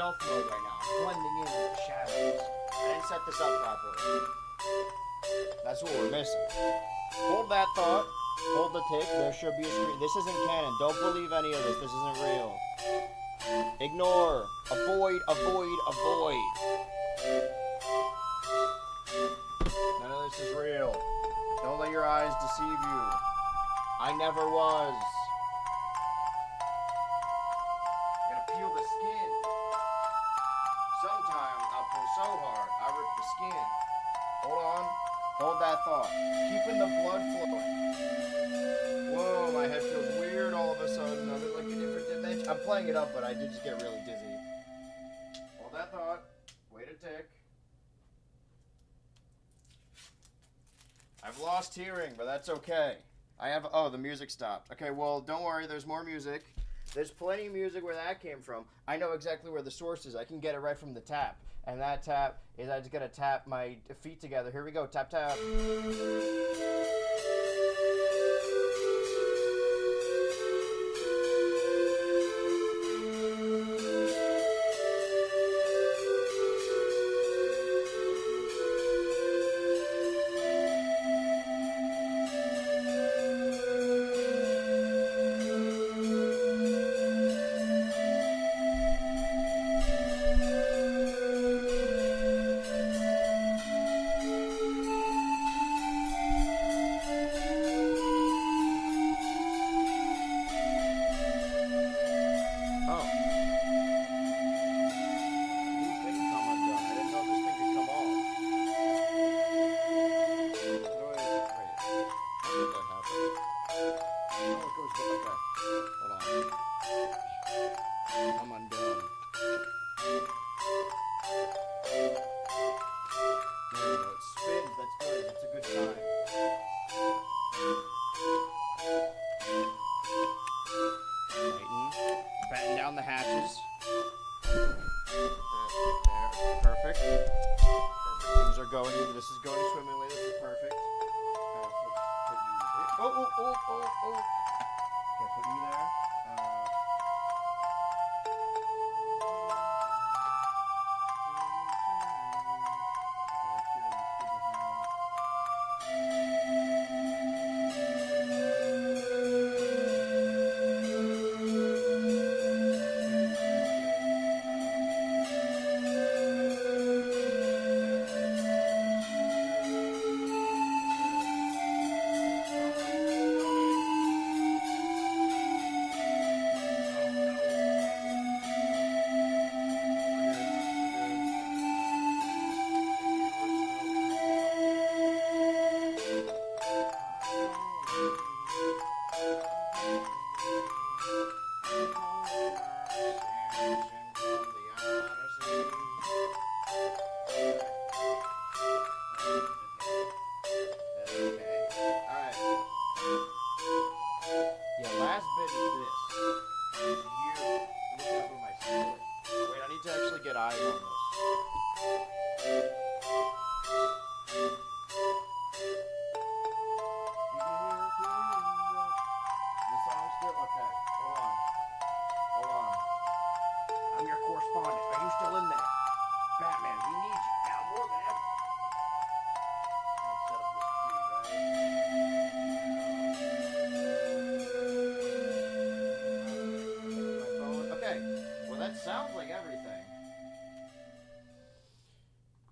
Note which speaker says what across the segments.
Speaker 1: stealth mode right now. I'm blending in with the shadows. I didn't set this up properly. That's what we're missing. Hold that thought. Hold the tick. There should be a screen. This isn't canon. Don't believe any of this. This isn't real. Ignore. Avoid. Avoid. Avoid. None of this is real. Don't let your eyes deceive you. I never was. Gotta peel the skin. Sometimes I'll pull so hard, I rip the skin. Hold on. Hold that thought. Keeping the blood flowing. Whoa, my head feels weird all of a sudden. I'm in like a different dimension. I'm playing it up, but I did just get really dizzy. Hold that thought. Wait a tick. I've lost hearing, but that's okay. Oh, the music stopped. Okay, well, don't worry, there's more music. There's plenty of music where that came from. I know exactly where the source is. I can get it right from the tap. And that tap is I just gotta tap my feet together. Here we go, tap, tap.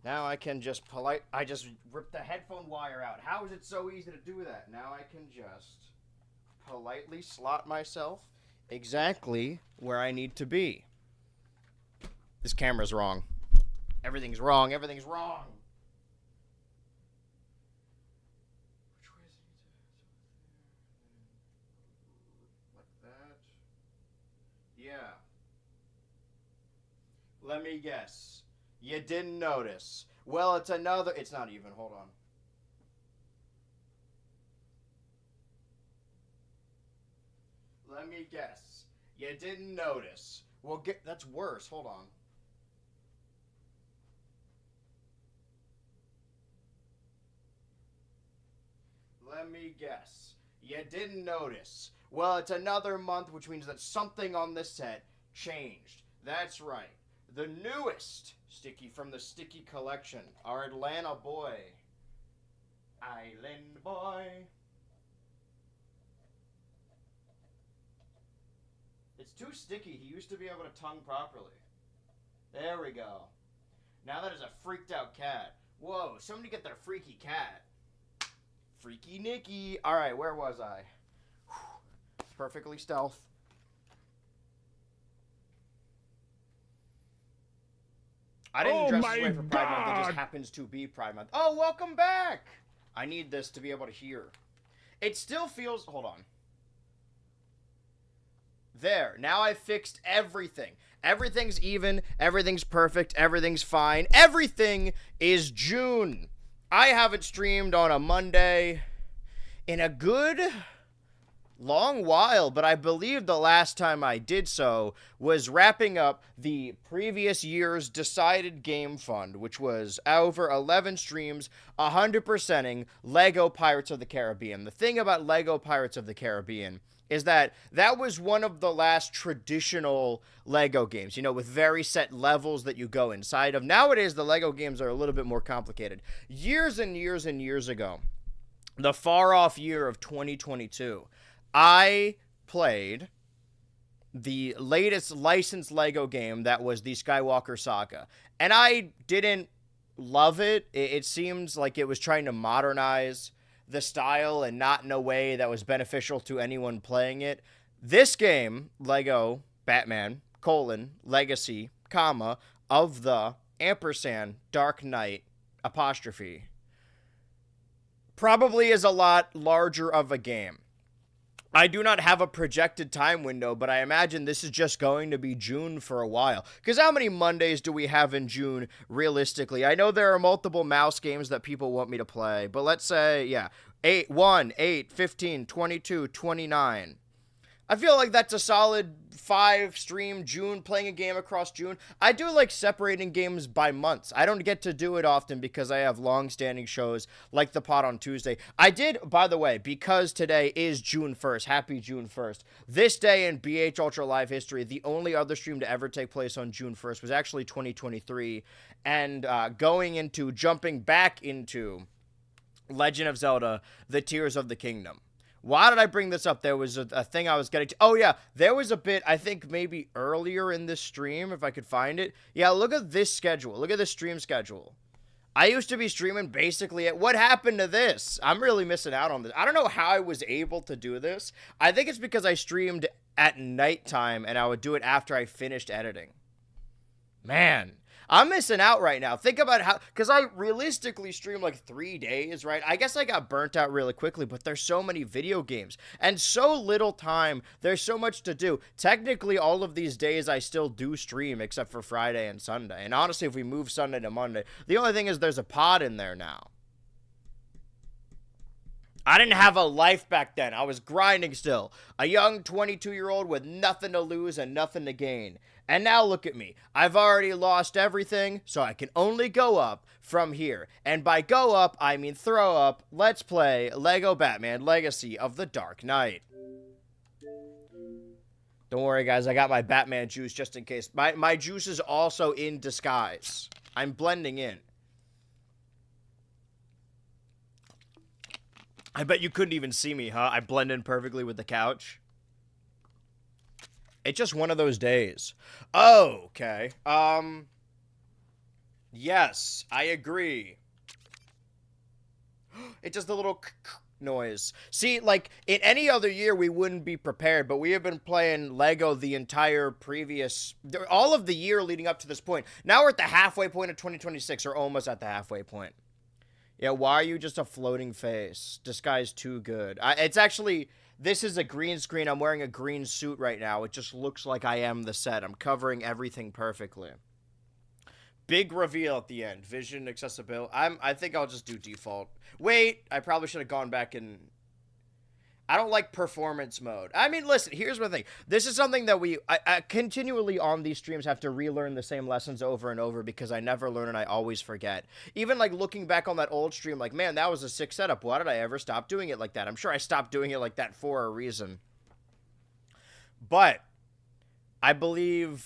Speaker 1: Now I can just I just ripped the headphone wire out. How is it so easy to do that? Now I can just politely slot myself exactly where I need to be. This camera's wrong. Everything's wrong. Everything's wrong. Which way is it? Like that. Yeah. Let me guess. You didn't notice. Well, it's another... It's not even. Hold on. Let me guess. You didn't notice. Well, that's worse. Hold on. Let me guess. You didn't notice. Well, it's another month, which means that something on this set changed. That's right. the newest sticky from the Sticky Collection, our Atlanta boy. Island boy. It's too sticky. He used to be able to tongue properly. There we go. Now that is a freaked out cat. Whoa, somebody get their freaky cat. Freaky Nicky. Alright, where was I? Perfectly stealth. I didn't dress this way for Pride Month. It just happens to be Pride Month. Oh, welcome back! I need this to be able to hear. It still feels... Hold on. There. Now I've fixed everything. Everything's even. Everything's perfect. Everything's fine. Everything is June. I haven't streamed on a Monday in a good long while, but I believe the last time I did so was wrapping up the previous year's decided game fund, which was over 11 streams, 100%ing Lego Pirates of the Caribbean. The thing about Lego Pirates of the Caribbean is that was one of the last traditional Lego games, you know, with very set levels that you go inside of. Nowadays, the Lego games are a little bit more complicated. Years and years and years ago, the far-off year of 2022, I played the latest licensed Lego game that was the Skywalker Saga, and I didn't love it. It seems like it was trying to modernize the style and not in a way that was beneficial to anyone playing it. This game, Lego Batman, Legacy, of the Dark Knight, probably is a lot larger of a game. I do not have a projected time window, but I imagine this is just going to be June for a while. Because how many Mondays do we have in June, realistically? I know there are multiple mouse games that people want me to play, but let's say, 8, 15, 22, 29. I feel like that's a solid 5-stream June, playing a game across June. I do like separating games by months. I don't get to do it often because I have long-standing shows like The Pod on Tuesday. I did, by the way, because today is June 1st, happy June 1st. This day in BH Ultra Live history, the only other stream to ever take place on June 1st was actually 2023. And jumping back into Legend of Zelda, The Tears of the Kingdom. Why did I bring this up? There was a thing I was getting to. Oh, yeah. There was a bit, I think, maybe earlier in this stream, if I could find it. Yeah, look at this schedule. Look at this stream schedule. I used to be streaming basically at... What happened to this? I'm really missing out on this. I don't know how I was able to do this. I think it's because I streamed at nighttime, and I would do it after I finished editing. Man, I'm missing out right now. Think about how, because I realistically stream like 3 days, right? I guess I got burnt out really quickly, but there's so many video games and so little time. There's so much to do. Technically, all of these days I still do stream except for Friday and Sunday. And honestly, if we move Sunday to Monday, the only thing is there's a pod in there now. I didn't have a life back then. I was grinding still. A young 22-year-old with nothing to lose and nothing to gain. And now look at me. I've already lost everything, so I can only go up from here. And by go up, I mean throw up. Let's play Lego Batman Legacy of the Dark Knight. Don't worry, guys. I got my Batman juice just in case. My juice is also in disguise. I'm blending in. I bet you couldn't even see me, huh? I blend in perfectly with the couch. It's just one of those days. Oh, okay. Yes, I agree. It's just a little noise. See, like, in any other year, we wouldn't be prepared, but we have been playing Lego the entire all of the year leading up to this point. Now we're at the halfway point of 2026, or almost at the halfway point. Yeah, why are you just a floating face? This guy's too good. It's actually... This is a green screen. I'm wearing a green suit right now. It just looks like I am the set. I'm covering everything perfectly. Big reveal at the end. Vision, accessibility. I think I'll just do default. Wait, I probably should have gone back and... I don't like performance mode. I mean, listen, here's my thing. This is something that I continually on these streams have to relearn the same lessons over and over because I never learn and I always forget. Even like looking back on that old stream, like, man, that was a sick setup. Why did I ever stop doing it like that? I'm sure I stopped doing it like that for a reason. But I believe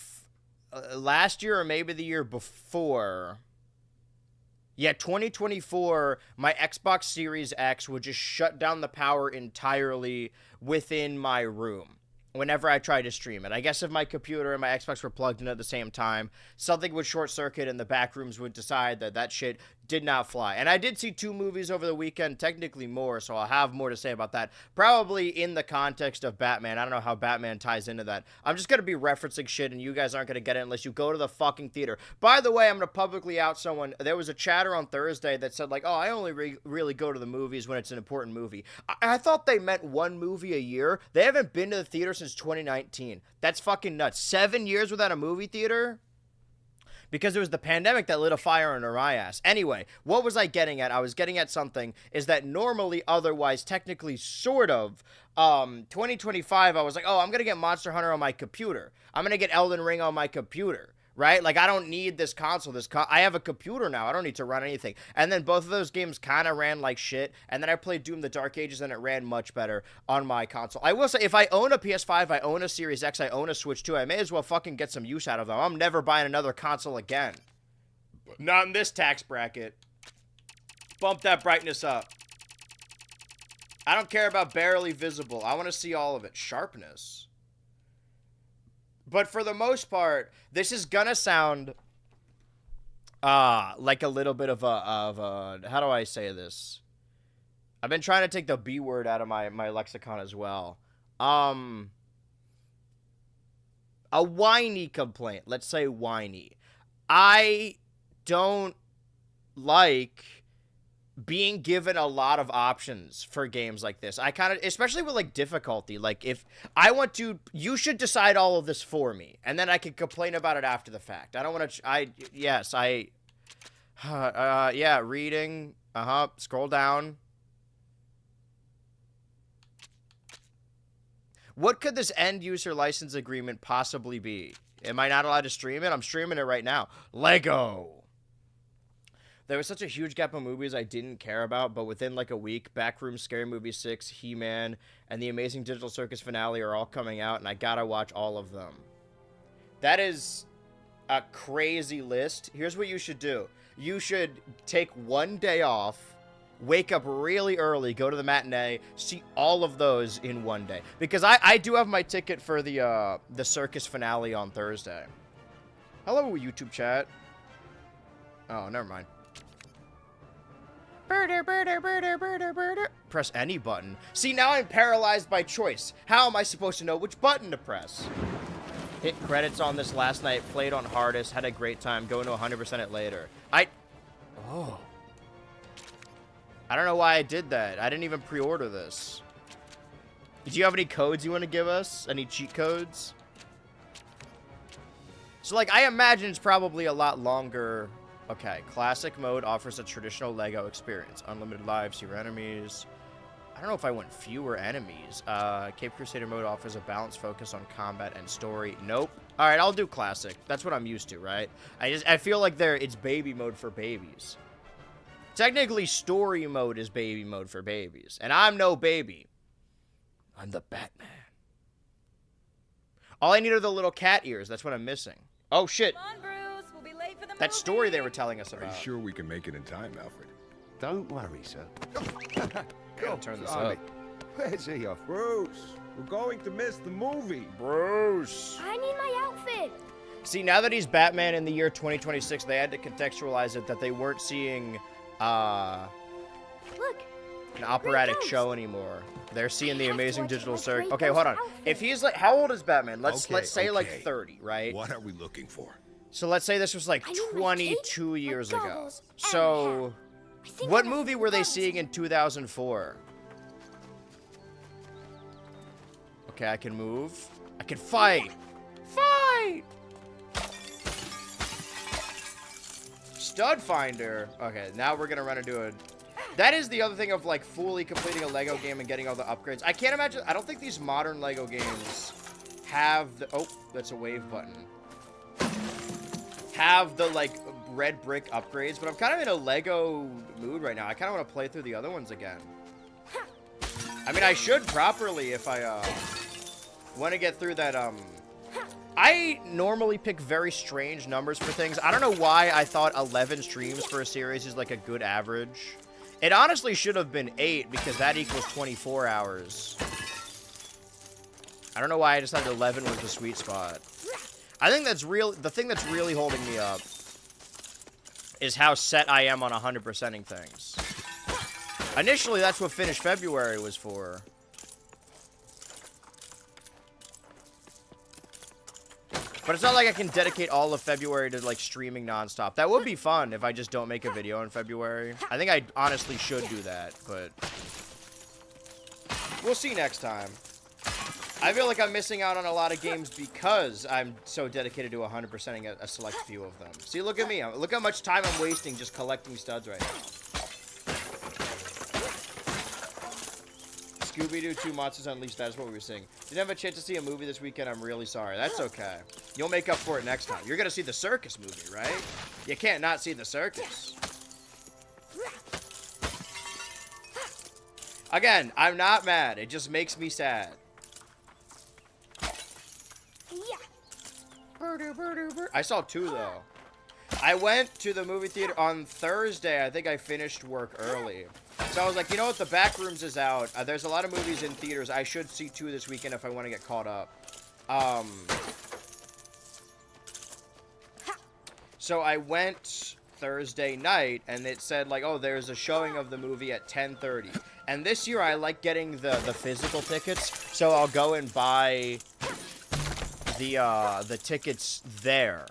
Speaker 1: last year or maybe the year before. Yeah, 2024, my Xbox Series X would just shut down the power entirely within my room whenever I tried to stream it. I guess if my computer and my Xbox were plugged in at the same time, something would short circuit and the back rooms would decide that that shit did not fly. And I did see 2 movies over the weekend, technically more, so I'll have more to say about that. Probably in the context of Batman. I don't know how Batman ties into that. I'm just going to be referencing shit, and you guys aren't going to get it unless you go to the fucking theater. By the way, I'm going to publicly out someone. There was a chatter on Thursday that said, like, oh, I only really go to the movies when it's an important movie. I thought they meant 1 movie a year. They haven't been to the theater since 2019. That's fucking nuts. 7 years without a movie theater? Because it was the pandemic that lit a fire under my ass. Anyway, what was I getting at? I was getting at something is that normally, otherwise, technically, sort of, 2025, I was like, oh, I'm going to get Monster Hunter on my computer. I'm going to get Elden Ring on my computer. Right? Like, I don't need this console. I have a computer now. I don't need to run anything. And then both of those games kind of ran like shit. And then I played Doom the Dark Ages, and it ran much better on my console. I will say, if I own a PS5, I own a Series X, I own a Switch 2, I may as well fucking get some use out of them. I'm never buying another console again. Not in this tax bracket. Bump that brightness up. I don't care about barely visible. I want to see all of it. Sharpness. But for the most part, this is gonna sound like a little bit of a how do I say this? I've been trying to take the B word out of my lexicon as well. A whiny complaint. Let's say whiny. I don't like being given a lot of options for games like this. I kind of, especially with like difficulty, like if I want to, you should decide all of this for me, and then I can complain about it after the fact. I don't want to, yeah, reading, scroll down. What could this end user license agreement possibly be? Am I not allowed to stream it? I'm streaming it right now. Lego. There was such a huge gap of movies I didn't care about, but within like a week, Backroom, Scary Movie 6, He-Man, and the Amazing Digital Circus finale are all coming out, and I gotta watch all of them. That is a crazy list. Here's what you should do. You should take 1 day off, wake up really early, go to the matinee, see all of those in 1 day. Because I do have my ticket for the circus finale on Thursday. Hello, YouTube chat. Oh, never mind. Press any button. See, now I'm paralyzed by choice. How am I supposed to know which button to press? Hit credits on this last night, played on hardest, had a great time, going to 100% it later. Oh. I don't know why I did that. I didn't even pre-order this. Do you have any codes you want to give us? Any cheat codes? So, like, I imagine it's probably a lot longer. Okay, classic mode offers a traditional LEGO experience. Unlimited lives, fewer enemies. I don't know if I want fewer enemies. Cape Crusader mode offers a balanced focus on combat and story. Nope. All right, I'll do classic. That's what I'm used to, right? I feel like it's baby mode for babies. Technically, story mode is baby mode for babies. And I'm no baby. I'm the Batman. All I need are the little cat ears. That's what I'm missing. Oh, shit.
Speaker 2: Come on, Bruce. We'll be late for the
Speaker 1: That
Speaker 2: movie.
Speaker 1: story they were telling us about.
Speaker 3: Are you sure we can make it in time, Alfred?
Speaker 4: Don't worry, sir.
Speaker 1: Gotta turn this
Speaker 4: Blimey.
Speaker 1: up.
Speaker 4: Where's he off?
Speaker 3: Bruce, we're going to miss the movie.
Speaker 1: Bruce.
Speaker 5: I need my outfit.
Speaker 1: See, now that he's Batman in the year 2026, they had to contextualize it that they weren't seeing
Speaker 5: Look.
Speaker 1: an operatic
Speaker 5: goes.
Speaker 1: show anymore. They're seeing the
Speaker 5: have to
Speaker 1: Amazing
Speaker 5: watch
Speaker 1: Digital
Speaker 5: my
Speaker 1: Circus.
Speaker 5: Grey
Speaker 1: Okay,
Speaker 5: Ghost
Speaker 1: hold on.
Speaker 5: outfit.
Speaker 1: If he's like, how old is Batman? Let's say like
Speaker 3: Okay.
Speaker 1: 30, right?
Speaker 3: What are we looking for?
Speaker 1: So let's say this was like
Speaker 5: I need my
Speaker 1: 22
Speaker 5: cape, my
Speaker 1: years ago.
Speaker 5: goggles, and
Speaker 1: So,
Speaker 5: I think
Speaker 1: what
Speaker 5: I have
Speaker 1: movie
Speaker 5: some
Speaker 1: were they
Speaker 5: guns.
Speaker 1: seeing in 2004? Okay, I can move. I can fight. Fight! Stud Finder. Okay, now we're gonna run into a... That is the other thing of, like, fully completing a LEGO game and getting all the upgrades. I can't imagine... I don't think these modern LEGO games have the... Oh, that's a wave button. Have the, like, red brick upgrades, but I'm kind of in a LEGO mood right now. I kind of want to play through the other ones again. I mean, I should properly if I, want to get through that, I normally pick very strange numbers for things. I don't know why I thought 11 streams for a series is like a good average. It honestly should have been 8 because that equals 24 hours. I don't know why I decided 11 was the sweet spot. I think that's real. The thing that's really holding me up is how set I am on 100%ing things. Initially, that's what Finish February was for. But it's not like I can dedicate all of February to, like, streaming nonstop. That would be fun if I just don't make a video in February. I think I honestly should do that, but we'll see next time. I feel like I'm missing out on a lot of games because I'm so dedicated to 100%ing a select few of them. See, look at me. Look how much time I'm wasting just collecting studs right now. Scooby-Doo 2 Monsters Unleashed, that's what we were saying. Didn't have a chance to see a movie this weekend, I'm really sorry. That's okay. You'll make up for it next time. You're gonna see the circus movie, right? You can't not see the circus. Again, I'm not mad. It just makes me sad. I saw 2, though. I went to the movie theater on Thursday. I think I finished work early. So I was like, you know what? The Backrooms is out. There's a lot of movies in theaters. I should see 2 this weekend if I want to get caught up. So I went Thursday night, and it said, like, oh, there's a showing of the movie at 10:30. And this year, I like getting the physical tickets, so I'll go and buy the tickets there.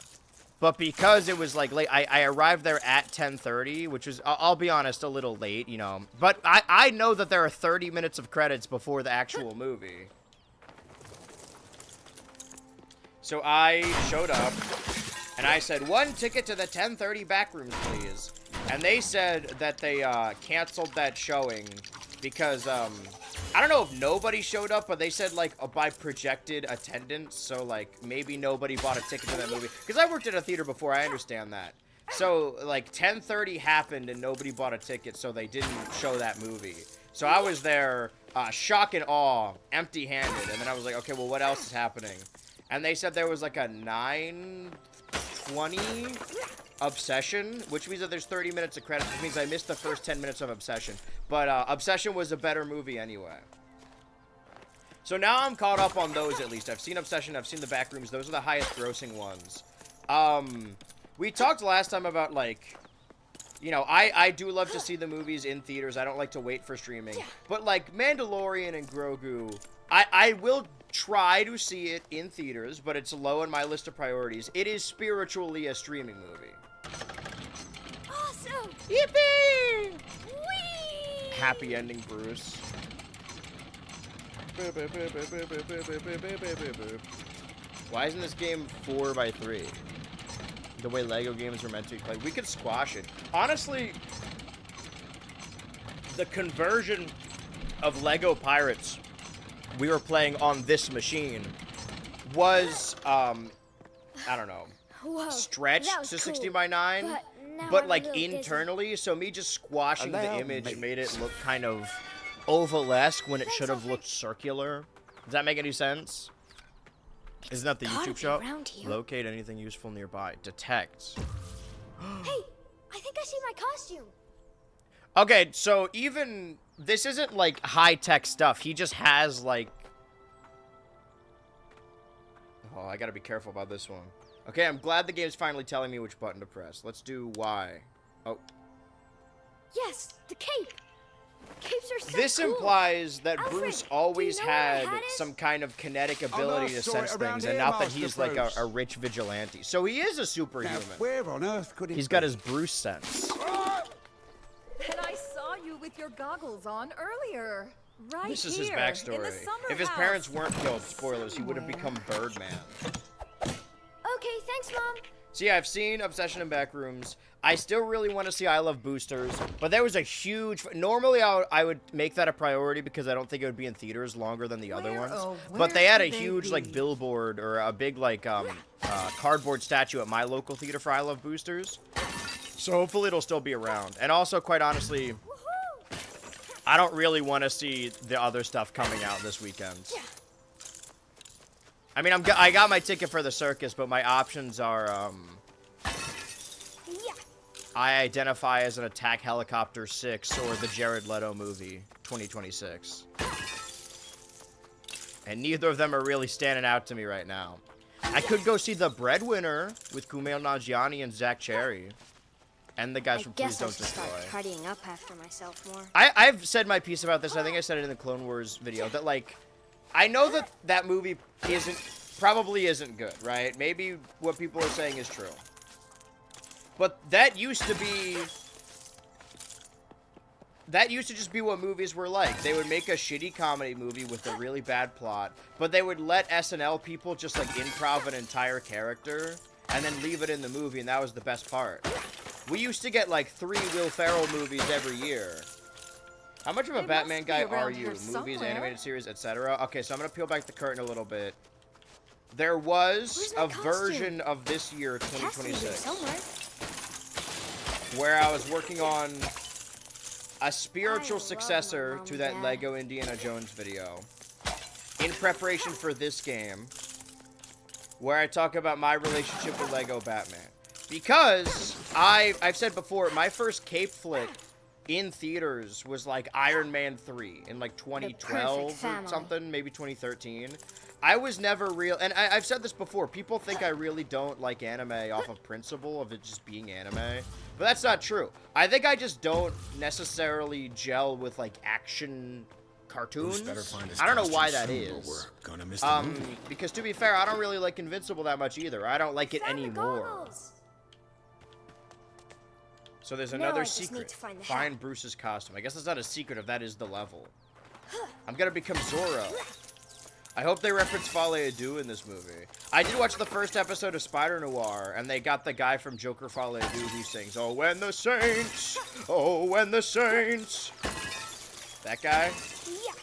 Speaker 1: But because it was, like, late, I arrived there at 10:30, which was, I'll be honest, a little late, you know. But I know that there are 30 minutes of credits before the actual movie. So I showed up, and I said, 1 ticket to the 10:30 Backrooms, please. And they said that they canceled that showing because, I don't know if nobody showed up, but they said, like, by projected attendance. So, like, maybe nobody bought a ticket to that movie. Because I worked at a theater before, I understand that. So, like, 10:30 happened and nobody bought a ticket, so they didn't show that movie. So I was there, shock and awe, empty-handed. And then I was like, okay, well, what else is happening? And they said there was, like, a 9:20 Obsession, which means that there's 30 minutes of credits, which means I missed the first 10 minutes of Obsession. But Obsession was a better movie anyway. So now I'm caught up on those at least. I've seen Obsession, I've seen the Backrooms. Those are the highest grossing ones. We talked last time about, like, you know, I do love to see the movies in theaters. I don't like to wait for streaming. But, like, Mandalorian and Grogu, I will try to see it in theaters, but it's low on my list of priorities. It is spiritually a streaming movie.
Speaker 2: Awesome!
Speaker 1: Yippee!
Speaker 2: Whee!
Speaker 1: Happy ending, Bruce. Why isn't this game 4x3? The way Lego games are meant to be played. We could squash it. Honestly, the conversion of Lego Pirates we were playing on this machine was, I don't know,
Speaker 2: Whoa,
Speaker 1: stretched
Speaker 2: that was
Speaker 1: to
Speaker 2: cool,
Speaker 1: 16:9,
Speaker 2: now
Speaker 1: but
Speaker 2: I'm
Speaker 1: like
Speaker 2: a little dizzy.
Speaker 1: internally, so me just squashing the
Speaker 4: Allow
Speaker 1: image
Speaker 4: me.
Speaker 1: made it look kind of ovalesque when it should have looked circular. Does that make any sense? Isn't that the
Speaker 2: gotta
Speaker 1: YouTube
Speaker 2: be
Speaker 1: show?
Speaker 2: around here.
Speaker 1: Locate anything useful nearby. Detect.
Speaker 2: Hey, I think I see my costume.
Speaker 1: Okay, so even this isn't like high-tech stuff. He just has like, oh, I gotta be careful about this one. Okay, I'm glad the game's finally telling me which button to press. Let's do Y. Oh,
Speaker 2: Yes, the cape. Capes are so
Speaker 1: this
Speaker 2: cool.
Speaker 1: implies that
Speaker 2: Alfred,
Speaker 1: Bruce
Speaker 2: do you
Speaker 1: always
Speaker 2: know where my
Speaker 1: had
Speaker 2: hat is?
Speaker 1: some kind of kinetic
Speaker 4: not
Speaker 1: ability to
Speaker 4: sure
Speaker 1: sense
Speaker 4: it around
Speaker 1: things, and
Speaker 4: here,
Speaker 1: not that
Speaker 4: Master
Speaker 1: he's like
Speaker 4: Bruce.
Speaker 1: a rich vigilante. So he is a
Speaker 4: Now,
Speaker 1: superhuman.
Speaker 4: where on earth could it
Speaker 1: He's
Speaker 4: be?
Speaker 1: got his Bruce sense.
Speaker 5: And I saw you with your goggles on earlier. Right
Speaker 1: This is his
Speaker 5: here,
Speaker 1: backstory.
Speaker 5: in the summer
Speaker 1: If his
Speaker 5: house.
Speaker 1: parents weren't killed, spoilers, he would have become Birdman.
Speaker 2: Okay, thanks, Mom.
Speaker 1: So yeah, I've seen Obsession and Backrooms. I still really want to see I Love Boosters, but there was a huge... Normally, I would make that a priority because I don't think it would be in theaters longer than the other
Speaker 5: Where,
Speaker 1: ones.
Speaker 5: oh,
Speaker 1: But they
Speaker 5: where
Speaker 1: had a
Speaker 5: could they
Speaker 1: huge, like,
Speaker 5: be?
Speaker 1: billboard or a big, like, cardboard statue at my local theater for I Love Boosters. So hopefully it'll still be around. And also, quite honestly,
Speaker 2: Woohoo!
Speaker 1: I don't really want to see the other stuff coming out this weekend. I mean, I got my ticket for the circus, but my options are,
Speaker 2: Yeah.
Speaker 1: I identify as an Attack Helicopter 6 or the Jared Leto movie, 2026. And neither of them are really standing out to me right now. I could go see The Breadwinner with Kumail Nanjiani and Zach Cherry. And the guys
Speaker 2: I
Speaker 1: from Please
Speaker 2: guess I
Speaker 1: Don't
Speaker 2: should start
Speaker 1: Destroy.
Speaker 2: tidying up after myself more.
Speaker 1: I've said my piece about this. I think I said it in the Clone Wars video. That, like, I know that that movie probably isn't good, right? Maybe what people are saying is true. But that used to just be what movies were like. They would make a shitty comedy movie with a really bad plot, but they would let SNL people just, like, improv an entire character and then leave it in the movie, and that was the best part. We used to get, like, 3 Will Ferrell movies every year. How much of a
Speaker 5: It
Speaker 1: Batman
Speaker 5: must be
Speaker 1: guy
Speaker 5: around
Speaker 1: are you?
Speaker 5: here
Speaker 1: Movies,
Speaker 5: somewhere.
Speaker 1: animated series, etc. Okay, so I'm gonna peel back the curtain a little bit. There was
Speaker 2: Where's
Speaker 1: a
Speaker 2: my
Speaker 1: version of this year,
Speaker 2: It has to be here
Speaker 1: 2026,
Speaker 2: somewhere.
Speaker 1: where I was working on a spiritual
Speaker 2: I love
Speaker 1: successor
Speaker 2: my mom
Speaker 1: to
Speaker 2: and
Speaker 1: that
Speaker 2: dad.
Speaker 1: Lego Indiana Jones video. In preparation for this game, where I talk about my relationship with Lego Batman. Because I've said before, my first cape flick in theaters was like Iron Man 3 in like 2012 or
Speaker 2: family.
Speaker 1: something, maybe 2013. I was never real, and I've said this before, people think I really don't like anime off of principle of it just being anime, but that's not true. I think I just don't necessarily gel with like action cartoons. I don't know why that is.
Speaker 3: Gonna miss the movie.
Speaker 1: Because to be fair, I don't really like Invincible that much either. I don't like it
Speaker 2: Found the
Speaker 1: anymore.
Speaker 2: goggles.
Speaker 1: So there's
Speaker 2: Now
Speaker 1: another
Speaker 2: I just need
Speaker 1: secret.
Speaker 2: to find the
Speaker 1: Find
Speaker 2: hat.
Speaker 1: Bruce's costume. I guess that's not a secret if that is the level. I'm gonna become Zorro. I hope they reference Fale Adu in this movie. I did watch the first episode of Spider Noir, and they got the guy from Joker Fale Adu who sings, "Oh, when the Saints, oh, when the Saints." That guy?
Speaker 2: Yeah.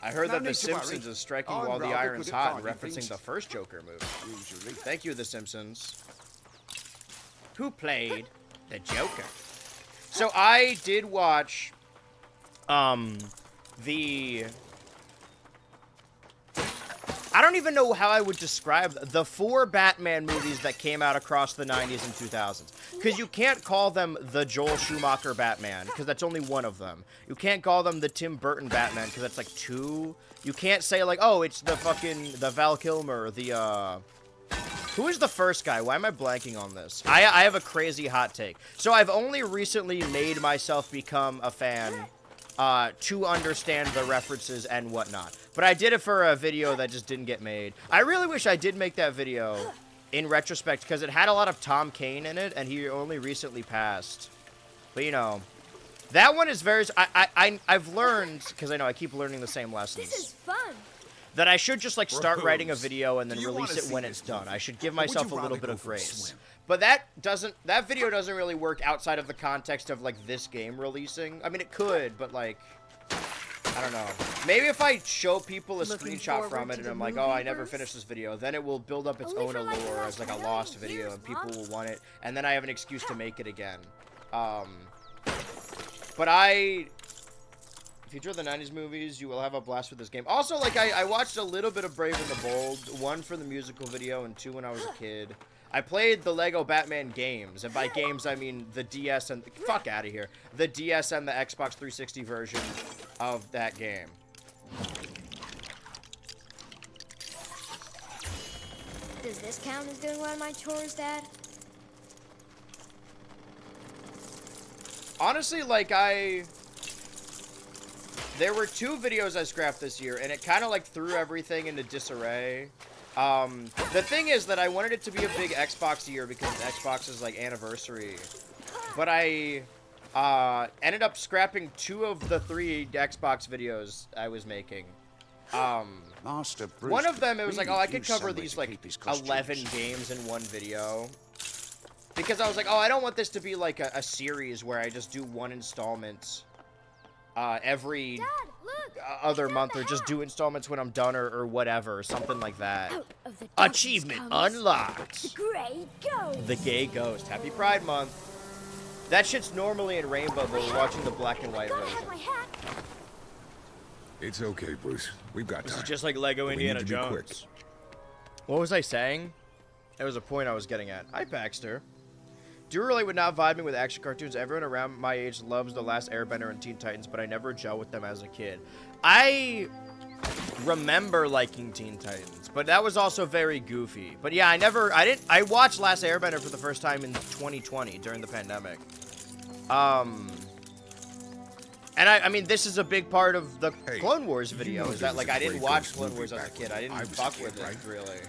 Speaker 1: I heard
Speaker 4: No
Speaker 1: that The
Speaker 4: need to worry.
Speaker 1: Simpsons is striking
Speaker 4: I'm
Speaker 1: while the
Speaker 4: rather
Speaker 1: iron's
Speaker 4: good at
Speaker 1: hot and
Speaker 4: finding
Speaker 1: referencing
Speaker 4: things.
Speaker 1: the first Joker movie.
Speaker 4: Usually.
Speaker 1: Thank you, The Simpsons. Who played the Joker? So I did watch, the... I don't even know how I would describe the 4 Batman movies that came out across the 90s and 2000s. Because you can't call them the Joel Schumacher Batman, because that's only one of them. You can't call them the Tim Burton Batman, because that's like 2. You can't say like, oh, it's the Val Kilmer, who is the first guy? Why am I blanking on this? I have a crazy hot take. So I've only recently made myself become a fan to understand the references and whatnot. But I did it for a video that just didn't get made. I really wish I did make that video in retrospect, because it had a lot of Tom Kane in it, and he only recently passed. But, you know, that one is very... I've learned, because I know I keep learning the same lessons,
Speaker 2: This is fun.
Speaker 1: that I should just, like, start writing a
Speaker 3: Rose,
Speaker 1: video and then
Speaker 3: do you
Speaker 1: release
Speaker 3: wanna
Speaker 1: it when
Speaker 3: see
Speaker 1: it's
Speaker 3: this
Speaker 1: done.
Speaker 3: movie?
Speaker 1: I should give
Speaker 3: Or would
Speaker 1: myself
Speaker 3: you
Speaker 1: a little
Speaker 3: rather
Speaker 1: bit
Speaker 3: go
Speaker 1: of
Speaker 3: for a
Speaker 1: grace.
Speaker 3: swim?
Speaker 1: But that video doesn't really work outside of the context of, like, this game releasing. I mean, it could, but, like, I don't know. Maybe if I show people a
Speaker 5: Looking
Speaker 1: screenshot
Speaker 5: forward
Speaker 1: from it
Speaker 5: to
Speaker 1: and
Speaker 5: the
Speaker 1: I'm like, oh, I never
Speaker 5: movie-verse?
Speaker 1: finished this video, then it will build up its
Speaker 2: Only
Speaker 1: own
Speaker 2: for, like, the
Speaker 1: allure
Speaker 2: last
Speaker 1: as, like, a
Speaker 2: 100
Speaker 1: lost video,
Speaker 2: years,
Speaker 1: and people
Speaker 2: Mom.
Speaker 1: will want it, and then I have an excuse to make it again. But if you enjoy the 90s movies, you will have a blast with this game. Also, like, I watched a little bit of Brave and the Bold, 1 for the musical video and 2 when I was a kid. I played the Lego Batman games, and by games I mean the DS and... Fuck out of here. The DS and the Xbox 360 version of that game.
Speaker 2: Does this count as doing one of my chores, Dad?
Speaker 1: Honestly, like, there were 2 videos I scrapped this year, and it kind of, like, threw everything into disarray. The thing is that I wanted it to be a big Xbox year because Xbox's, like, anniversary. But I, ended up scrapping 2 of the 3 Xbox videos I was making.
Speaker 4: Master Bruce
Speaker 1: One of
Speaker 4: could
Speaker 1: them, it was like, oh,
Speaker 4: really
Speaker 1: I could
Speaker 4: use
Speaker 1: cover
Speaker 4: somewhere
Speaker 1: these,
Speaker 4: to
Speaker 1: like,
Speaker 4: keep his costumes.
Speaker 1: 11 games in one video. Because I was like, oh, I don't want this to be, like, a series where I just do one installment every
Speaker 2: Dad, look!
Speaker 1: other
Speaker 2: I
Speaker 1: month,
Speaker 2: found
Speaker 1: or
Speaker 2: the
Speaker 1: just
Speaker 2: hat.
Speaker 1: do installments when I'm done, or whatever, something like that.
Speaker 2: Out of the darkness
Speaker 1: Achievement
Speaker 2: comes
Speaker 1: unlocked!
Speaker 2: The Grey Ghost.
Speaker 1: The Gay Ghost. Happy Pride Month. That shit's normally in rainbow, but we're watching the black and white
Speaker 2: Gotta
Speaker 1: version.
Speaker 2: have my hat.
Speaker 3: It's okay, Bruce. We've got
Speaker 1: This
Speaker 3: time.
Speaker 1: is just like Lego
Speaker 3: We
Speaker 1: Indiana
Speaker 3: need to be quick.
Speaker 1: Jones. What was I saying? There was a point I was getting at. Hi, Baxter. Do really would not vibe me with action cartoons. Everyone around my age loves The Last Airbender and Teen Titans, but I never gel with them as a kid. I remember liking Teen Titans, but that was also very goofy. But yeah, I watched Last Airbender for the first time in 2020 during the pandemic. And I mean, this is a big part of the
Speaker 3: Hey,
Speaker 1: Clone Wars
Speaker 3: you
Speaker 1: video,
Speaker 3: know
Speaker 1: is
Speaker 3: there
Speaker 1: that,
Speaker 3: was
Speaker 1: like,
Speaker 3: a
Speaker 1: I didn't
Speaker 3: great
Speaker 1: watch
Speaker 3: Ghost
Speaker 1: Clone
Speaker 3: movie
Speaker 1: Wars as a
Speaker 3: back
Speaker 1: kid. I
Speaker 3: when
Speaker 1: didn't
Speaker 3: I was a
Speaker 1: fuck
Speaker 3: kid,
Speaker 1: with it,
Speaker 3: right?
Speaker 1: really.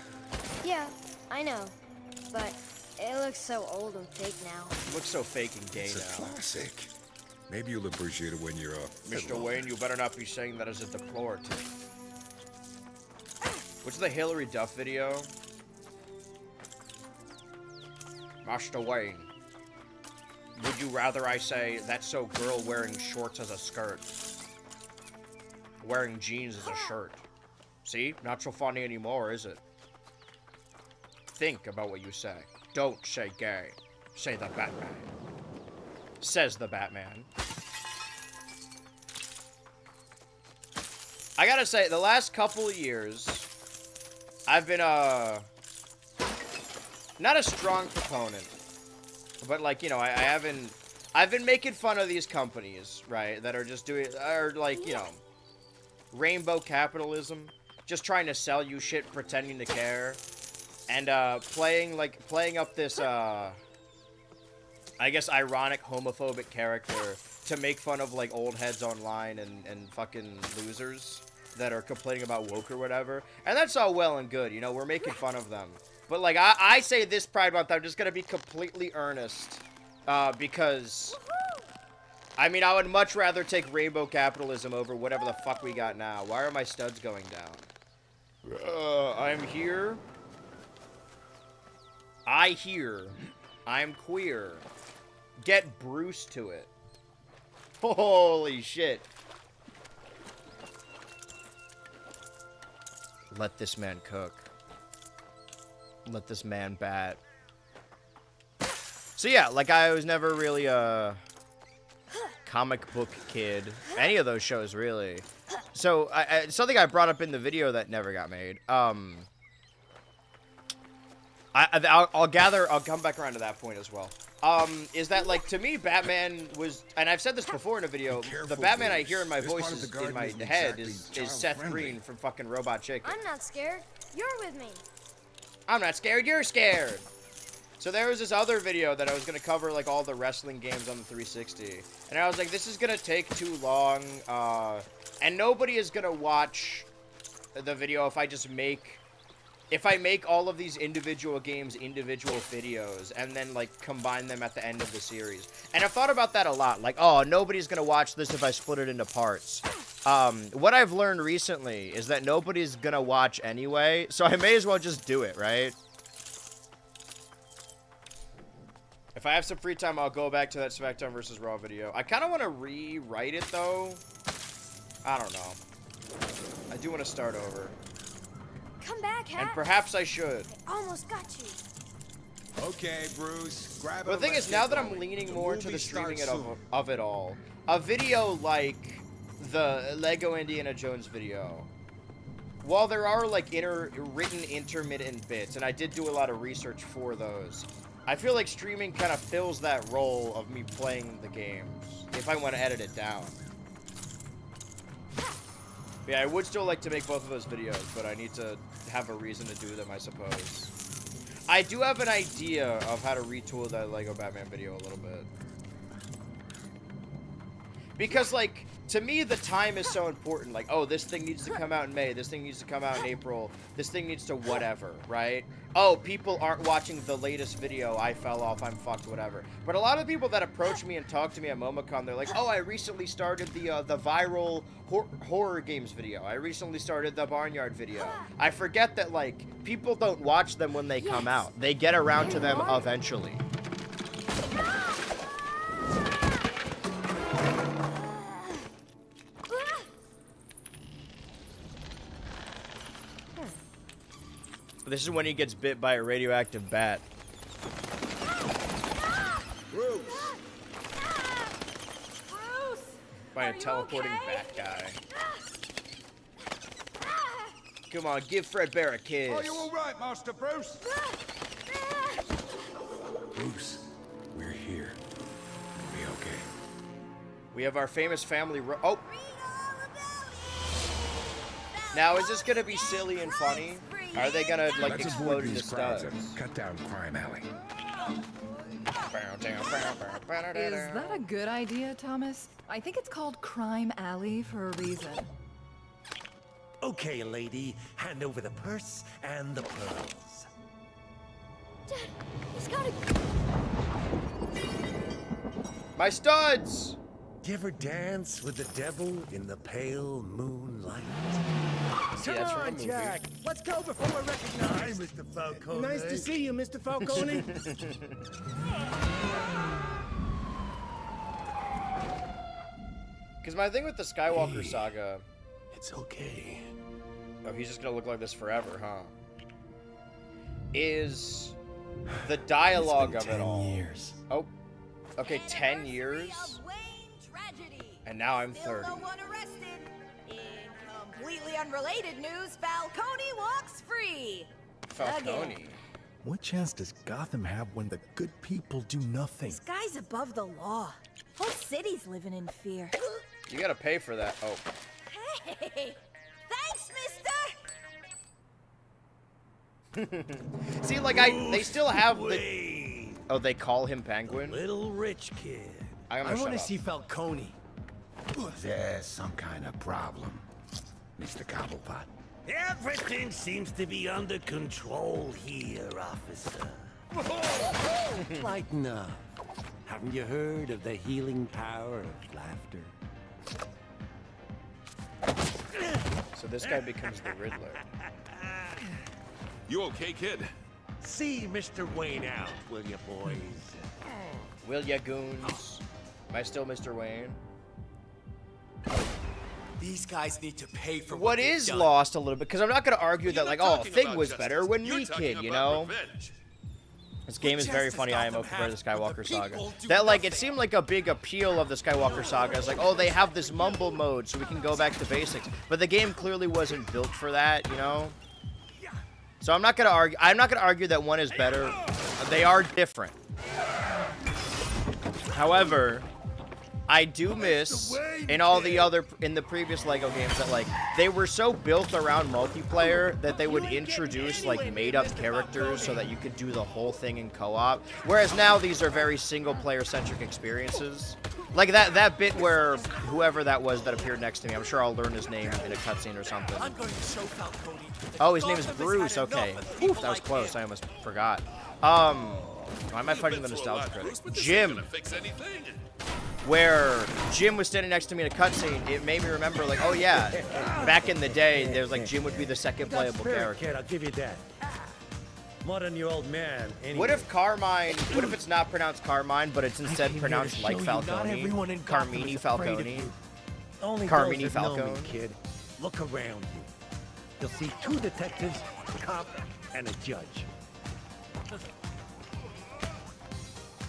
Speaker 2: Yeah, I know. But it looks so old and fake now.
Speaker 1: It looks so fake and gay
Speaker 3: It's a
Speaker 1: now.
Speaker 3: classic. Maybe you'll appreciate it when you're
Speaker 1: Mr. Wayne, you better not be saying that as a deplorative. What's the Hillary Duff video? Master Wayne, would you rather I say that's so girl wearing shorts as a skirt? Wearing jeans as a shirt. See? Not so funny anymore, is it? Think about what you say. Don't say gay. Say the Batman. Says the Batman. I gotta say, the last couple of years, I've been, not a strong proponent, but, like, you know, I've been making fun of these companies, right, that are just like, you know, rainbow capitalism, just trying to sell you shit, pretending to care, and, playing up this, I guess, ironic homophobic character to make fun of, like, old heads online and fucking losers that are complaining about woke or whatever. And that's all well and good, you know, we're making fun of them. But, like, I say this Pride Month, I'm just gonna be completely earnest, because, I mean, I would much rather take rainbow capitalism over whatever the fuck we got now. Why are my studs going down? I'm here. I hear. I'm queer. Get Bruce to it. Holy shit. Let this man cook. Let this man bat. So yeah, like, I was never really a comic book kid. Any of those shows, really. So, something I brought up in the video that never got made. I'll come back around to that point as well. Is that, like, to me, Batman was, and I've said this before in a video, the Batman I hear in my voice is, in my head is Seth Green from fucking Robot Chicken.
Speaker 2: I'm not scared. You're with me.
Speaker 1: I'm not scared, you're scared. So there was this other video that I was going to cover, like, all the wrestling games on the 360. And I was like, this is going to take too long, and nobody is going to watch the video if I make all of these individual games individual videos and then, like, combine them at the end of the series. And I've thought about that a lot. Like, oh, nobody's going to watch this if I split it into parts. What I've learned recently is that nobody's going to watch anyway, so I may as well just do it, right? If I have some free time, I'll go back to that SmackDown vs. Raw video. I kind of want to rewrite it, though. I don't know. I do want to start over.
Speaker 2: Come back, Hat.
Speaker 1: And perhaps I should.
Speaker 2: I almost got you.
Speaker 3: Okay, Bruce. Grab it.
Speaker 1: But the thing is, now that I'm leaning more into the streaming of it all, a video like the Lego Indiana Jones video, while there are, like, written intermittent bits, and I did do a lot of research for those, I feel like streaming kind of fills that role of me playing the games, if I want to edit it down. But yeah, I would still like to make both of those videos, but I need to have a reason to do them, I suppose. I do have an idea of how to retool that Lego Batman video a little bit. Because, like, to me, the time is so important. Like, oh, this thing needs to come out in May. This thing needs to come out in April. This thing needs to whatever, right? Oh, people aren't watching the latest video. I fell off. I'm fucked, whatever. But a lot of people that approach me and talk to me at MomoCon, they're like, oh, I recently started the viral horror games video. I recently started the Barnyard video. I forget that, like, people don't watch them when they come out. They get around to them eventually. This is when he gets bit by a radioactive bat.
Speaker 3: Bruce,
Speaker 1: giant teleporting bat guy. Come on, give Fredbear a kiss.
Speaker 4: Are you all right, Master Bruce?
Speaker 3: Bruce, we're here. We'll be okay.
Speaker 1: We have our famous family. Oh. Now, is this gonna be silly and funny? Are they gonna like
Speaker 3: Let's
Speaker 1: explode
Speaker 3: avoid
Speaker 1: into
Speaker 3: these crowds
Speaker 1: studs?
Speaker 3: and cut down Crime Alley.
Speaker 5: Is that a good idea, Thomas? I think it's called Crime Alley for a reason.
Speaker 6: Okay, lady, hand over the purse and the pearls.
Speaker 2: Dad, he's gotta.
Speaker 1: My studs!
Speaker 6: Do you ever dance with the devil in the pale moonlight?
Speaker 1: See, that's from the movie.
Speaker 6: Jack. Let's go before we're recognized. Hi, Mr. Falcone.
Speaker 7: Nice to see you, Mr. Falcone.
Speaker 1: Because my thing with the Skywalker saga.
Speaker 7: It's okay.
Speaker 1: Oh, he's just gonna look like this forever, huh? Is the dialogue of it all.
Speaker 7: Years.
Speaker 1: Oh, okay, 10 years. And now I'm 30.
Speaker 5: Still no one arrested. In completely unrelated news, Falcone walks free.
Speaker 1: Falcone.
Speaker 7: What chance does Gotham have when the good people do nothing?
Speaker 5: This guy's above the law. Whole city's living in fear.
Speaker 1: You gotta pay for that. Oh.
Speaker 5: Hey, thanks, mister.
Speaker 1: See, like, they still have the... Oh, they call him Penguin?
Speaker 6: Little rich kid.
Speaker 1: I'm
Speaker 7: I
Speaker 1: gonna
Speaker 7: want to
Speaker 1: shut
Speaker 7: see
Speaker 1: up.
Speaker 7: Falcone.
Speaker 3: There's some kind of problem, Mr. Cobblepot.
Speaker 6: Everything seems to be under control here, officer. Lighten up. Haven't you heard of the healing power of laughter?
Speaker 1: So this guy becomes the Riddler.
Speaker 8: You okay, kid?
Speaker 6: See Mr. Wayne out, will you, boys?
Speaker 1: Will ya goons? Am I still Mr. Wayne?
Speaker 9: These guys need to pay for
Speaker 1: What
Speaker 9: they've
Speaker 1: is
Speaker 9: done.
Speaker 1: lost a little bit, because I'm not going to argue that,
Speaker 8: You're
Speaker 1: like,
Speaker 8: not
Speaker 1: oh,
Speaker 8: talking
Speaker 1: Fig
Speaker 8: about
Speaker 1: was
Speaker 8: justice.
Speaker 1: better when
Speaker 8: You're
Speaker 1: me
Speaker 8: talking
Speaker 1: kid, you
Speaker 8: about
Speaker 1: know?
Speaker 8: revenge.
Speaker 1: This game is very
Speaker 9: justice
Speaker 1: funny,
Speaker 9: Gotham
Speaker 1: IMO, compared to the
Speaker 9: have, but
Speaker 1: Skywalker
Speaker 9: the
Speaker 1: Saga.
Speaker 9: people do
Speaker 1: That, like, it
Speaker 9: nothing.
Speaker 1: seemed like a big appeal of the Skywalker Saga. It's like, oh, they have this mumble mode, so we can go back to basics. But the game clearly wasn't built for that, you know? So I'm not going to argue. I'm not going to argue that one is better. They are different. However, I do miss in all the other in the previous Lego games that like they were so built around multiplayer that they would introduce like made-up characters so that you could do the whole thing in co-op. Whereas now these are very single-player centric experiences. Like that bit where whoever that was that appeared next to me, I'm sure I'll learn his name in a cutscene or something.
Speaker 9: I'm going to show Falcone. that
Speaker 1: Oh, his name is
Speaker 9: Gotham has
Speaker 1: Bruce.
Speaker 9: had
Speaker 1: Okay,
Speaker 9: enough of
Speaker 1: Oof,
Speaker 9: people
Speaker 1: that was
Speaker 9: like
Speaker 1: close.
Speaker 9: him.
Speaker 1: I almost forgot. Why am I fighting the
Speaker 8: Been through a
Speaker 1: nostalgia
Speaker 8: lot,
Speaker 1: critic?
Speaker 8: Bruce, but this
Speaker 1: Jim.
Speaker 8: ain't gonna fix anything.
Speaker 1: Where Jim was standing next to me in a cutscene, it made me remember, like, oh yeah, back in the day, there's like Jim would be the second
Speaker 6: That's
Speaker 1: playable
Speaker 6: fair,
Speaker 1: character.
Speaker 6: kid, I'll give you that. More than your old man, anyway.
Speaker 1: What if Carmine? What if it's not pronounced Carmine, but it's instead
Speaker 7: came here
Speaker 1: pronounced
Speaker 7: to
Speaker 1: like
Speaker 7: show you not
Speaker 1: Falcone?
Speaker 7: everyone in Gotham
Speaker 1: Carmini
Speaker 7: is afraid of
Speaker 1: Falcone.
Speaker 7: you.
Speaker 6: Only
Speaker 1: Carmini
Speaker 6: those that know me,
Speaker 1: Falcone.
Speaker 6: kid. Look around you. You'll see 2 detectives, a cop, and a judge.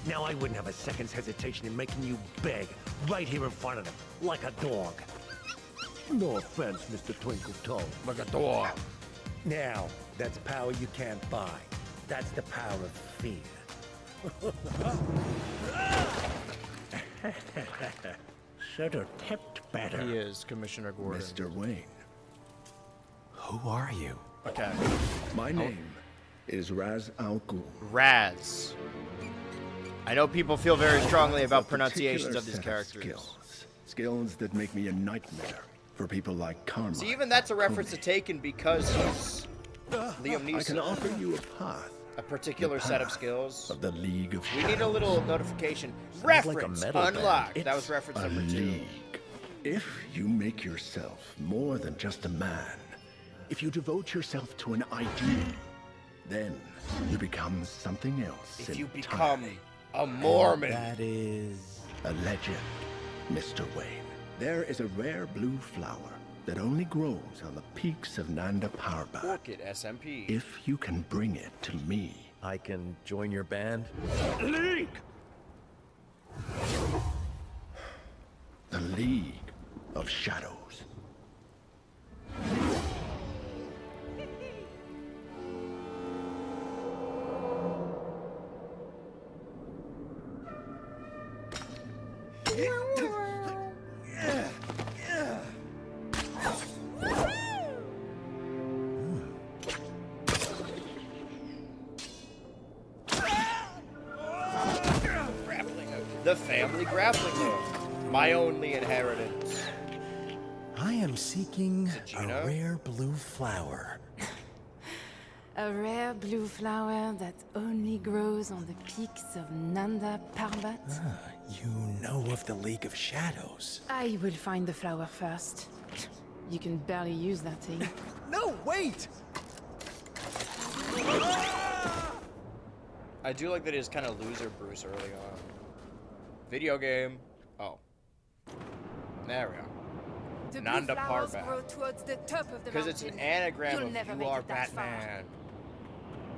Speaker 6: Now I wouldn't have a second's hesitation in making you beg right here in front of them, like a dog. No offense, Mr. Twinkle Toe.
Speaker 3: Like a dog.
Speaker 6: Now, that's power you can't buy. That's the power of fear. Should have tipped better.
Speaker 1: He is Commissioner Gordon.
Speaker 3: Mr. Wayne.
Speaker 7: Who are you?
Speaker 1: Okay.
Speaker 3: My name is Raz Al Ghul.
Speaker 1: Raz. I know people feel very strongly about
Speaker 3: A
Speaker 1: pronunciations
Speaker 3: particular
Speaker 1: of these
Speaker 3: set
Speaker 1: characters.
Speaker 3: Skills that make me a nightmare for people like Carmine.
Speaker 1: See, even that's a reference to Taken because he's Liam
Speaker 3: I can
Speaker 1: Neeson.
Speaker 3: offer you a path.
Speaker 1: A particular
Speaker 3: The
Speaker 1: set of
Speaker 3: path
Speaker 1: skills.
Speaker 3: Of the League of
Speaker 1: We need a little notification.
Speaker 6: like a
Speaker 1: Reference
Speaker 6: metal band.
Speaker 1: unlocked. That was reference
Speaker 3: a
Speaker 1: number 2.
Speaker 3: league. If you make yourself more than just a man, if you devote yourself to an ideal, then you become something else.
Speaker 1: If you
Speaker 3: entirely.
Speaker 1: become a Mormon.
Speaker 7: That is...
Speaker 3: A legend, Mr. Wayne. There is a rare blue flower that only grows on the peaks of Nanda Parbat.
Speaker 1: Orchid SMP.
Speaker 3: If you can bring it to me,
Speaker 7: I can join your band?
Speaker 3: the League of shadows.
Speaker 1: The family grappling hook. My only inheritance.
Speaker 7: I am seeking
Speaker 1: Gina?
Speaker 7: a rare blue flower.
Speaker 8: A rare blue flower that only grows on the peaks of Nanda Parbat.
Speaker 7: You know of the League of Shadows.
Speaker 8: I will find the flower first. You can barely use that thing.
Speaker 7: No, wait!
Speaker 1: I do like that it's kind of loser Bruce early on. Video game. Oh. There we go.
Speaker 5: The
Speaker 1: Nanda
Speaker 5: blue flowers
Speaker 1: Parbat.
Speaker 5: grow towards the top of the
Speaker 1: Because it's an
Speaker 5: mountain.
Speaker 1: anagram
Speaker 5: You'll
Speaker 1: of
Speaker 5: never
Speaker 1: you
Speaker 5: make
Speaker 1: are
Speaker 5: it that far.
Speaker 1: Batman.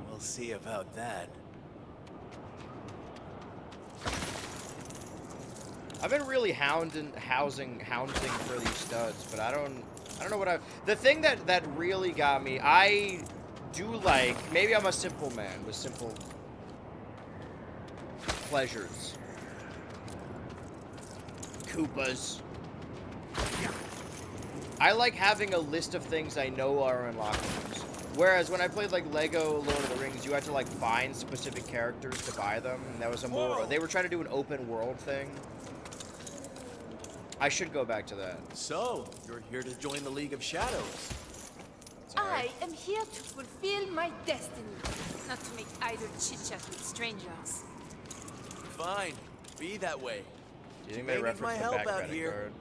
Speaker 9: We'll see about that.
Speaker 1: I've been really hounding for these studs, but I don't know what the thing that really got me, I do like, maybe I'm a simple man with simple pleasures. Koopas. I like having a list of things I know are unlockables. Whereas when I played like Lego Lord of the Rings, you had to like find specific characters to buy them, and that was a more, they were trying to do an open world thing. I should go back to that.
Speaker 9: So, you're here to join the League of Shadows.
Speaker 5: I am here to fulfill my destiny, not to make idle chit-chat with strangers.
Speaker 9: Fine, be that way.
Speaker 1: Do you think
Speaker 9: May
Speaker 1: they
Speaker 9: need
Speaker 1: reference
Speaker 9: my
Speaker 1: the
Speaker 9: help
Speaker 1: back
Speaker 9: out
Speaker 1: credit
Speaker 9: here.
Speaker 1: card?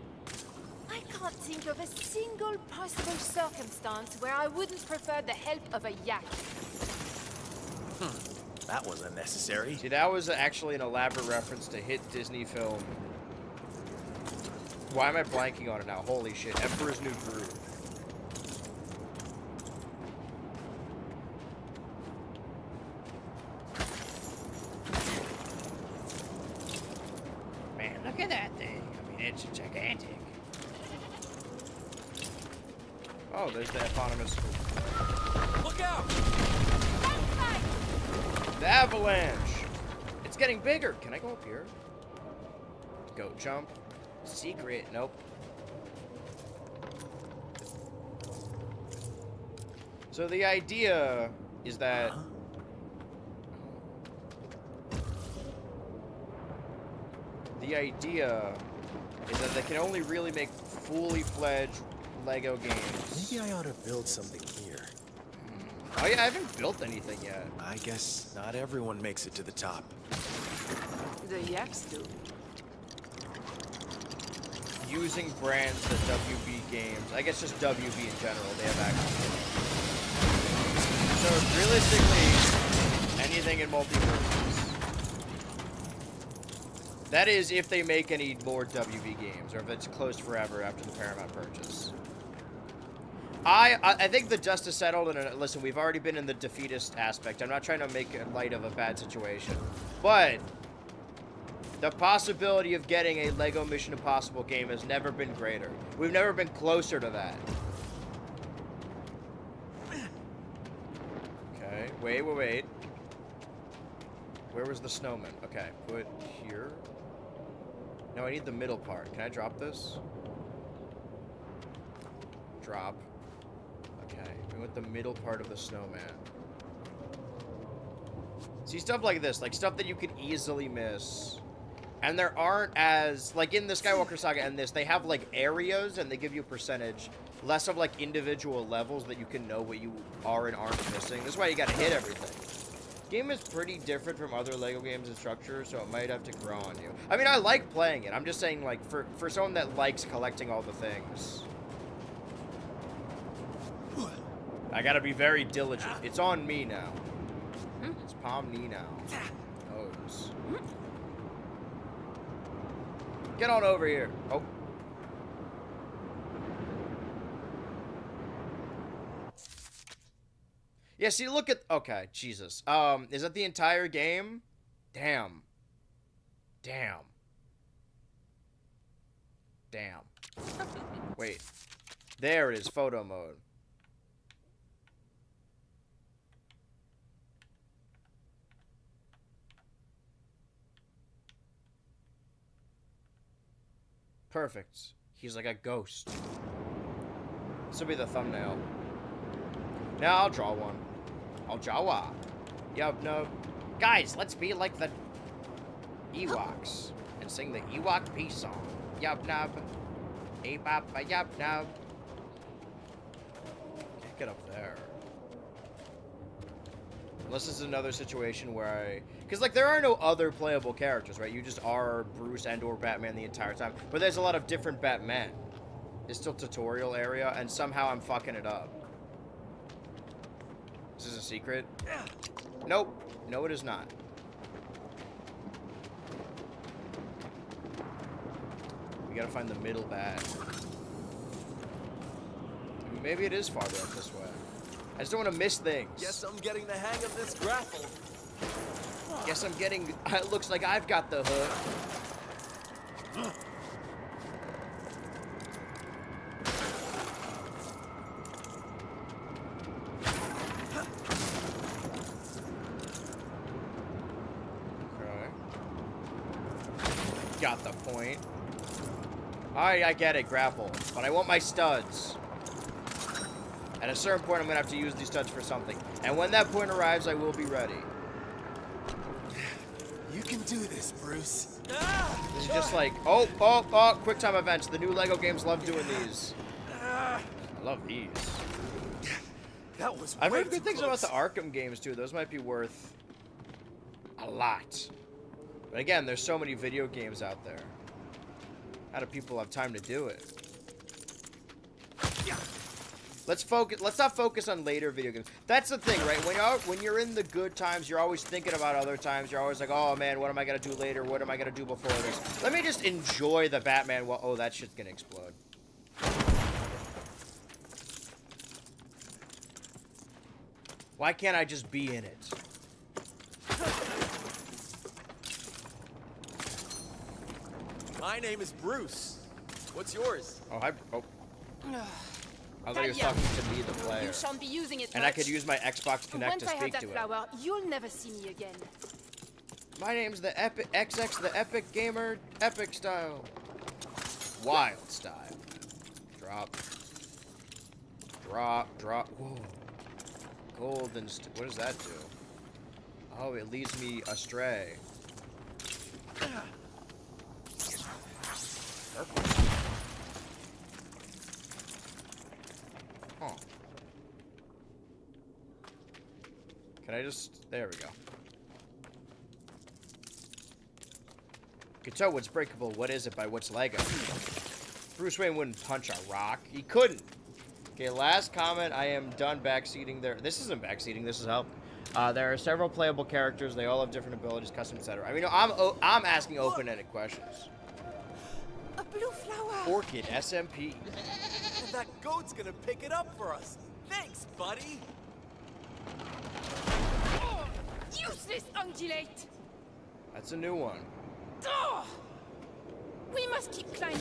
Speaker 5: I can't think of a single possible circumstance where I wouldn't prefer the help of a yak.
Speaker 9: That was unnecessary.
Speaker 1: See, that was actually an elaborate reference to hit Disney film. Why am I blanking on it now? Holy shit. Emperor's New Groove. Man, look at that thing. I mean, it's gigantic. Oh, there's the eponymous school.
Speaker 9: Look out!
Speaker 1: The avalanche! It's getting bigger. Can I go up here? Goat jump. Secret. Nope. So the idea is that they can only really make fully fledged Lego games.
Speaker 9: Maybe I ought to build something here.
Speaker 1: Oh yeah, I haven't built anything yet.
Speaker 9: I guess not everyone makes it to the top.
Speaker 8: The yaks do.
Speaker 1: Using brands that WB Games, I guess just WB in general, they have access to. So realistically, anything in multiverses. That is if they make any more WB games, or if it's closed forever after the Paramount purchase. I think the dust is settled, and listen, we've already been in the defeatist aspect. I'm not trying to make light of a bad situation, but the possibility of getting a Lego Mission Impossible game has never been greater. We've never been closer to that. Okay, wait. Where was the snowman? Okay, put here. No, I need the middle part. Can I drop this? Drop. Okay, we want the middle part of the snowman. See, stuff like this, like stuff that you could easily miss. And there aren't as, like in the Skywalker Saga and this, they have like areas and they give you a percentage, less of like individual levels that you can know what you are and aren't missing. That's why you gotta hit everything. Game is pretty different from other Lego games in structure, so it might have to grow on you. I mean, I like playing it. I'm just saying, like, for someone that likes collecting all the things, I gotta be very diligent. It's on me now. It's palm knee now. Nose. Get on over here. Oh. Yeah, see, look at... Okay, Jesus. Is that the entire game? Damn. Damn. Wait. There it is, photo mode. Perfect. He's like a ghost. This will be the thumbnail. Now I'll draw one. I'll draw one. Yup, no. Guys, let's be like the Ewoks and sing the Ewok peace song. Yup, nub. Ebop, yup, nub. Can't get up there. Unless this is another situation where I... Because, like, there are no other playable characters, right? You just are Bruce and or Batman the entire time. But there's a lot of different Batman. It's still tutorial area, and somehow I'm fucking it up. Is this a secret? Nope. No, it is not. We gotta find the middle bag. Maybe it is farther up this way. I just don't want to miss things.
Speaker 9: Guess I'm getting the hang of this grapple.
Speaker 1: Guess I'm getting... It looks like I've got the hook. Okay. Got the point. Alright, I get it, grapple. But I want my studs. At a certain point, I'm going to have to use these studs for something. And when that point arrives, I will be ready.
Speaker 9: You can do this, Bruce.
Speaker 1: This is just like, oh, quick time events. The new Lego games love doing these. I love these.
Speaker 9: That was
Speaker 1: I've
Speaker 9: way
Speaker 1: heard good
Speaker 9: too
Speaker 1: things
Speaker 9: close.
Speaker 1: about the Arkham games, too. Those might be worth a lot. But again, there's so many video games out there. How do people have time to do it? Let's focus. Let's not focus on later video games. That's the thing, right? When you're in the good times, you're always thinking about other times. You're always like, oh man, what am I gonna do later? What am I gonna do before this? Let me just enjoy the Batman. Well, oh, that shit's gonna explode. Why can't I just be in it?
Speaker 9: My name is Bruce. What's yours?
Speaker 1: Oh, hi. Oh. I thought he was talking to me, the player.
Speaker 5: You shan't be using it
Speaker 1: And
Speaker 5: much.
Speaker 1: I could use my Xbox Connect
Speaker 5: Once
Speaker 1: to
Speaker 5: I have
Speaker 1: speak
Speaker 5: that
Speaker 1: to it.
Speaker 5: flower, you'll never see me again.
Speaker 1: My name's the Epic XX, the Epic Gamer, Epic Style. Wild style. Drop. Drop, drop. Whoa. Golden. What does that do? Oh, it leads me astray. Purple. Huh. Can I just... There we go. You can tell what's breakable, what is it by what's Lego. Bruce Wayne wouldn't punch a rock. He couldn't. Okay, last comment. I am done backseating there. This isn't backseating. This is help. There are several playable characters. They all have different abilities, custom, etc. I mean, I'm asking open-ended questions.
Speaker 5: A blue flower.
Speaker 1: Orchid SMP.
Speaker 9: And that goat's gonna pick it up for us. Thanks, buddy.
Speaker 5: Oh, useless ungulate.
Speaker 1: That's a new one.
Speaker 5: Oh, we must keep climbing.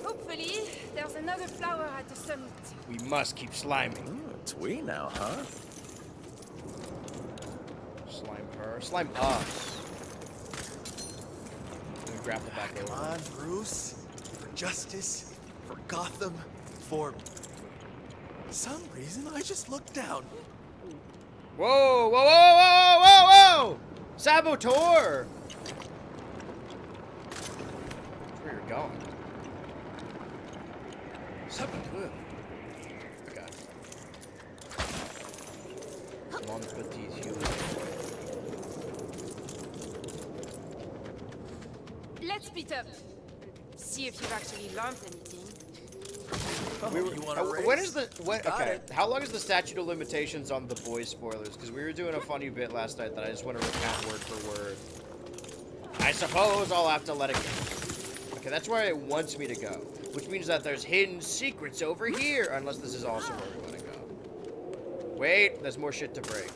Speaker 5: Hopefully, there's another flower at the summit.
Speaker 1: We must keep sliming.
Speaker 9: It's we now, huh?
Speaker 1: Slime her. Slime us. Let me grapple back
Speaker 9: Come
Speaker 1: over.
Speaker 9: on, Bruce. For justice, for Gotham, for some reason I just looked down.
Speaker 1: Whoa, whoa, whoa, whoa, whoa, whoa! Saboteur! That's where you're going. Saboteur. Okay. Mon petit human.
Speaker 5: Let's split up. See if you've actually learned anything.
Speaker 9: You want to race?
Speaker 1: When is the
Speaker 9: Got
Speaker 1: okay?
Speaker 9: it.
Speaker 1: How long is the statute of limitations on the boys spoilers? Because we were doing a funny bit last night that I just want to recount word for word. I suppose I'll have to let it go. Okay, that's where it wants me to go, which means that there's hidden secrets over here, unless this is also where we want to go. Wait, there's more shit to break.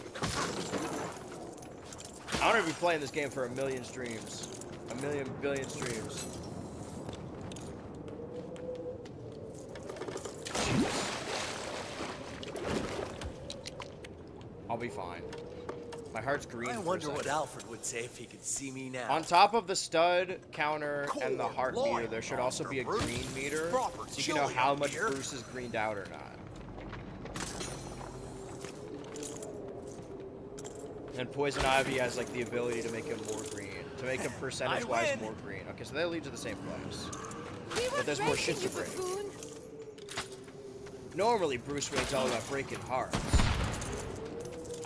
Speaker 1: I want to be playing this game for 1 million streams, 1 million billion streams. I'll be fine. My heart's green.
Speaker 9: I
Speaker 1: for a
Speaker 9: wonder what
Speaker 1: second.
Speaker 9: Alfred would say if he could see me now.
Speaker 1: On top of the stud counter and the
Speaker 9: Cold
Speaker 1: heart
Speaker 9: Lord,
Speaker 1: meter, there should also be a
Speaker 9: Bruce.
Speaker 1: green meter,
Speaker 9: Proper
Speaker 1: so you can know
Speaker 9: chili
Speaker 1: how
Speaker 9: up
Speaker 1: much
Speaker 9: here.
Speaker 1: Bruce is greened out or not. And Poison Ivy has like the ability to make him more green, to make him percentage-wise
Speaker 9: win.
Speaker 1: more green. Okay, so that leads to the same place.
Speaker 5: We were
Speaker 1: But there's more
Speaker 5: racing,
Speaker 1: shit to
Speaker 5: you
Speaker 1: break.
Speaker 5: buffoon.
Speaker 1: Normally, Bruce Wayne's all about breaking hearts.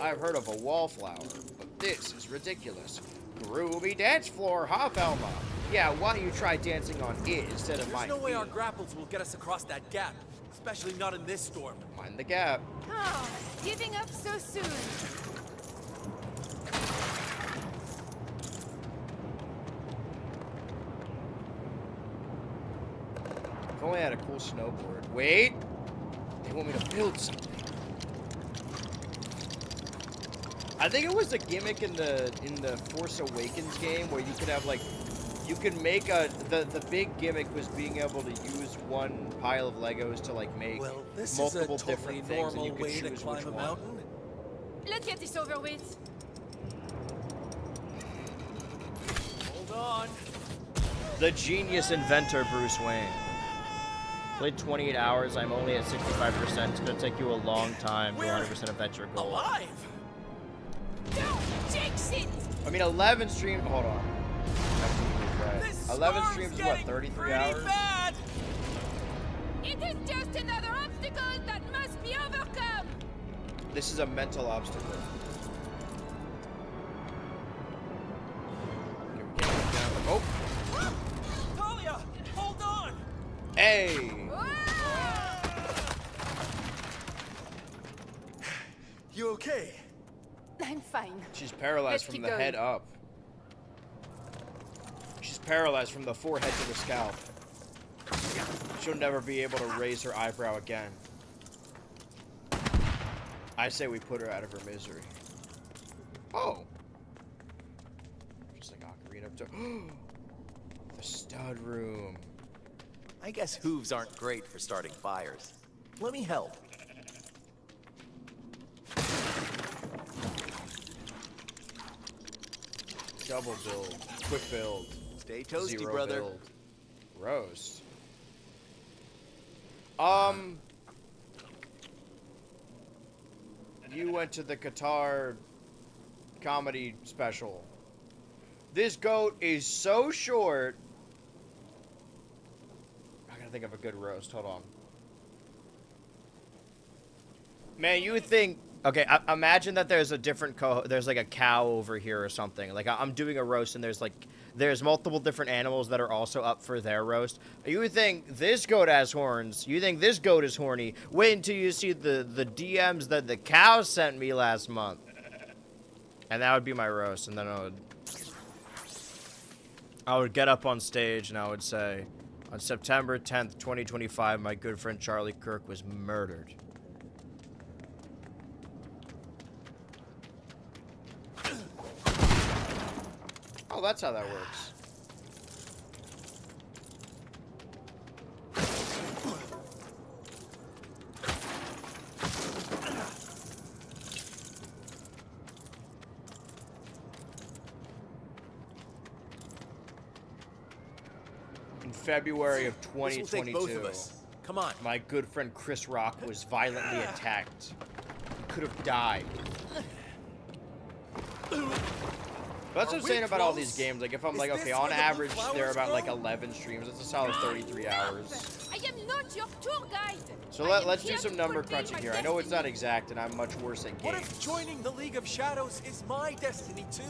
Speaker 1: I've heard of a wallflower, but this is ridiculous. Groovy dance floor, huh, Velma? Yeah, why don't you try dancing on it instead of my
Speaker 9: There's no way
Speaker 1: feet?
Speaker 9: our grapples will get us across that gap, especially not in this storm.
Speaker 1: Mind the gap.
Speaker 5: Oh, giving up so soon.
Speaker 1: If only I had a cool snowboard. Wait! They want me to build something. I think it was a gimmick in the Force Awakens game where you could have like, you could make the big gimmick was being able to use one pile of Legos to like make
Speaker 9: Well, this
Speaker 1: multiple
Speaker 9: is a totally
Speaker 1: different things, and
Speaker 9: normal
Speaker 1: you could
Speaker 9: way to
Speaker 1: choose
Speaker 9: climb
Speaker 1: which
Speaker 9: a
Speaker 1: one.
Speaker 9: mountain.
Speaker 5: Let's get this over with.
Speaker 9: Hold on.
Speaker 1: The genius inventor Bruce Wayne. Played 28 hours. I'm only at 65%. It's gonna take you a long time to 100% of that your goal.
Speaker 9: Alive!
Speaker 5: No, jinx it!
Speaker 1: I mean, 11 streams. Hold on.
Speaker 9: This
Speaker 1: 11
Speaker 9: storm's
Speaker 1: streams is what,
Speaker 9: getting
Speaker 1: 33
Speaker 9: pretty
Speaker 1: hours?
Speaker 9: Bad.
Speaker 5: It is just another obstacle that must be overcome.
Speaker 1: This is a mental obstacle. Okay, we can't get down. Oh,
Speaker 9: Talia, hold on!
Speaker 1: hey!
Speaker 9: You okay?
Speaker 8: I'm fine.
Speaker 1: She's paralyzed
Speaker 8: Let's
Speaker 1: from
Speaker 8: keep
Speaker 1: the
Speaker 8: going.
Speaker 1: head up. She's paralyzed from the forehead to the scalp. She'll never be able to raise her eyebrow again. I say we put her out of her misery. Oh! Just like Ocarina of Time. The stud room.
Speaker 9: I guess hooves aren't great for starting fires. Let me help.
Speaker 1: Double build. Quick build.
Speaker 9: Stay toasty,
Speaker 1: Zero
Speaker 9: brother.
Speaker 1: build. Roast. You went to the Qatar comedy special. This goat is so short. I gotta think of a good roast. Hold on. Man, you would think. Okay, imagine that there's a different there's like a cow over here or something. Like I'm doing a roast and there's multiple different animals that are also up for their roast. You would think this goat has horns. You think this goat is horny. Wait until you see the DMs that the cow sent me last month. And that would be my roast. And then I would get up on stage and I would say, on September 10th, 2025, my good friend Charlie Kirk was murdered. Oh, that's how that works. In February of
Speaker 9: This will take
Speaker 1: 2022,
Speaker 9: both of us. Come on.
Speaker 1: my good friend Chris Rock was violently attacked. He could have died. That's what I'm saying about all these games. Like, if I'm like, okay, on average, they're about like 11 streams. That's a solid 33 hours.
Speaker 5: I am not your tour guide.
Speaker 1: So
Speaker 5: I am
Speaker 1: let's do
Speaker 5: here
Speaker 1: some
Speaker 5: to
Speaker 1: number
Speaker 5: fulfill
Speaker 1: crunching
Speaker 5: my
Speaker 1: here. I know it's not
Speaker 5: destiny.
Speaker 1: exact, and I'm much worse at
Speaker 9: What
Speaker 1: games.
Speaker 9: if joining the League of Shadows is my destiny too?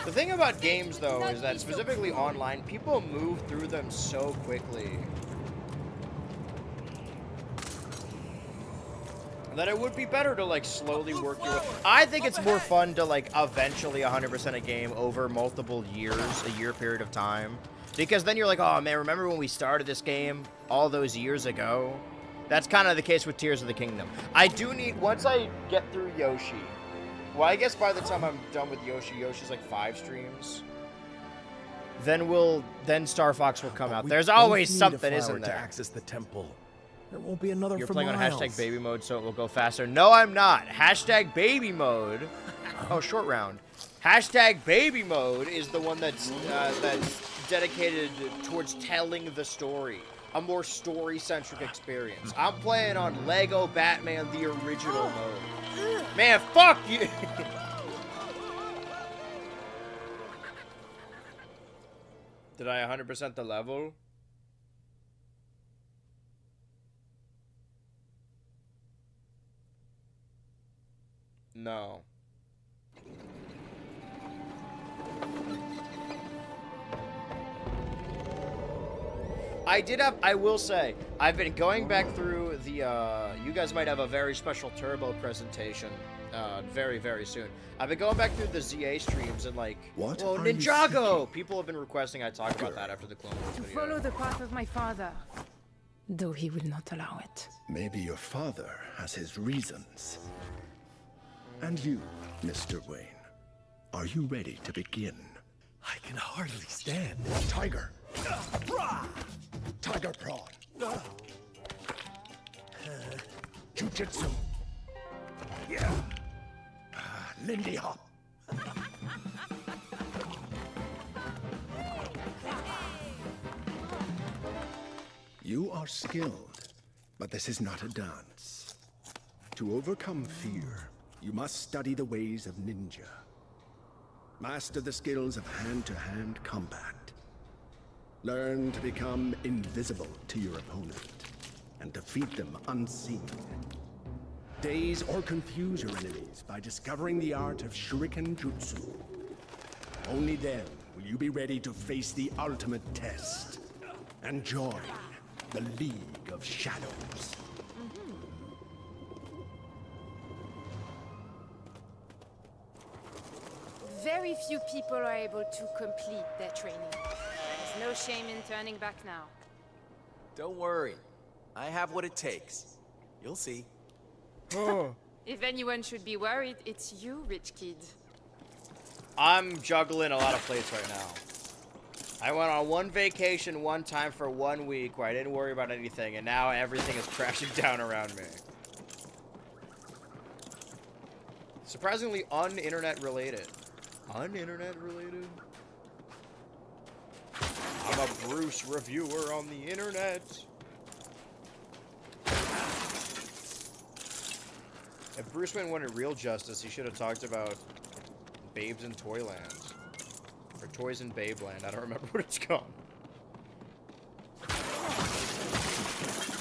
Speaker 1: The thing about games, though, is that specifically online, people move through them so quickly that it would be better to like slowly work your way. I think it's more fun to like eventually 100% a game over multiple years, a year period of time, because then you're like, oh man, remember when we started this game all those years ago? That's kind of the case with Tears of the Kingdom. I do need, once I get through Yoshi, well, I guess by the time I'm done with Yoshi's like 5 streams. Then Star Fox will come out.
Speaker 7: We
Speaker 1: There's
Speaker 7: both
Speaker 1: always
Speaker 7: need a
Speaker 1: something,
Speaker 7: flower
Speaker 1: isn't
Speaker 7: to
Speaker 1: there?
Speaker 7: access the temple. There won't be another
Speaker 1: You're
Speaker 7: for
Speaker 1: playing
Speaker 7: miles.
Speaker 1: on hashtag baby mode, so it will go faster. No, I'm not. Hashtag baby mode. Oh, short round. Hashtag baby mode is the one that's dedicated towards telling the story. A more story-centric experience. I'm playing on Lego Batman the original mode. Man, fuck you! Did I 100% the level? No. I will say, I've been going back through the, you guys might have a very special Turbo presentation, very, very soon. I've been going back through the ZA streams and like,
Speaker 3: What
Speaker 1: whoa,
Speaker 3: are you
Speaker 1: Ninjago! People have been requesting I talk about that after the Clone Wars
Speaker 8: To
Speaker 1: video.
Speaker 8: follow the path of my father, though he will not allow it.
Speaker 3: Maybe your father has his reasons. And you, Mr. Wayne, are you ready to begin?
Speaker 9: I can hardly stand.
Speaker 3: Tiger! Tiger Prawn! Jujutsu! Yeah! Lindy Hop! You are skilled, but this is not a dance. To overcome fear, you must study the ways of ninja. Master the skills of hand-to-hand combat. Learn to become invisible to your opponent and defeat them unseen. Daze or confuse your enemies by discovering the art of Shuriken Jutsu. Only then will you be ready to face the ultimate test and join the League of Shadows.
Speaker 8: Very few people are able to complete their training. There's no shame in turning back now.
Speaker 9: Don't worry. I have what it takes. You'll see.
Speaker 8: If anyone should be worried, it's you, rich kid.
Speaker 1: I'm juggling a lot of plates right now. I went on one vacation one time for 1 week where I didn't worry about anything, and now everything is crashing down around me. Surprisingly un-internet related. Un-internet related? I'm a Bruce reviewer on the internet. If Bruce Wayne wanted real justice, he should have talked about Babes in Toyland. Or Toys in Babeland. I don't remember what it's called.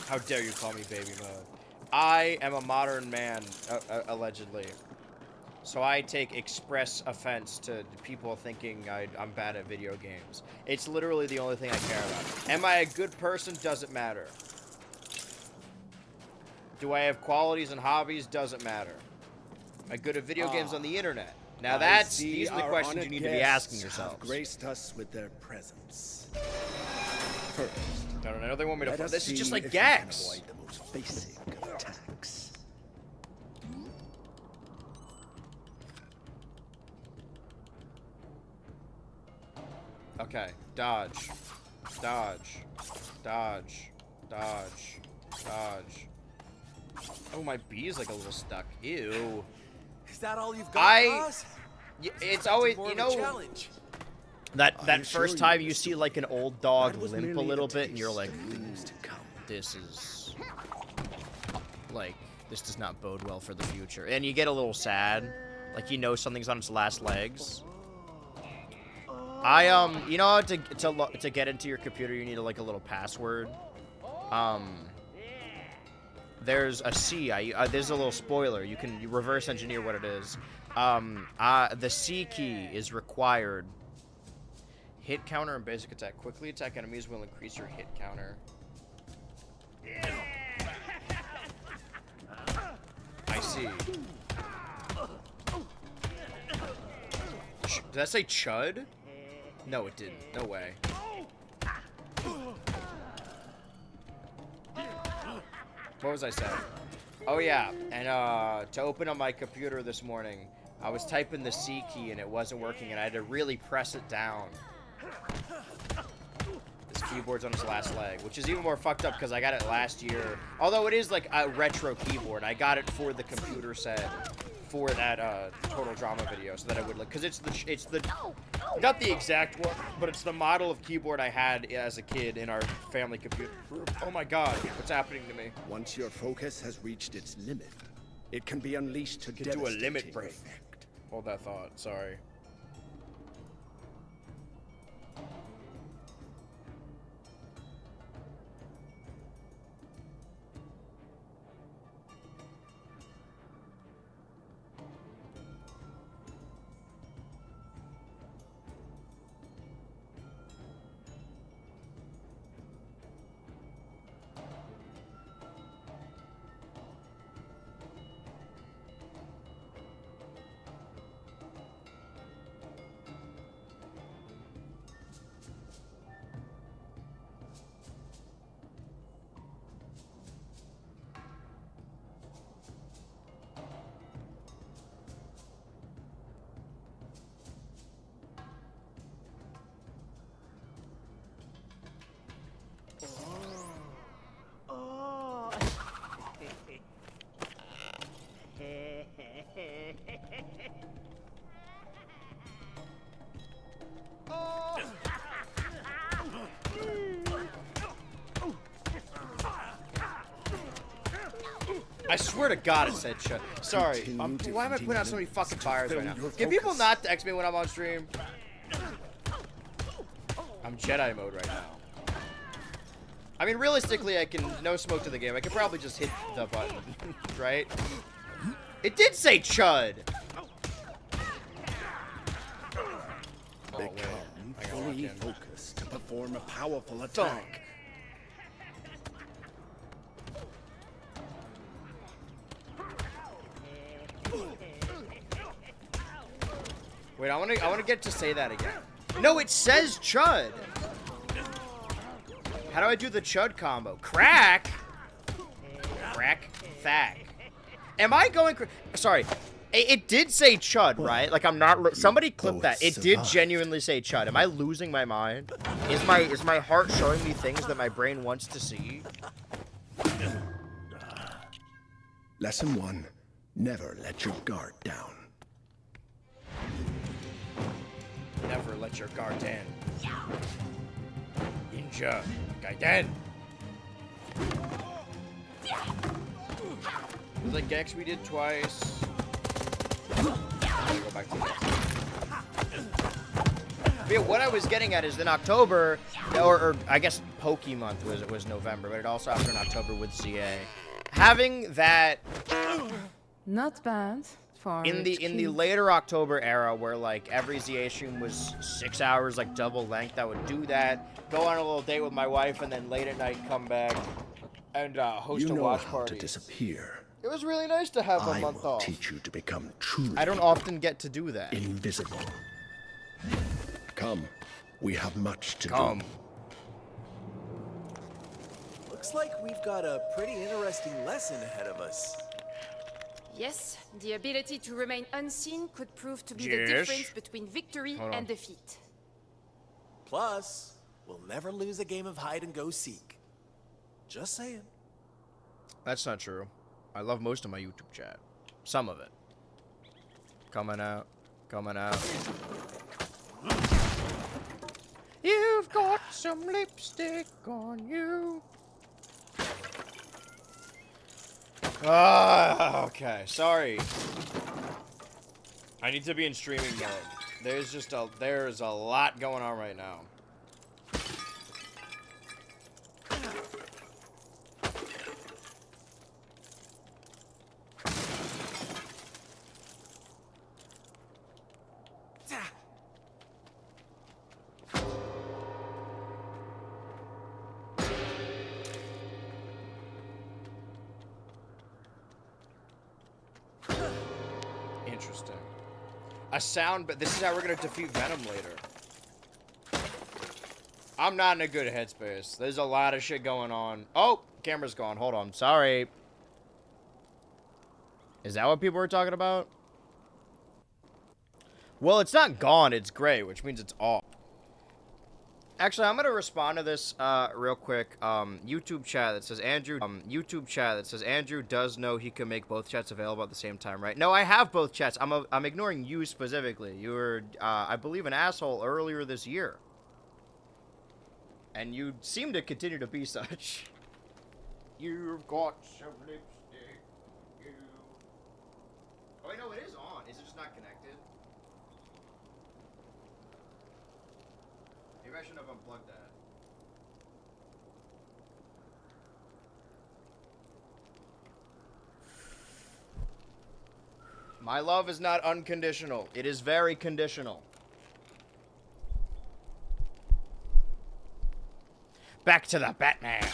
Speaker 1: How dare you call me baby mode. I am a modern man, allegedly. So I take express offense to people thinking I'm bad at video games. It's literally the only thing I care about. Am I a good person? Doesn't matter. Do I have qualities and hobbies? Doesn't matter. Am I good at video games on the internet? Now these are the questions you need to be asking yourselves.
Speaker 3: Graced us with their presence. First,
Speaker 1: I don't know. They want me to.
Speaker 3: let us
Speaker 1: This is just
Speaker 3: see
Speaker 1: like
Speaker 3: if you can
Speaker 1: Gex.
Speaker 3: avoid the most basic of attacks.
Speaker 1: Okay. Dodge. Dodge. Dodge. Dodge. Dodge. Oh, my B is like a little stuck. Ew.
Speaker 9: Is that all you've got for us?
Speaker 1: It's always,
Speaker 9: More
Speaker 1: you
Speaker 9: of a
Speaker 1: know,
Speaker 9: challenge.
Speaker 1: that
Speaker 3: I'm
Speaker 1: first
Speaker 3: sure
Speaker 1: time
Speaker 3: you
Speaker 1: you see like an old dog
Speaker 3: That was
Speaker 1: limp a
Speaker 3: merely
Speaker 1: little
Speaker 3: a
Speaker 1: bit, and you're
Speaker 3: taste
Speaker 1: like,
Speaker 3: of things to come.
Speaker 1: this is like, this does not bode well for the future. And you get a little sad, like you know something's on its last legs. You know, to get into your computer, you need like a little password. There's a C. There's a little spoiler. You reverse engineer what it is. The C key is required. Hit counter and basic attack. Quickly attack enemies will increase your hit counter. I see. Did that say Chud? No, it didn't. No way. What was I saying? Oh yeah, and to open up my computer this morning, I was typing the C key and it wasn't working, and I had to really press it down. This keyboard's on its last leg, which is even more fucked up because I got it last year. Although it is like a retro keyboard, I got it for the computer set for that Total Drama video, so that I would look, because it's the not the exact one, but it's the model of keyboard I had as a kid in our family computer group. Oh my god, what's happening to me?
Speaker 3: Once your focus has reached its limit, it can be unleashed to
Speaker 1: do a limit
Speaker 3: devastating
Speaker 1: break.
Speaker 3: effect.
Speaker 1: Hold that thought. Sorry. I swear to God it said shut. Sorry. Why am I putting out so many fucking fires right now? Can people not text me when I'm on stream? I'm Jedi mode right now. I mean, realistically, I can no smoke to the game. I could probably just hit the button, right? It did say Chud.
Speaker 3: Become fully focused to perform a powerful attack.
Speaker 1: Wait, I wanna get to say that again. No, it says Chud. How do I do the Chud combo? Crack? Crack? Thack. Am I going sorry. It did say Chud, right? Like, I'm not somebody clip that. It did genuinely say Chud. Am I losing my mind? Is my heart showing me things that my brain wants to see?
Speaker 3: Lesson 1. Never let your guard down.
Speaker 1: Never let your guard down. Ninja Gaiden. Was like Gex we did twice. I'm gonna go back to this. But yeah, what I was getting at is in October, or I guess Pokemon was November, but it also happened in October with ZA. Having that
Speaker 8: Not bad for
Speaker 1: in the later October era, where like every ZA stream was 6 hours, like double length, I would do that, go on a little date with my wife, and then late at night come back and host a watch party.
Speaker 3: To disappear.
Speaker 1: It was really nice to have a
Speaker 3: I
Speaker 1: month
Speaker 3: will
Speaker 1: off.
Speaker 3: teach you to become truly
Speaker 1: I don't often get to do that.
Speaker 3: invisible. Come, we have much to
Speaker 1: Come.
Speaker 3: do.
Speaker 9: Looks like we've got a pretty interesting lesson ahead of us.
Speaker 5: Yes, the ability to remain unseen could prove to be the
Speaker 1: Yes.
Speaker 5: difference between victory
Speaker 1: Hold on.
Speaker 5: and defeat.
Speaker 9: Plus, we'll never lose a game of hide and go seek. Just saying.
Speaker 1: That's not true. I love most of my YouTube chat. Some of it. Coming out. Coming out. You've got some lipstick on you. Okay. Sorry. I need to be in streaming mode. There's a lot going on right now. Interesting. A sound, but this is how we're gonna defeat Venom later. I'm not in a good headspace. There's a lot of shit going on. Oh, camera's gone. Hold on. Sorry. Is that what people were talking about? Well, it's not gone. It's gray, which means it's off. Actually, I'm gonna respond to this real quick. YouTube chat that says Andrew does know he can make both chats available at the same time, right? No, I have both chats. I'm ignoring you specifically. You were I believe an asshole earlier this year, and you seem to continue to be such. You've got some lipstick. You. Oh wait, no, it is on. Is it just not connected? Maybe I shouldn't have unplugged that. My love is not unconditional. It is very conditional. Back to the Batman.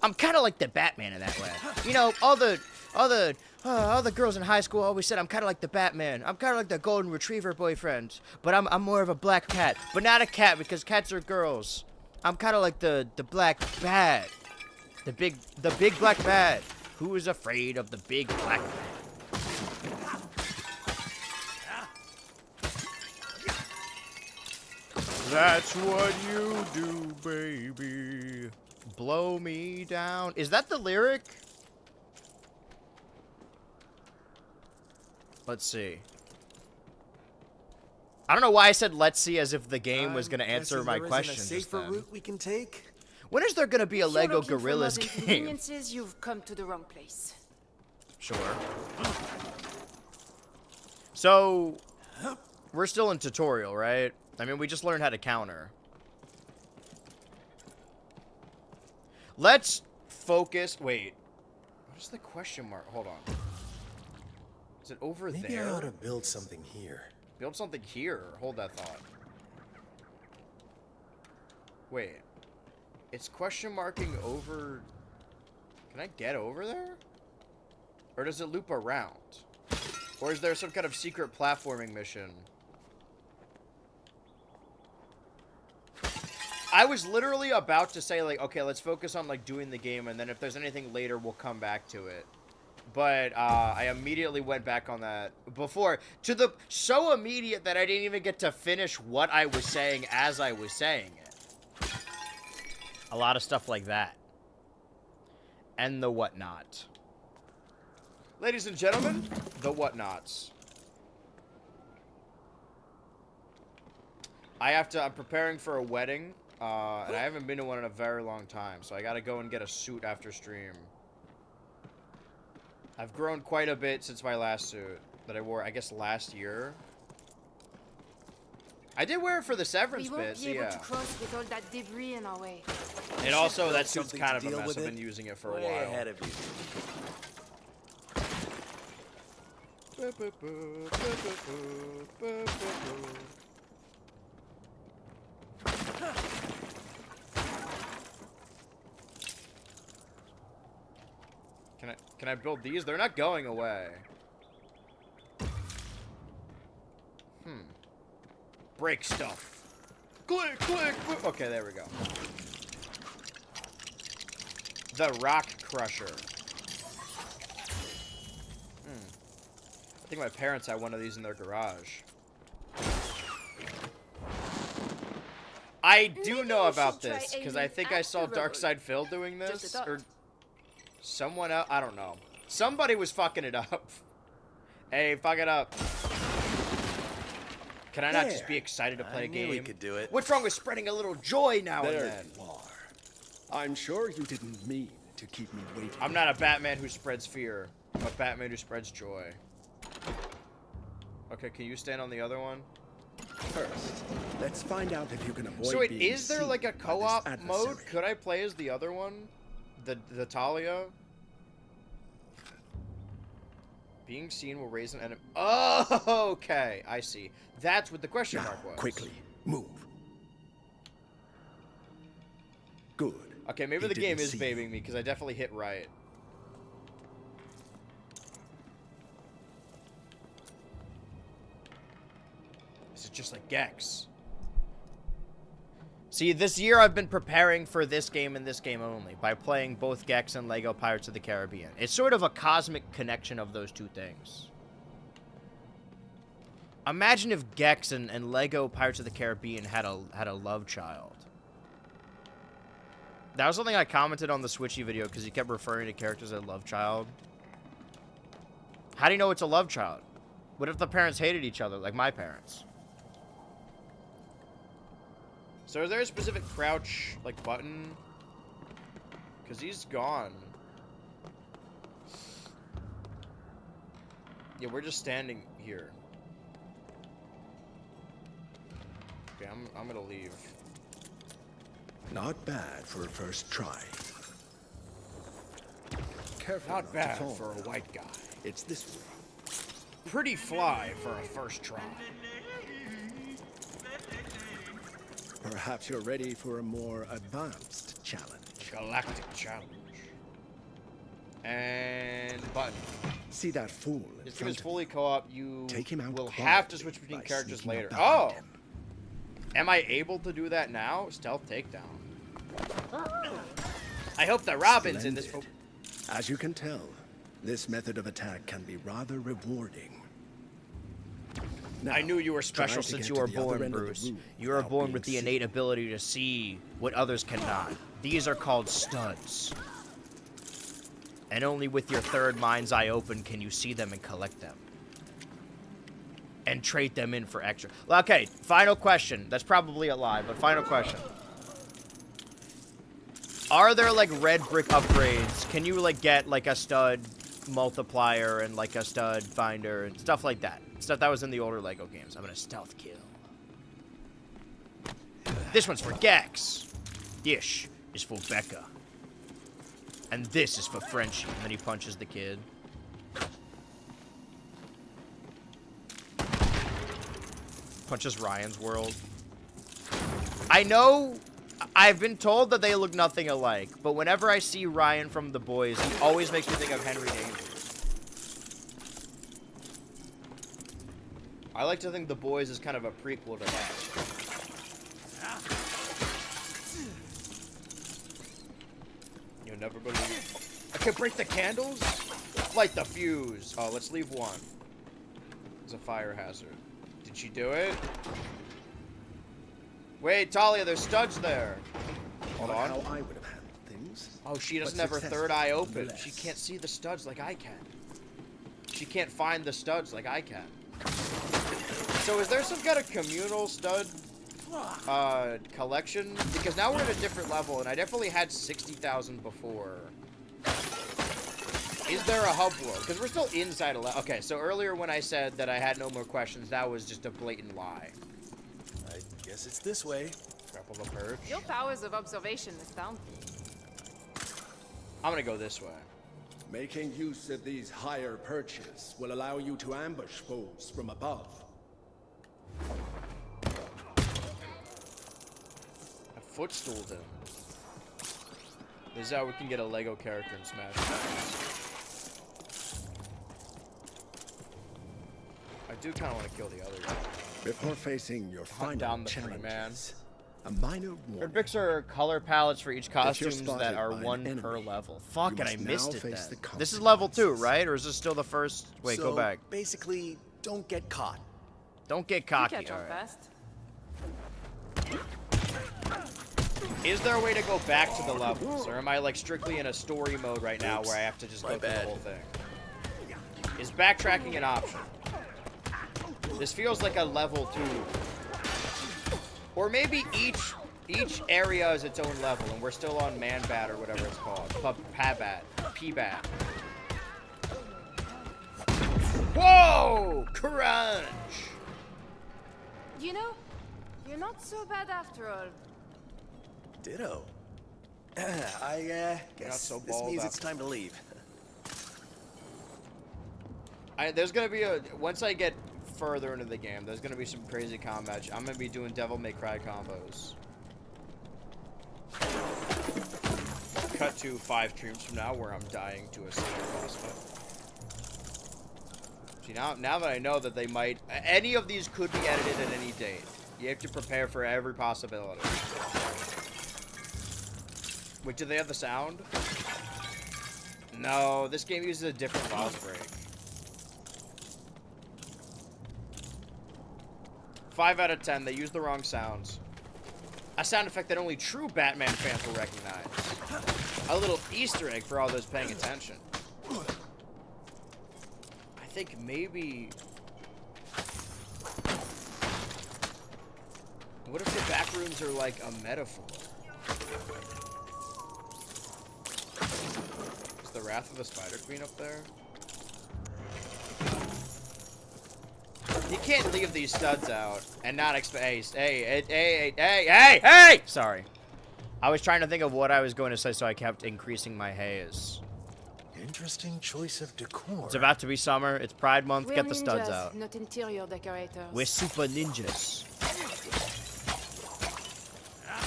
Speaker 1: I'm kind of like the Batman in that way. You know, all the girls in high school always said I'm kind of like the Batman. I'm kind of like the golden retriever boyfriend. But I'm more of a black cat. But not a cat because cats are girls. I'm kind of like the black bat. The big black bat. Who is afraid of the big black bat? That's what you do, baby. Blow me down. Is that the lyric? Let's see. I don't know why I said let's see as if the game was going to answer my question
Speaker 9: Is there a
Speaker 1: just
Speaker 9: safer
Speaker 1: then.
Speaker 9: route we can take?
Speaker 1: When is there going to be a
Speaker 5: If you're
Speaker 1: Lego
Speaker 5: looking for
Speaker 1: Gorillas
Speaker 5: modern
Speaker 1: game?
Speaker 5: conveniences, you've come to the wrong place.
Speaker 1: Sure. So, we're still in tutorial, right? I mean, we just learned how to counter. Let's focus. Wait. What is the question mark? Hold on. Is it over
Speaker 9: Maybe
Speaker 1: there?
Speaker 9: I ought to build something here.
Speaker 1: Build something here. Hold that thought. Wait. It's question marking over... Can I get over there? Or does it loop around? Or is there some kind of secret platforming mission? I was literally about to say, like, okay, let's focus on, like, doing the game, and then if there's anything later, we'll come back to it. But, I immediately went back on that before. So immediate that I didn't even get to finish what I was saying as I was saying it. A lot of stuff like that. And the whatnot. Ladies and gentlemen, the whatnots. I'm preparing for a wedding. And I haven't been to one in a very long time, so I gotta go and get a suit after stream. I've grown quite a bit since my last suit that I wore, I guess, last year. I did wear it for the severance bit, so
Speaker 5: We won't be able
Speaker 1: yeah.
Speaker 5: to cross with all that debris in our way.
Speaker 1: And also,
Speaker 9: build
Speaker 1: that suit's
Speaker 9: something
Speaker 1: kind
Speaker 9: to
Speaker 1: of a
Speaker 9: deal
Speaker 1: mess.
Speaker 9: with
Speaker 1: I've
Speaker 9: it.
Speaker 1: been using it for a
Speaker 9: Way
Speaker 1: while.
Speaker 9: ahead of you.
Speaker 1: Can I build these? They're not going away. Break stuff. Click, click, click. Okay, there we go. The Rock Crusher. I think my parents had one of these in their garage. I do
Speaker 5: Maybe
Speaker 1: know
Speaker 5: we
Speaker 1: about
Speaker 5: should try
Speaker 1: this because I
Speaker 5: aiming
Speaker 1: think I
Speaker 5: at
Speaker 1: saw
Speaker 5: the road.
Speaker 1: Darkside Phil doing
Speaker 5: Just
Speaker 1: this,
Speaker 5: a thought.
Speaker 1: or someone else. I don't know. Somebody was fucking it up. Hey, fuck it up. Can I not just be excited to play
Speaker 9: I
Speaker 1: a
Speaker 9: knew
Speaker 1: game?
Speaker 9: we could do it.
Speaker 1: What's wrong with spreading a little joy now and
Speaker 3: There
Speaker 1: then?
Speaker 3: you are. I'm sure you didn't mean to keep me waiting.
Speaker 1: I'm not a Batman who spreads fear. I'm a Batman who spreads joy. Okay, can you stand on the other one?
Speaker 3: First, let's find out if you can avoid
Speaker 1: So wait,
Speaker 3: being
Speaker 1: is there
Speaker 3: seen
Speaker 1: like a
Speaker 3: by this
Speaker 1: co-op mode?
Speaker 3: adversary.
Speaker 1: Could I play as the other one? The Talia? Being seen will raise an enemy. Oh, okay. I see. That's what the question
Speaker 3: Now,
Speaker 1: mark was.
Speaker 3: quickly, move. Good.
Speaker 1: Okay, maybe
Speaker 3: He
Speaker 1: the game
Speaker 3: didn't
Speaker 1: is
Speaker 3: see
Speaker 1: babying
Speaker 3: you.
Speaker 1: me because I definitely hit right. This is just like Gex. See, this year I've been preparing for this game and this game only by playing both Gex and Lego Pirates of the Caribbean. It's sort of a cosmic connection of those two things. Imagine if Gex and Lego Pirates of the Caribbean had a love child. That was something I commented on the Switchy video because he kept referring to characters as love child. How do you know it's a love child? What if the parents hated each other, like my parents? So is there a specific crouch, like, button? Because he's gone. Yeah, we're just standing here. Okay, I'm gonna leave.
Speaker 3: Not bad for a first try. Careful
Speaker 1: Not bad
Speaker 3: to fall.
Speaker 1: for a white guy.
Speaker 3: It's this way.
Speaker 1: Pretty fly for a first try.
Speaker 3: Perhaps you're ready for a more advanced challenge.
Speaker 1: Galactic challenge. And button.
Speaker 3: See that fool in
Speaker 1: This game is
Speaker 3: front of
Speaker 1: fully co-op. You
Speaker 3: Take him out
Speaker 1: will have to
Speaker 3: quietly
Speaker 1: switch between
Speaker 3: by
Speaker 1: characters
Speaker 3: sneaking
Speaker 1: later.
Speaker 3: up behind
Speaker 1: Oh!
Speaker 3: him.
Speaker 1: Am I able to do that now? Stealth takedown. I hope that Robin's in this.
Speaker 3: Splendid. As you can tell, this method of attack can be rather rewarding. Now,
Speaker 1: I knew you were
Speaker 3: try
Speaker 1: special
Speaker 3: to
Speaker 1: since
Speaker 3: get
Speaker 1: you
Speaker 3: to
Speaker 1: were
Speaker 3: the other
Speaker 1: born,
Speaker 3: end of the
Speaker 1: Bruce.
Speaker 3: room
Speaker 1: You were
Speaker 3: without
Speaker 1: born
Speaker 3: being
Speaker 1: with the
Speaker 3: seen.
Speaker 1: innate ability to see what others cannot. These are called studs. And only with your third mind's eye open can you see them and collect them. And trade them in for extra. Okay, final question. That's probably a lie, but final question. Are there, like, red brick upgrades? Can you, like, get, like, a stud multiplier and, like, a stud finder and stuff like that? Stuff that was in the older Lego games. I'm gonna stealth kill. This one's for Gex. This is for Becca. And this is for Frenchie. And then he punches the kid. Punches Ryan's world. I know I've been told that they look nothing alike, but whenever I see Ryan from The Boys, he always makes me think of Henry Danger. I like to think The Boys is kind of a prequel to that. You'll never believe. I can break the candles? Light the fuse. Oh, let's leave one. It's a fire hazard. Did she do it? Wait, Talia, there's studs there. Hold
Speaker 3: Not
Speaker 1: on.
Speaker 3: how I would have handled things.
Speaker 1: Oh, she doesn't
Speaker 3: But
Speaker 1: have her
Speaker 3: success
Speaker 1: third eye open.
Speaker 3: nonetheless.
Speaker 1: She can't see the studs like I can. She can't find the studs like I can. So is there some kind of communal stud collection? Because now we're at a different level, and I definitely had 60,000 before. Is there a hub world? Because we're still inside a level. Okay, so earlier when I said that I had no more questions, that was just a blatant lie.
Speaker 9: I guess it's this way.
Speaker 1: Grapple the perch.
Speaker 5: Your powers of observation astound me.
Speaker 1: I'm gonna go this way.
Speaker 3: Making use of these higher perches will allow you to ambush foes from above.
Speaker 1: I footstooled him. This is how we can get a Lego character in Smash Bros. I do kind of want to kill the other guy.
Speaker 3: Before facing your final
Speaker 1: down the free man.
Speaker 3: challenges, a minor
Speaker 1: Red
Speaker 3: warning.
Speaker 1: bricks are color palettes for each
Speaker 3: you're
Speaker 1: costumes that
Speaker 3: spotted
Speaker 1: are
Speaker 3: by an
Speaker 1: one
Speaker 3: enemy,
Speaker 1: per level. Fuck,
Speaker 3: you
Speaker 1: and I
Speaker 3: must
Speaker 1: missed
Speaker 3: now
Speaker 1: it
Speaker 3: face
Speaker 1: then.
Speaker 3: the
Speaker 1: This is level 2,
Speaker 3: consequences.
Speaker 1: right? Or is this still the first? Wait, go
Speaker 9: So,
Speaker 1: back.
Speaker 9: Basically, don't get caught.
Speaker 1: Don't get
Speaker 5: You
Speaker 1: cocky.
Speaker 5: catch on
Speaker 1: Alright.
Speaker 5: fast.
Speaker 1: Is there a way to go back to the levels? Or am I like strictly in a story mode right now where I have to just go
Speaker 9: My
Speaker 1: through the
Speaker 9: bad.
Speaker 1: whole thing? Is backtracking an option? This feels like a level 2. Or maybe each area is its own level and we're still on Man-Bat or whatever it's called. P-Bat. P-Bat. Whoa! Crunch!
Speaker 5: You know, you're not so bad after all.
Speaker 9: Ditto. I guess
Speaker 1: so
Speaker 9: this
Speaker 1: bald
Speaker 9: means it's
Speaker 1: after.
Speaker 9: time to leave.
Speaker 1: There's gonna be once I get further into the game, there's gonna be some crazy combat. I'm gonna be doing Devil May Cry combos. Cut to 5 streams from now where I'm dying to a single boss fight. See, now that I know that they might, any of these could be edited at any date. You have to prepare for every possibility. Wait, do they have the sound? No, this game uses a different boss break. 5 out of 10. They used the wrong sounds. A sound effect that only true Batman fans will recognize. A little Easter egg for all those paying attention. I think maybe... What if the back rooms are like a metaphor? Is the Wrath of the Spider Queen up there? You can't leave these studs out and not expect. Hey! Sorry. I was trying to think of what I was going to say, so I kept increasing my haze.
Speaker 9: Interesting choice of decor.
Speaker 1: It's about to be summer. It's Pride Month.
Speaker 8: We're
Speaker 1: Get the studs
Speaker 8: ninjas,
Speaker 1: out.
Speaker 8: not interior decorators.
Speaker 1: We're super ninjas.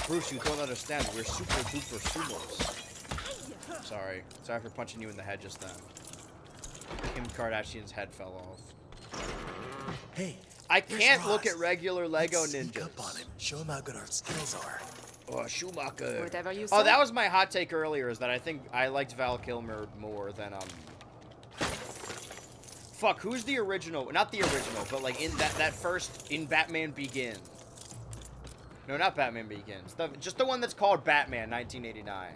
Speaker 1: Bruce, you don't understand. We're super duper sumos. Sorry. Sorry for punching you in the head just then. Kim Kardashian's head fell off.
Speaker 9: Hey,
Speaker 1: I
Speaker 9: here's
Speaker 1: can't
Speaker 9: Ross.
Speaker 1: look at regular Lego
Speaker 9: Let's sneak
Speaker 1: ninjas.
Speaker 9: up on him. Show him how good our skills are.
Speaker 1: Oh, Schumacher.
Speaker 8: Whatever you
Speaker 1: Oh,
Speaker 8: say.
Speaker 1: that was my hot take earlier, is that I think I liked Val Kilmer more than, Fuck, who's the original? Not the original, but like in that first, in Batman Begins. No, not Batman Begins. Just the one that's called Batman, 1989.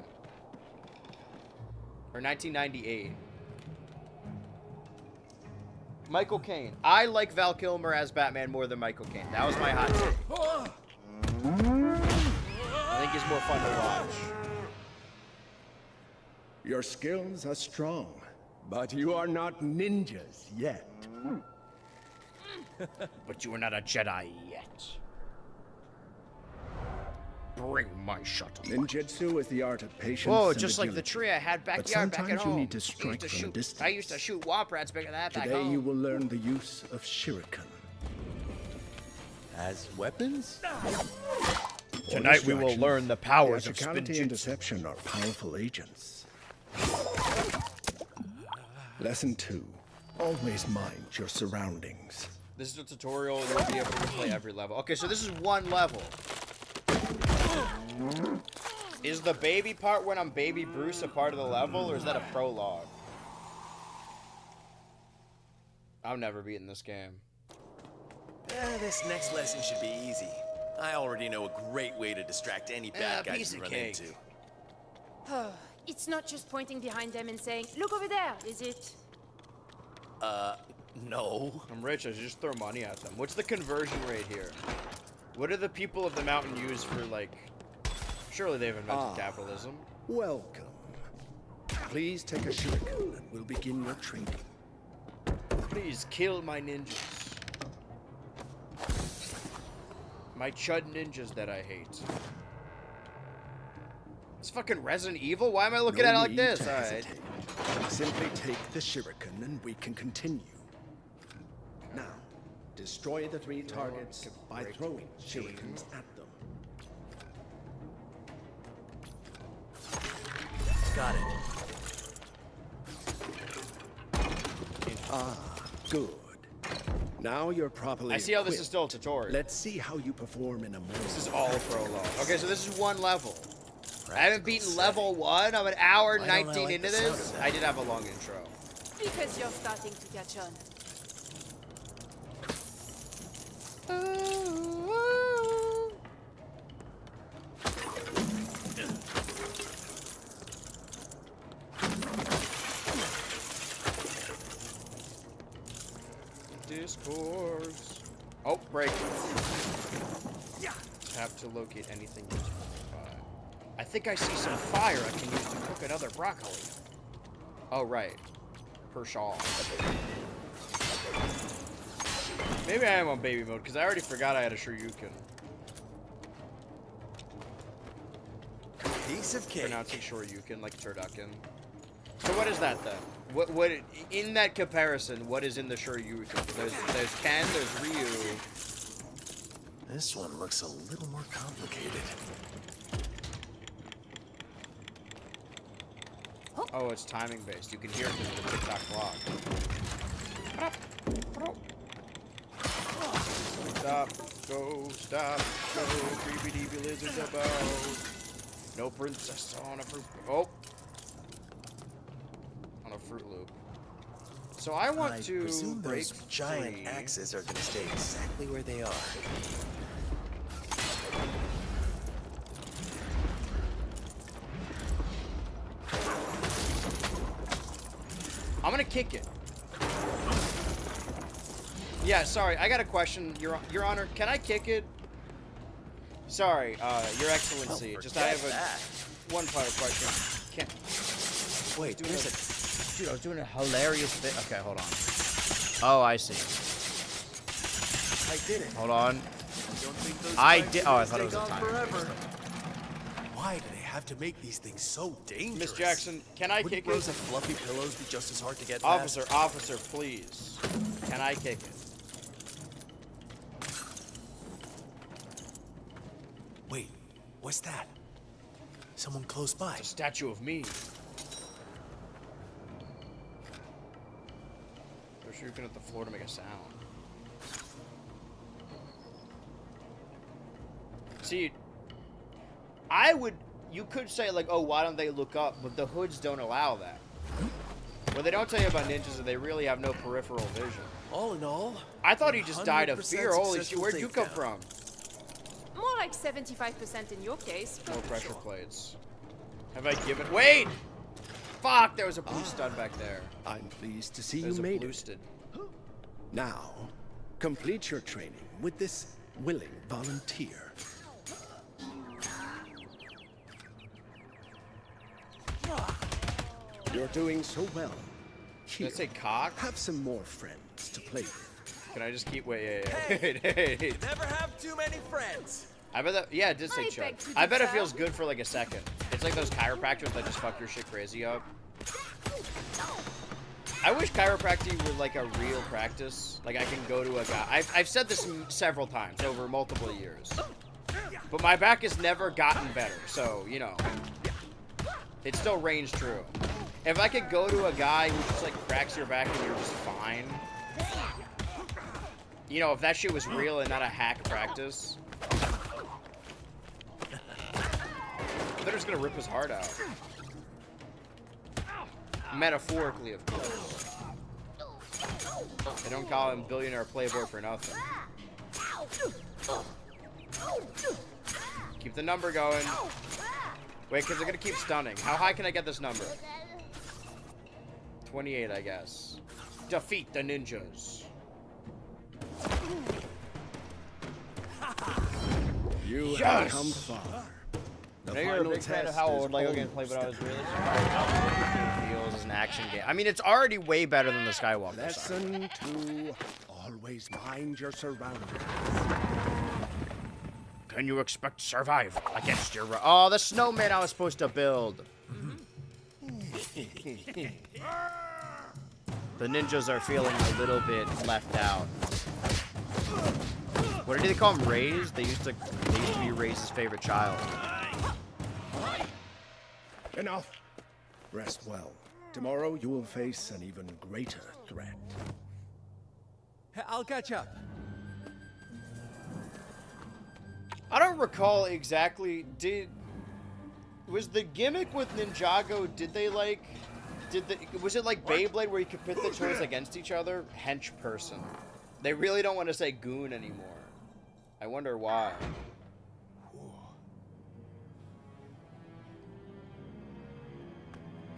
Speaker 1: Or 1998. Michael Caine. I like Val Kilmer as Batman more than Michael Caine. That was my hot take. I think he's more fun to watch.
Speaker 3: Your skills are strong, but you are not ninjas yet.
Speaker 1: But you are not a Jedi yet. Bring my shuttle.
Speaker 3: Ninjutsu is the art of patience.
Speaker 1: Whoa,
Speaker 3: and
Speaker 1: just like the
Speaker 3: agility.
Speaker 1: tree I had
Speaker 3: But
Speaker 1: backyard back at
Speaker 3: sometimes you
Speaker 1: home.
Speaker 3: need to strike from a distance.
Speaker 1: I used to shoot womp rats bigger than that back
Speaker 3: Today
Speaker 1: home.
Speaker 3: you will learn the use of shuriken.
Speaker 9: As weapons?
Speaker 1: Tonight we will learn the powers of
Speaker 3: Theatricality
Speaker 1: spinjitzu.
Speaker 3: and deception are powerful agents. Lesson 2. Always mind your surroundings.
Speaker 1: This is a tutorial. You'll be able to play every level. Okay, so this is one level. Is the baby part when I'm Baby Bruce a part of the level, or is that a prologue? I'm never beating this game.
Speaker 9: This next lesson should be easy. I already know a great way to distract any bad guys
Speaker 1: piece
Speaker 9: you
Speaker 1: of
Speaker 9: run
Speaker 1: cake.
Speaker 9: into.
Speaker 5: It's not just pointing behind them and saying, look over there, is it?
Speaker 9: No.
Speaker 1: I'm rich. I should just throw money at them. What's the conversion rate here? What do the people of the mountain use for, like... Surely they've invented capitalism.
Speaker 3: Welcome. Please take a shuriken and we'll begin your training.
Speaker 1: Please kill my ninjas. My chud ninjas that I hate. It's fucking Resident Evil? Why am I looking at it like
Speaker 3: need
Speaker 1: this?
Speaker 3: to
Speaker 1: Alright.
Speaker 3: hesitate. Simply take the shuriken and we can continue. Now, destroy the 3 targets by throwing shurikens at them.
Speaker 9: Got it.
Speaker 3: Good. Now you're properly
Speaker 1: I see how this is
Speaker 3: equipped.
Speaker 1: still a tutorial.
Speaker 3: Let's see how you perform in a more.
Speaker 1: This is all prologue. Okay, so this is one level. I haven't beaten level 1. I'm an hour
Speaker 9: Why don't I
Speaker 1: 19
Speaker 9: like
Speaker 1: into
Speaker 9: the sound
Speaker 1: this.
Speaker 9: of that?
Speaker 1: I did have a long intro.
Speaker 5: Because you're starting to catch on.
Speaker 1: Discourse. Oh, break. Tap to locate anything used nearby. I think I see some fire I can use to cook another broccoli. Oh, right. Pershaw. Maybe I am on baby mode, because I already forgot I had a Shoryuken.
Speaker 9: Piece of cake.
Speaker 1: Pronouncing Shoryuken like turducken. So what is that then? What in that comparison? What is in the Shoryuken? There's Ken, there's Ryu.
Speaker 9: This one looks a little more complicated.
Speaker 1: Oh, it's timing based. You can hear it through the TikTok clock. Stop, go, stop, go. Creepy deepy lizards about. No princess on a fruit. Oh. On a Fruit Loop. So I want
Speaker 9: I
Speaker 1: to
Speaker 9: presume
Speaker 1: break
Speaker 9: those giant
Speaker 1: free.
Speaker 9: axes are gonna stay exactly where they are.
Speaker 1: I'm gonna kick it. Yeah, sorry, I got a question, Your Honor. Can I kick it? Sorry, Your Excellency. Just I have one final question. Can
Speaker 9: Wait, there's a...
Speaker 1: Dude, I was doing a hilarious thing. Okay, hold on. Oh, I see.
Speaker 9: I did it.
Speaker 1: Hold on.
Speaker 9: Don't think those
Speaker 1: I
Speaker 9: spikes
Speaker 1: did.
Speaker 9: are
Speaker 1: Oh, I
Speaker 9: gonna
Speaker 1: thought it was
Speaker 9: stay
Speaker 1: a
Speaker 9: gone
Speaker 1: timer.
Speaker 9: forever. Why do they have to make these things so dangerous?
Speaker 1: Miss Jackson, can I
Speaker 9: Wouldn't
Speaker 1: kick
Speaker 9: rows
Speaker 1: it?
Speaker 9: of fluffy pillows be just as hard to get past?
Speaker 1: Officer, please. Can I kick it?
Speaker 9: Wait, what's that? Someone close by.
Speaker 1: It's a statue of me. They're shooting at the floor to make a sound. See, you could say like, oh, why don't they look up? But the hoods don't allow that. What they don't tell you about ninjas is they really have no peripheral vision.
Speaker 9: All in all,
Speaker 1: I thought he just died of
Speaker 9: 100%
Speaker 1: fear. Holy shit,
Speaker 9: successful
Speaker 1: where'd you come
Speaker 9: takedown.
Speaker 1: from?
Speaker 5: More like 75% in your case.
Speaker 1: No
Speaker 5: but
Speaker 1: pressure
Speaker 5: sure.
Speaker 1: plates. Have I given? Wait! Fuck, there was a blue stud back there.
Speaker 3: I'm pleased to see
Speaker 1: There's
Speaker 3: you
Speaker 1: a
Speaker 3: made
Speaker 1: blue
Speaker 3: it.
Speaker 1: stud.
Speaker 3: Now, complete your training with this willing volunteer. You're doing so well.
Speaker 1: Did
Speaker 3: Here,
Speaker 1: I say cock?
Speaker 3: have some more friends to play with.
Speaker 1: Can I just keep? Wait, hey.
Speaker 9: never have too many friends.
Speaker 1: I bet that. Yeah, it did say
Speaker 5: I
Speaker 1: chug.
Speaker 5: beg to
Speaker 1: I bet it
Speaker 5: differ.
Speaker 1: feels good for like a second. It's like those chiropractors that just fuck your shit crazy up. I wish chiropractic were like a real practice. Like I can go to a guy. I've said this several times over multiple years, but my back has never gotten better. So you know, it still reigns true. If I could go to a guy who just like cracks your back and you're just fine, you know, if that shit was real and not a hack practice, they're just gonna rip his heart out. Metaphorically, of course. They don't call him billionaire playboy for nothing. Keep the number going. Wait, because they're gonna keep stunning. How high can I get this number? 28, I guess. Defeat the ninjas.
Speaker 3: You
Speaker 1: Yes!
Speaker 3: have come far. The
Speaker 1: I know you're a
Speaker 3: final
Speaker 1: big fan of
Speaker 3: test
Speaker 1: how
Speaker 3: is
Speaker 1: old Lego games play, but I was really surprised how it feels as an action game. I mean, it's already way better than the Skywalker saga.
Speaker 3: Lesson 2. Always mind your surroundings.
Speaker 1: Can you expect to survive against your... Oh, the snowman I was supposed to build. The ninjas are feeling a little bit left out. What did they call him? Ray's? They used to be Ray's favorite child.
Speaker 3: Enough. Rest well. Tomorrow you will face an even greater threat.
Speaker 9: I'll catch up.
Speaker 1: I don't recall exactly. Was the gimmick with Ninjago? Was it like Beyblade where you could pit the toys against each other? Hench person. They really don't want to say goon anymore. I wonder why.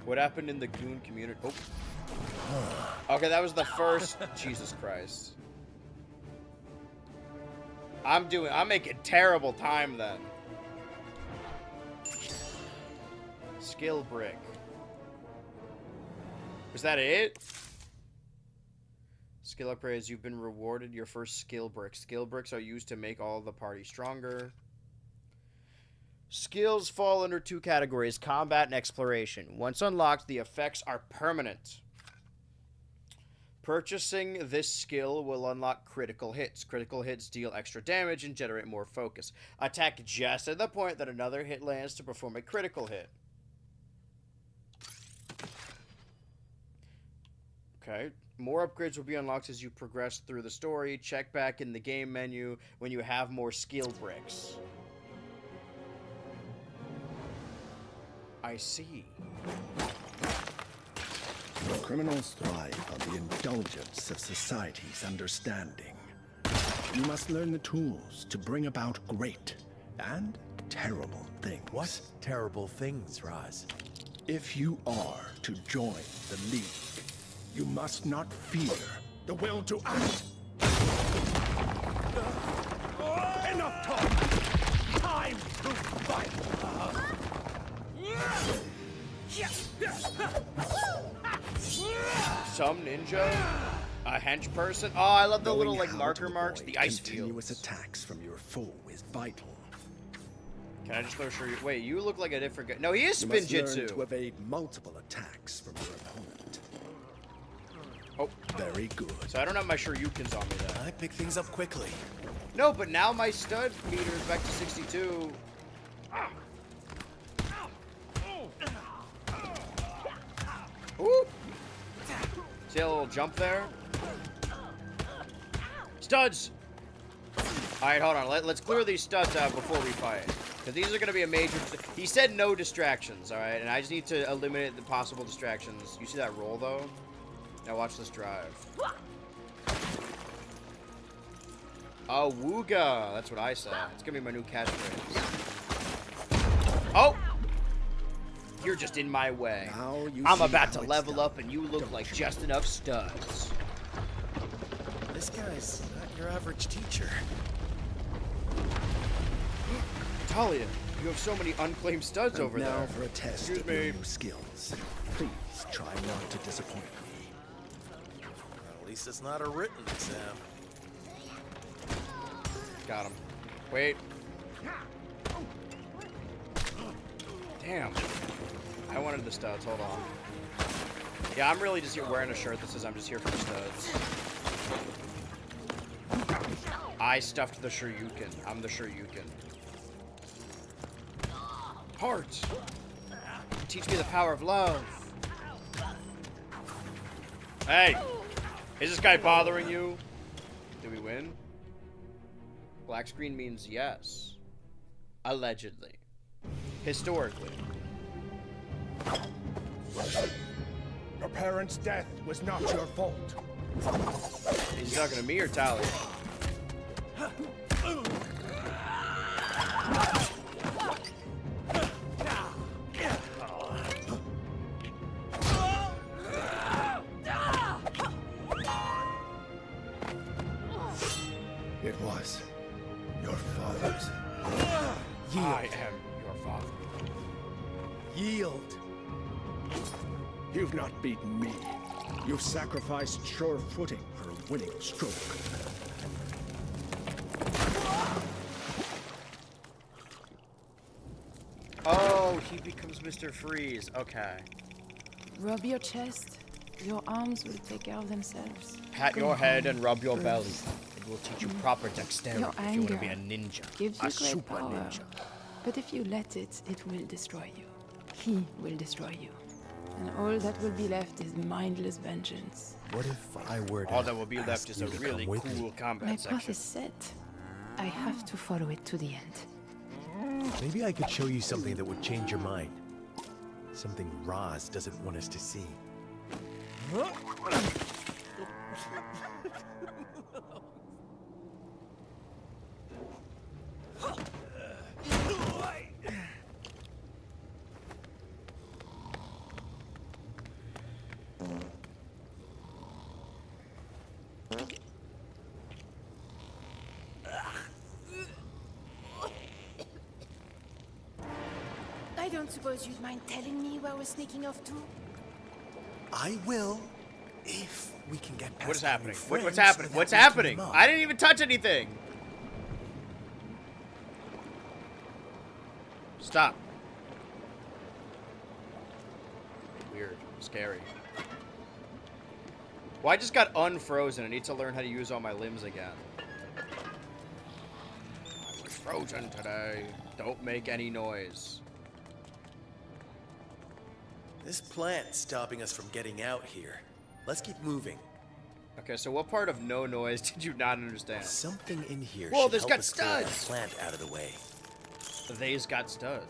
Speaker 1: What happened in the goon community? Oh. Okay, that was the first. Jesus Christ. I'm making terrible time then. Skill brick. Was that it? Skill upgrades. You've been rewarded your first skill brick. Skill bricks are used to make all of the party stronger. Skills fall under 2 categories, combat and exploration. Once unlocked, the effects are permanent. Purchasing this skill will unlock critical hits. Critical hits deal extra damage and generate more focus. Attack just at the point that another hit lands to perform a critical hit. Okay. More upgrades will be unlocked as you progress through the story. Check back in the game menu when you have more skill bricks. I see.
Speaker 3: Criminals thrive on the indulgence of society's understanding. You must learn the tools to bring about great and terrible things.
Speaker 9: What terrible things, Raz?
Speaker 3: If you are to join the League, you must not fear the will to act.
Speaker 6: Enough talk! Time to fight!
Speaker 1: Some ninja? A hench person? Oh, I love the
Speaker 3: Knowing
Speaker 1: little like
Speaker 3: how
Speaker 1: marker
Speaker 3: to
Speaker 1: marks.
Speaker 3: avoid
Speaker 1: The ice
Speaker 3: continuous
Speaker 1: fields.
Speaker 3: attacks from your foe is vital.
Speaker 1: Can I just throw sure? Wait, you look like a different guy. No, he is
Speaker 3: You
Speaker 1: spin
Speaker 3: must learn to
Speaker 1: jitsu.
Speaker 3: evade multiple attacks from your opponent.
Speaker 1: Oh,
Speaker 3: Very good.
Speaker 1: so I don't have my Shoryukens on me then.
Speaker 9: I pick things up quickly.
Speaker 1: No, but now my stud meter is back to 62. Ooh. See a little jump there? Studs! Alright, hold on. Let's clear these studs out before we fight. Because these are going to be a major... He said no distractions, alright? And I just need to eliminate the possible distractions. You see that roll, though? Now watch this drive. Oh, Wooga! That's what I said. It's going to be my new catchphrase. Oh! You're just in my way.
Speaker 3: Now you
Speaker 1: I'm
Speaker 3: see
Speaker 1: about
Speaker 3: how
Speaker 1: to
Speaker 3: it's
Speaker 1: level
Speaker 3: done.
Speaker 1: up and you look like just enough studs.
Speaker 9: This guy's not your average teacher.
Speaker 1: Talia, you have so many unclaimed studs
Speaker 3: And
Speaker 1: over
Speaker 3: now
Speaker 1: there.
Speaker 3: for a test
Speaker 1: Excuse
Speaker 3: of your
Speaker 1: me.
Speaker 3: new skills. Please try not to disappoint me.
Speaker 9: At least it's not a written exam.
Speaker 1: Got him. Wait. Damn. I wanted the studs. Hold on. Yeah, I'm really just here wearing a shirt that says I'm just here for the studs. I stuffed the Shoryuken. I'm the Shoryuken. Heart! Teach me the power of love. Hey! Is this guy bothering you? Did we win? Black screen means yes. Allegedly. Historically.
Speaker 3: Your parents' death was not your fault.
Speaker 1: He's talking to me or Talia?
Speaker 3: It was your father's.
Speaker 1: I am your father.
Speaker 9: Yield.
Speaker 3: You've not beaten me. You've sacrificed sure footing for a winning stroke.
Speaker 1: Oh, he becomes Mr. Freeze. Okay.
Speaker 8: Rub your chest. Your arms will take care of themselves.
Speaker 1: Pat
Speaker 8: Go
Speaker 1: your head
Speaker 8: home,
Speaker 1: and rub your
Speaker 8: Bruce.
Speaker 1: belly. It will teach you proper dexterity
Speaker 8: Your
Speaker 1: if you want to
Speaker 8: anger
Speaker 1: be a ninja.
Speaker 8: gives
Speaker 1: A
Speaker 8: you great
Speaker 1: super
Speaker 8: power.
Speaker 1: ninja.
Speaker 8: But if you let it, it will destroy you. He will destroy you. And all that will be left is mindless vengeance.
Speaker 9: What if I were to
Speaker 1: All that will be
Speaker 9: ask
Speaker 1: left is
Speaker 9: you
Speaker 1: a
Speaker 9: to
Speaker 1: really
Speaker 9: come with
Speaker 1: cool
Speaker 9: me?
Speaker 1: combat
Speaker 8: My path
Speaker 1: section.
Speaker 8: is set. I have to follow it to the end.
Speaker 9: Maybe I could show you something that would change your mind. Something Raz doesn't want us to see.
Speaker 5: I don't suppose you'd mind telling me where we're sneaking off to?
Speaker 9: I will, if we can get past
Speaker 1: What is
Speaker 9: our new
Speaker 1: happening?
Speaker 9: friends
Speaker 1: What's happening?
Speaker 9: without
Speaker 1: What's
Speaker 9: waking
Speaker 1: happening?
Speaker 9: them up.
Speaker 1: I didn't even touch anything. Stop. Weird. Scary. Well, I just got unfrozen. I need to learn how to use all my limbs again. I was frozen today. Don't make any noise.
Speaker 9: This plant's stopping us from getting out here. Let's keep moving.
Speaker 1: Okay, so what part of no noise did you not understand?
Speaker 9: Something in here
Speaker 1: Whoa,
Speaker 9: should
Speaker 1: there's
Speaker 9: help
Speaker 1: got
Speaker 9: us clear that
Speaker 1: studs.
Speaker 9: plant out of the way.
Speaker 1: They's got studs.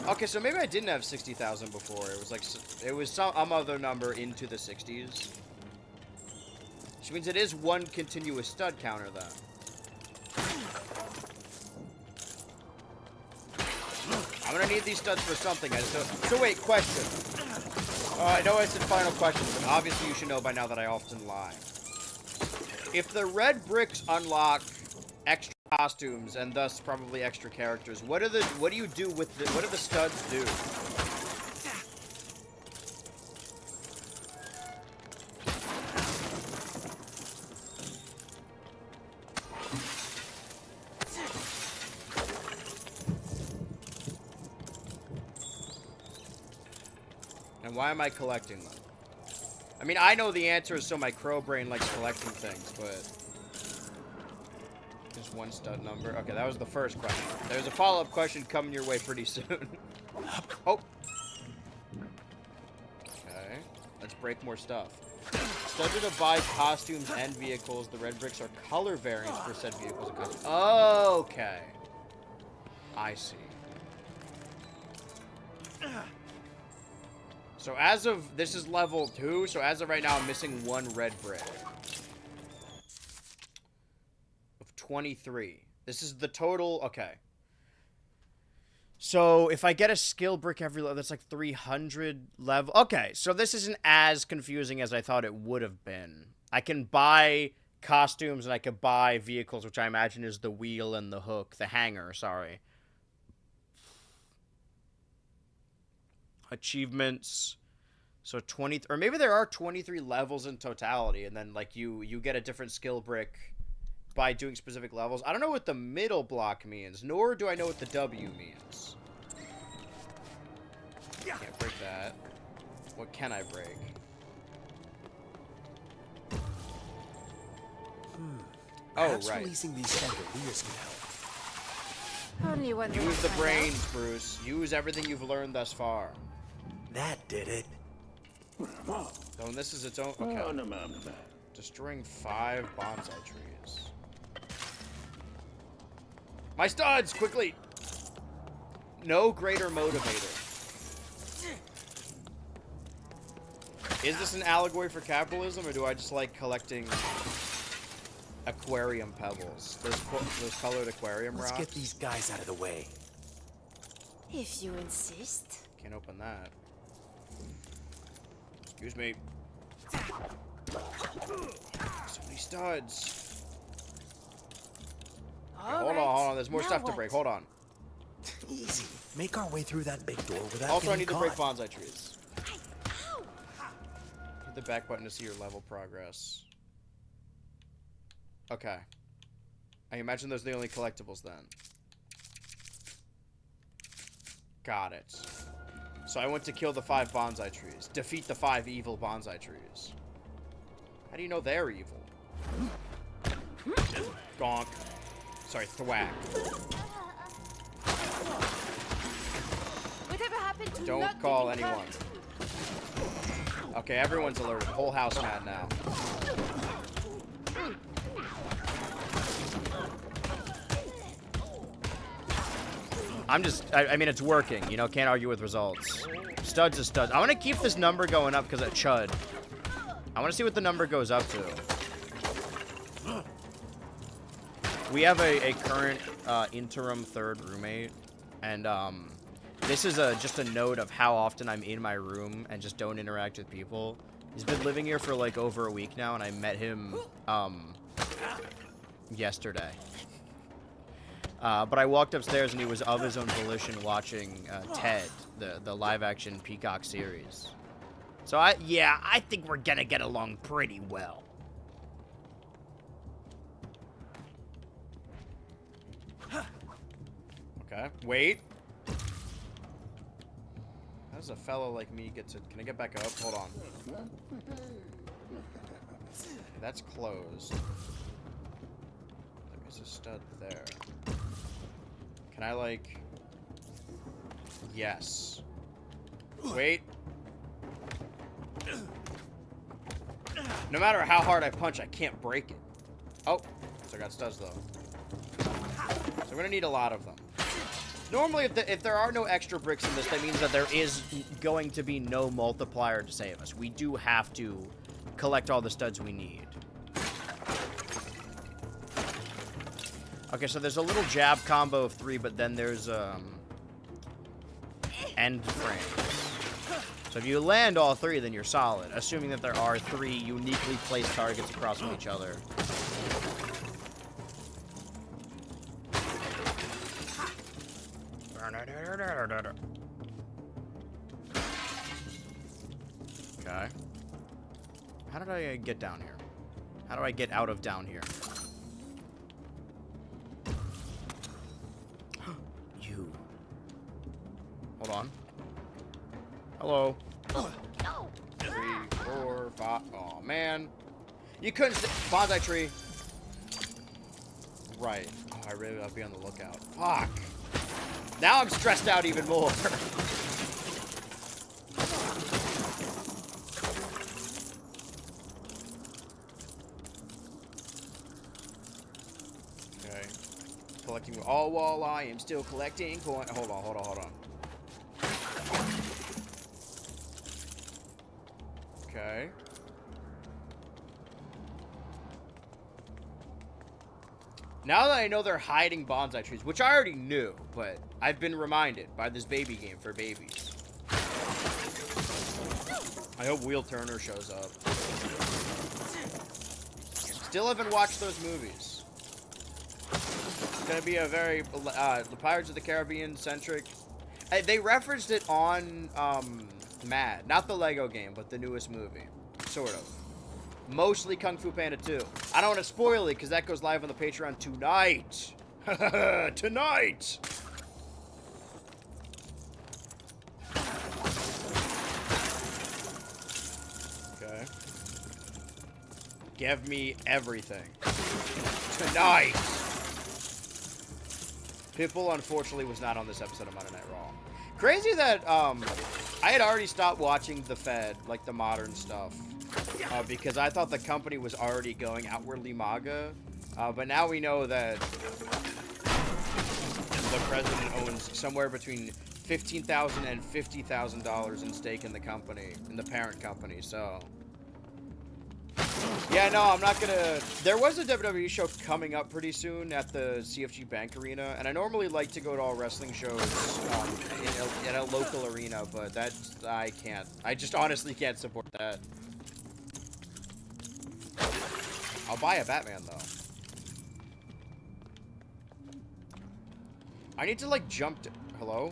Speaker 1: Okay, so maybe I didn't have 60,000 before. It was like, it was some other number into the 60s. Which means it is one continuous stud counter, then. I'm gonna need these studs for something. I just don't... So wait, question. I know I said final question, but obviously you should know by now that I often lie. If the red bricks unlock extra costumes and thus probably extra characters, what do you do with the... What do the studs do? Why am I collecting them? I mean, I know the answer is so my crow brain likes collecting things, but... Just one stud number. Okay, that was the first question. There's a follow-up question coming your way pretty soon. Oh! Okay. Let's break more stuff. Studs are to buy costumes and vehicles. The red bricks are color variants for said vehicles and costumes. Okay. I see. So as of, this is level 2, so as of right now, I'm missing one red brick. Of 23. This is the total, okay. So if I get a skill brick every level, that's like 300 level. Okay, so this isn't as confusing as I thought it would have been. I can buy costumes and I can buy vehicles, which I imagine is the wheel and the hook, the hanger, sorry. Achievements, so 20, or maybe there are 23 levels in totality, and then like you get a different skill brick by doing specific levels. I don't know what the middle block means, nor do I know what the W means. Can't break that. What can I break?
Speaker 9: Perhaps
Speaker 1: Oh, right.
Speaker 9: releasing these chandeliers can help.
Speaker 5: Only one.
Speaker 1: Use the brains, Bruce. Use everything you've learned thus far.
Speaker 9: That did it.
Speaker 1: Oh, and this is its own... Okay. Destroying 5 bonsai trees. My studs! Quickly! No greater motivator. Is this an allegory for capitalism, or do I just like collecting aquarium pebbles? Those colored aquarium rocks?
Speaker 9: Let's get these guys out of the way.
Speaker 5: If you insist.
Speaker 1: Can't open that. Excuse me. So many studs. Okay, hold on. There's more stuff to break. Hold on.
Speaker 9: Easy. Make our way through that big door without
Speaker 1: Also, I
Speaker 9: getting
Speaker 1: need to
Speaker 9: caught.
Speaker 1: break bonsai trees. Hit the back button to see your level progress. Okay. I imagine those are the only collectibles then. Got it. So I went to kill the 5 bonsai trees. Defeat the 5 evil bonsai trees. How do you know they're evil? Gonk. Sorry, thwack.
Speaker 5: Whatever happened to
Speaker 1: Don't
Speaker 5: not
Speaker 1: call
Speaker 5: taking
Speaker 1: anyone.
Speaker 5: part?
Speaker 1: Okay, everyone's alerted. Whole house mad now. I mean, it's working. You know, can't argue with results. Studs is studs. I want to keep this number going up because of Chud. I want to see what the number goes up to. We have a current interim 3rd roommate, and this is just a note of how often I'm in my room and just don't interact with people. He's been living here for like over a week now, and I met him yesterday. But I walked upstairs and he was of his own volition watching Ted, the live-action Peacock series. So I think we're gonna get along pretty well. Okay, wait. How does a fellow like me get to... Can I get back up? Hold on. That's closed. There's a stud there. Can I, like... Yes. Wait. No matter how hard I punch, I can't break it. Oh. So I got studs, though. So I'm gonna need a lot of them. Normally, if there are no extra bricks in this, that means that there is going to be no multiplier to save us. We do have to collect all the studs we need. Okay, so there's a little jab combo of 3, but then there's end frame. So if you land all 3, then you're solid, assuming that there are 3 uniquely placed targets across from each other. Okay. How did I get down here? How do I get out of down here? You. Hold on. Hello. 3, 4, 5. Oh man. You couldn't. Bonsai tree. Right. Oh, I really gotta be on the lookout. Fuck. Now I'm stressed out even more. Okay. Collecting all while I am still collecting coin. Hold on. Okay. Now that I know they're hiding bonsai trees, which I already knew, but I've been reminded by this baby game for babies. I hope Wheel Turner shows up. Still haven't watched those movies. It's gonna be a very the Pirates of the Caribbean centric. They referenced it on Mad, not the Lego game, but the newest movie, sort of. Mostly Kung Fu Panda 2. I don't want to spoil it because that goes live on the Patreon tonight. Tonight. Okay. Give me everything. Tonight. Pitbull, unfortunately, was not on this episode of Monday Night Raw. Crazy that I had already stopped watching The Fed, like the modern stuff. Because I thought the company was already going outwardly MAGA, but now we know that the president owns somewhere between $15,000 and $50,000 in stake in the company, in the parent company. So, yeah, no, I'm not gonna. There was a WWE show coming up pretty soon at the CFG Bank Arena, and I normally like to go to all wrestling shows in a local arena, but that I can't. I just honestly can't support that. I'll buy a Batman, though. I need to, like, jump... Hello?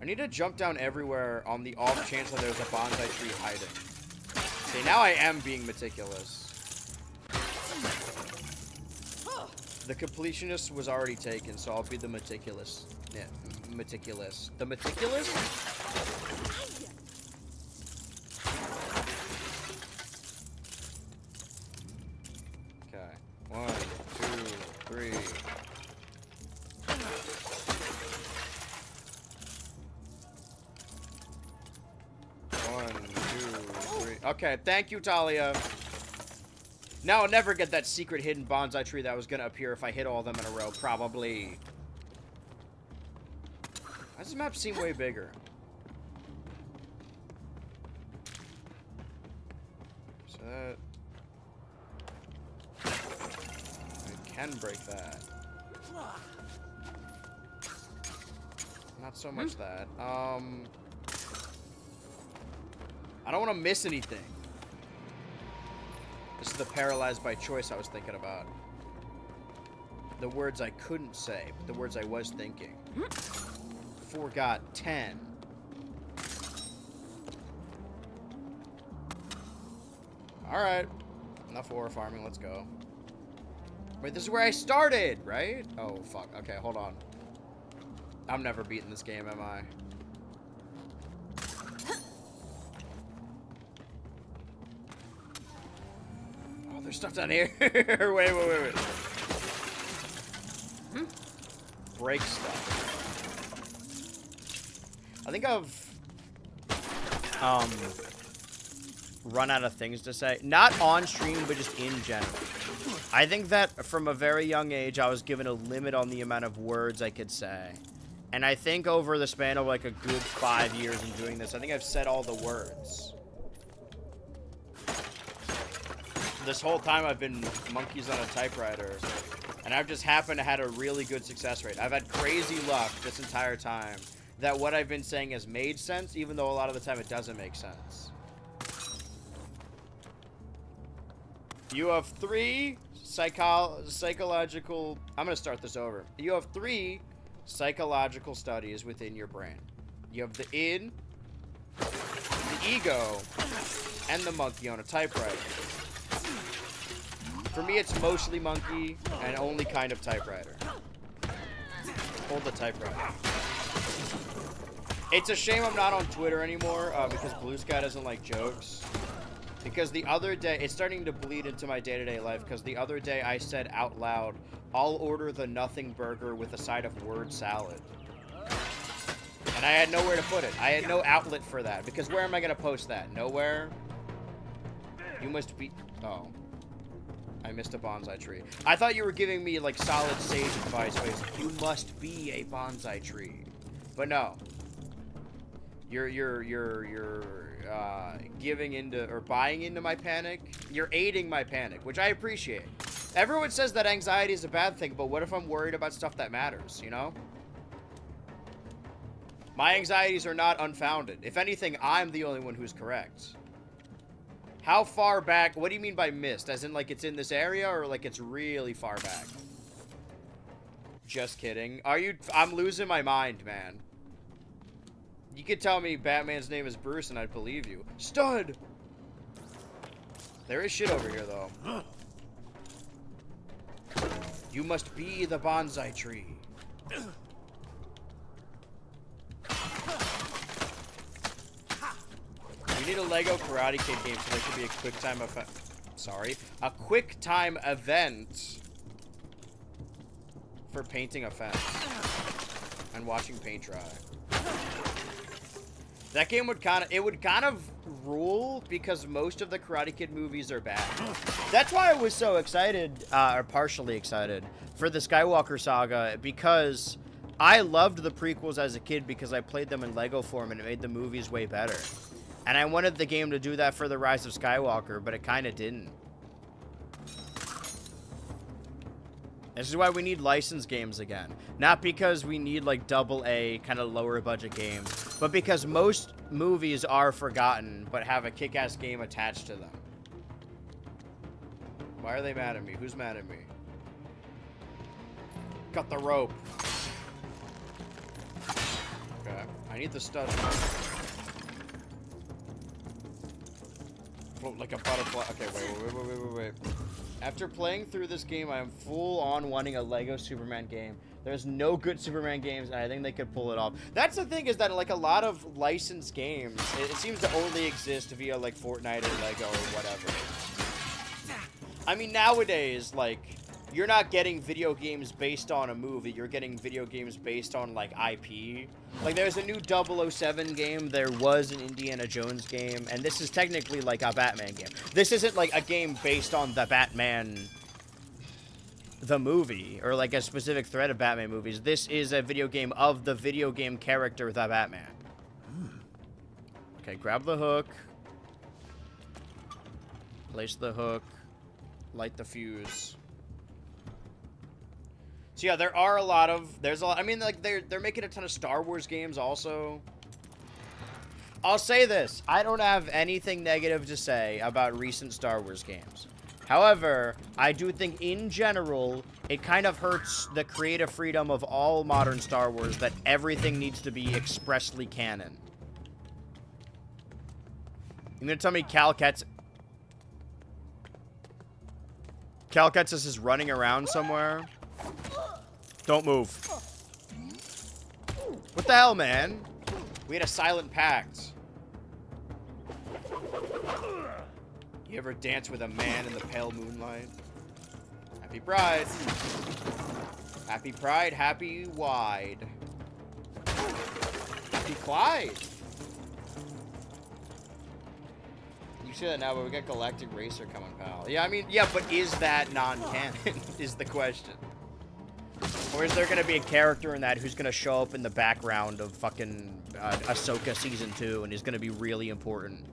Speaker 1: I need to jump down everywhere on the off chance that there's a bonsai tree hiding. See, now I am being meticulous. The completionist was already taken, so I'll be the meticulous. Yeah, meticulous. The meticulous? Okay. 1, 2, 3. Okay, thank you, Talia. Now I'll never get that secret hidden bonsai tree that was gonna appear if I hit all of them in a row, probably. Why does this map seem way bigger? So that... I can break that. Not so much that. I don't want to miss anything. This is the paralyzed by choice I was thinking about. The words I couldn't say, but the words I was thinking. Forgot 10. Alright. Enough ore farming, let's go. Wait, this is where I started, right? Oh, fuck. Okay, hold on. I'm never beating this game, am I? There's stuff down here. wait. Break stuff. I think I've run out of things to say. Not on stream, but just in general. I think that from a very young age, I was given a limit on the amount of words I could say. And I think over the span of like a good 5 years in doing this, I think I've said all the words. This whole time I've been monkeys on a typewriter, and I've just happened to have a really good success rate. I've had crazy luck this entire time that what I've been saying has made sense, even though a lot of the time it doesn't make sense. You have 3 psychological... I'm going to start this over. You have 3 psychological studies within your brain. You have the id, the ego, and the monkey on a typewriter. For me, it's mostly monkey and only kind of typewriter. Hold the typewriter. It's a shame I'm not on Twitter anymore because Blue Sky doesn't like jokes. Because the other day, it's starting to bleed into my day-to-day life because the other day I said out loud, I'll order the nothing burger with a side of word salad. And I had nowhere to put it. I had no outlet for that because where am I going to post that? Nowhere? You must be... Oh. I missed a bonsai tree. I thought you were giving me like solid sage advice. You must be a bonsai tree, but no. You're giving into or buying into my panic. You're aiding my panic, which I appreciate. Everyone says that anxiety is a bad thing, but what if I'm worried about stuff that matters? You know. My anxieties are not unfounded. If anything, I'm the only one who's correct. How far back? What do you mean by missed? As in, like, it's in this area or, like, it's really far back? Just kidding. Are you... I'm losing my mind, man. You could tell me Batman's name is Bruce and I'd believe you. Stud! There is shit over here, though. You must be the bonsai tree. We need a Lego Karate Kid game so there could be a quick time event. Sorry, a quick time event for painting a fence and watching paint dry. That game would kind of rule because most of the Karate Kid movies are bad. That's why I was so excited, or partially excited, for the Skywalker saga because I loved the prequels as a kid because I played them in Lego form and it made the movies way better. And I wanted the game to do that for The Rise of Skywalker, but it kind of didn't. This is why we need licensed games again. Not because we need, like, AA kind of lower budget games, but because most movies are forgotten, but have a kick-ass game attached to them. Why are they mad at me? Who's mad at me? Cut the rope. Okay. I need the stud. Float like a butterfly. Okay, wait. After playing through this game, I am full on wanting a Lego Superman game. There's no good Superman games, and I think they could pull it off. That's the thing, is that, like, a lot of licensed games, it seems to only exist via, like, Fortnite or Lego or whatever. I mean, nowadays, like, you're not getting video games based on a movie. You're getting video games based on, like, IP. Like, there's a new 007 game. There was an Indiana Jones game. And this is technically, like, a Batman game. This isn't, like, a game based on the Batman, the movie, or, like, a specific thread of Batman movies. This is a video game of the video game character, the Batman. Okay, grab the hook. Place the hook. Light the fuse. So yeah, there are a lot of, I mean, like, they're making a ton of Star Wars games also. I'll say this, I don't have anything negative to say about recent Star Wars games. However, I do think in general, it kind of hurts the creative freedom of all modern Star Wars that everything needs to be expressly canon. You're gonna tell me Cal Kestis is running around somewhere? Don't move. What the hell, man? We had a silent pact. You ever dance with a man in the pale moonlight? Happy Pride. Happy Pride, happy wide. Happy Clyde. You see that now, but we got Galactic Racer coming, pal. Yeah, I mean, yeah, but is that non-canon? Is the question. Or is there gonna be a character in that who's gonna show up in the background of fucking Ahsoka Season 2 and is gonna be really important?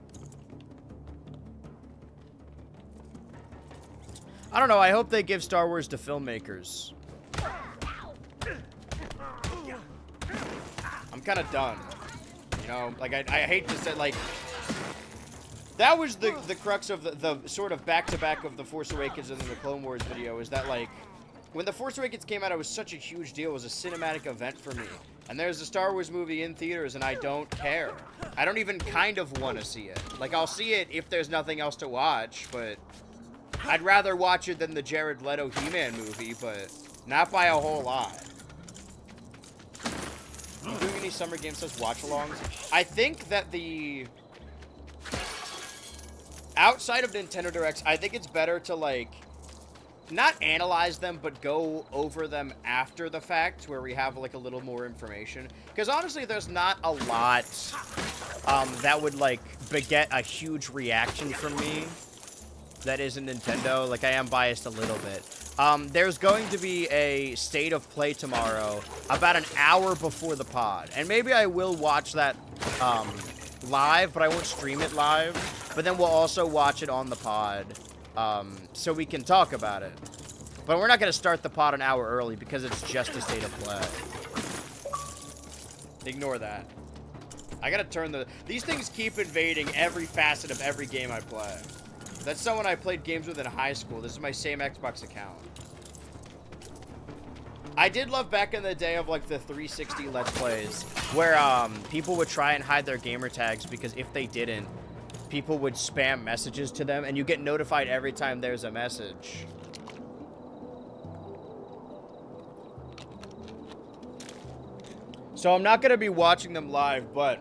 Speaker 1: I don't know, I hope they give Star Wars to filmmakers. I'm kind of done. You know, like, I hate to say, like... That was the crux of the sort of back-to-back of The Force Awakens and then the Clone Wars video, is that, like... When The Force Awakens came out, it was such a huge deal. It was a cinematic event for me. And there's a Star Wars movie in theaters, and I don't care. I don't even kind of want to see it. Like, I'll see it if there's nothing else to watch, but... I'd rather watch it than the Jared Leto He-Man movie, but not by a whole lot. Are you doing any Summer Game Stuff watch-alongs? I think that the... Outside of Nintendo Directs, I think it's better to, like... Not analyze them, but go over them after the fact, where we have, like, a little more information. Because, honestly, there's not a lot that would, like, beget a huge reaction from me that isn't Nintendo. Like, I am biased a little bit. There's going to be a State of Play tomorrow, about an hour before the pod. And maybe I will watch that live, but I won't stream it live. But then we'll also watch it on the pod. So we can talk about it. But we're not going to start the pod an hour early because it's just a State of Play. Ignore that. I got to turn the... These things keep invading every facet of every game I play. That's someone I played games with in high school. This is my same Xbox account. I did love back in the day of, like, the 360 Let's Plays, where people would try and hide their gamer tags because if they didn't, people would spam messages to them, and you get notified every time there's a message. So I'm not going to be watching them live, but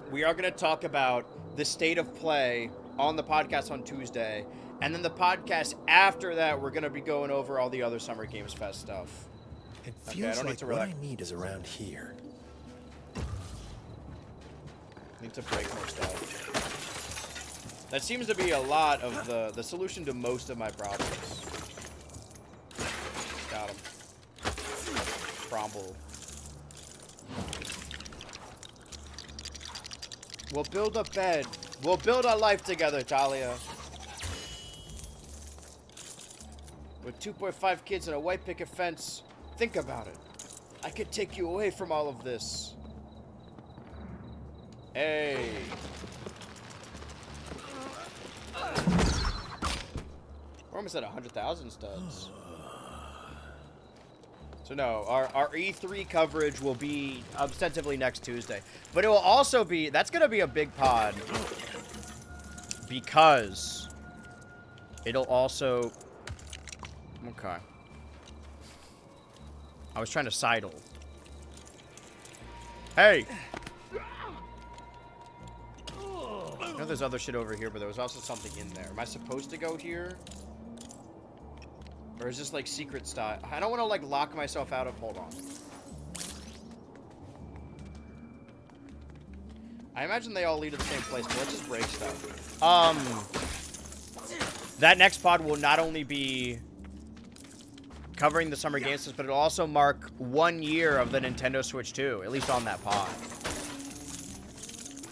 Speaker 1: we are going to talk about the State of Play on the podcast on Tuesday, and then the podcast after that, we're going to be going over all the other Summer Games Fest stuff.
Speaker 9: It feels like what I need is around here.
Speaker 1: Need to break more stuff. That seems to be a lot of the solution to most of my problems. Got him. Cromble. We'll build a bed. We'll build a life together, Talia. With 2.5 kids and a white picket fence, think about it. I could take you away from all of this. Hey. We're almost at 100,000 studs. So no, our E3 coverage will be ostensibly next Tuesday. But it will also be, that's going to be a big pod. Because it'll also, okay. I was trying to sidle. Hey! I know there's other shit over here, but there was also something in there. Am I supposed to go here? Or is this like secret style? I don't want to like lock myself out of, hold on. I imagine they all lead to the same place, but let's just break stuff. That next pod will not only be covering the Summer Games, but it'll also mark 1 year of the Nintendo Switch 2, at least on that pod.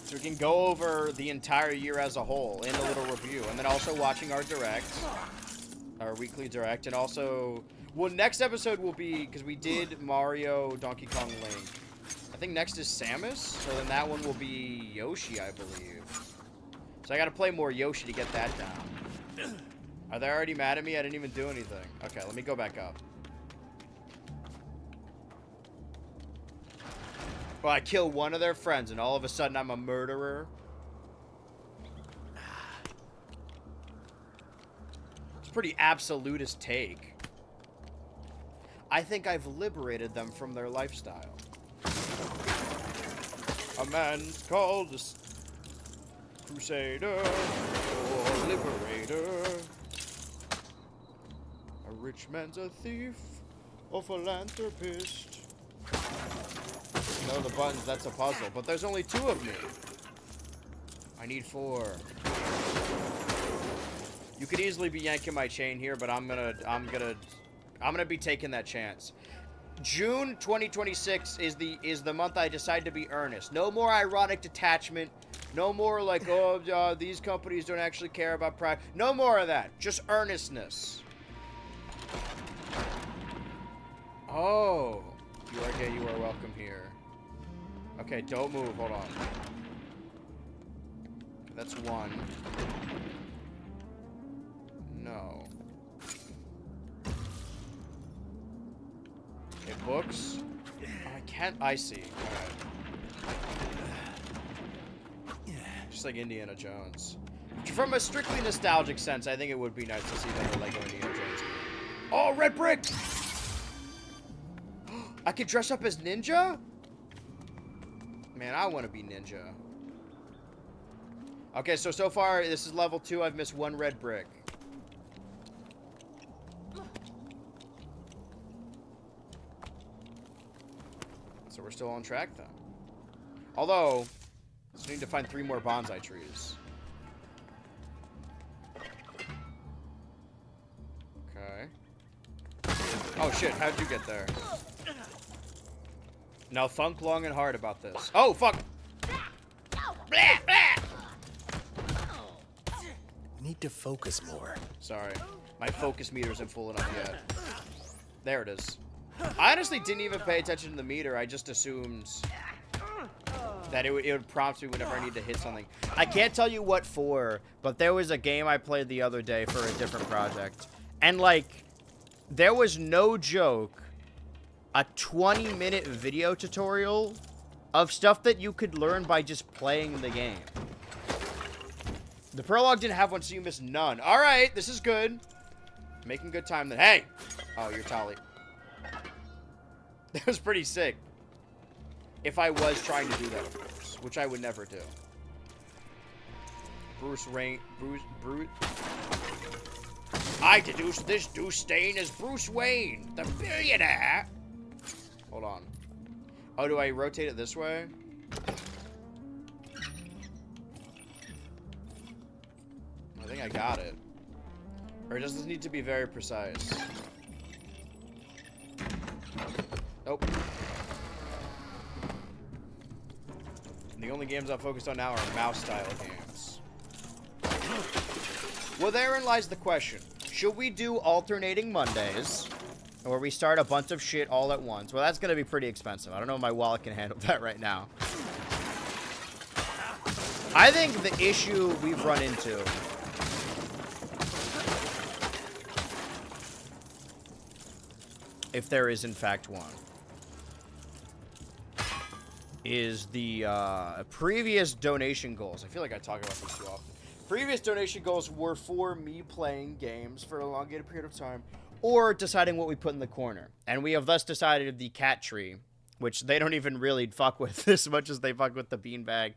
Speaker 1: So we can go over the entire year as a whole in a little review, and then also watching our direct, our weekly direct, and also, well, next episode will be, because we did Mario, Donkey Kong, Link. I think next is Samus, so then that one will be Yoshi, I believe. So I gotta play more Yoshi to get that down. Are they already mad at me? I didn't even do anything. Okay, let me go back up. Well, I kill one of their friends, and all of a sudden I'm a murderer. It's a pretty absolutist take. I think I've liberated them from their lifestyle. A man's called a crusader or liberator. A rich man's a thief or philanthropist. No, the buttons, that's a puzzle, but there's only 2 of me. I need 4. You could easily be yanking my chain here, but I'm gonna be taking that chance. June 2026 is the month I decide to be earnest. No more ironic detachment. No more like, oh, these companies don't actually care about pride. No more of that. Just earnestness. Oh, you are gay. You are welcome here. Okay, don't move. Hold on. That's 1. No. Okay, books. Oh, I can't. I see. Alright. Just like Indiana Jones. From a strictly nostalgic sense, I think it would be nice to see like a Lego Indiana Jones. Oh, red brick! I could dress up as Ninja? Man, I want to be Ninja. Okay, so far, this is level 2. I've missed 1 red brick. So we're still on track, then. Although, we need to find 3 more bonsai trees. Okay. Oh, shit. How'd you get there? Now thunk long and hard about this. Oh, fuck! Blah, blah.
Speaker 9: Need to focus more.
Speaker 1: Sorry. My focus meter isn't full enough yet. There it is. I honestly didn't even pay attention to the meter. I just assumed that it would prompt me whenever I need to hit something. I can't tell you what for, but there was a game I played the other day for a different project. And, like, there was no joke a 20-minute video tutorial of stuff that you could learn by just playing the game. The prologue didn't have one, so you missed none. All right, this is good. Making good time then. Hey! Oh, you're Tali. That was pretty sick. If I was trying to do that, of course. Which I would never do. Bruce. I deduce this Dustain as Bruce Wayne, the billionaire. Hold on. Oh, do I rotate it this way? I think I got it. Or does this need to be very precise? Nope. The only games I'm focused on now are mouse-style games. Well, therein lies the question. Should we do alternating Mondays? Or we start a bunch of shit all at once? Well, that's going to be pretty expensive. I don't know if my wallet can handle that right now. I think the issue we've run into... if there is in fact one, is the previous donation goals. I feel like I talk about this too often. Previous donation goals were for me playing games for a elongated period of time, or deciding what we put in the corner. And we have thus decided the cat tree, which they don't even really fuck with as much as they fuck with the beanbag.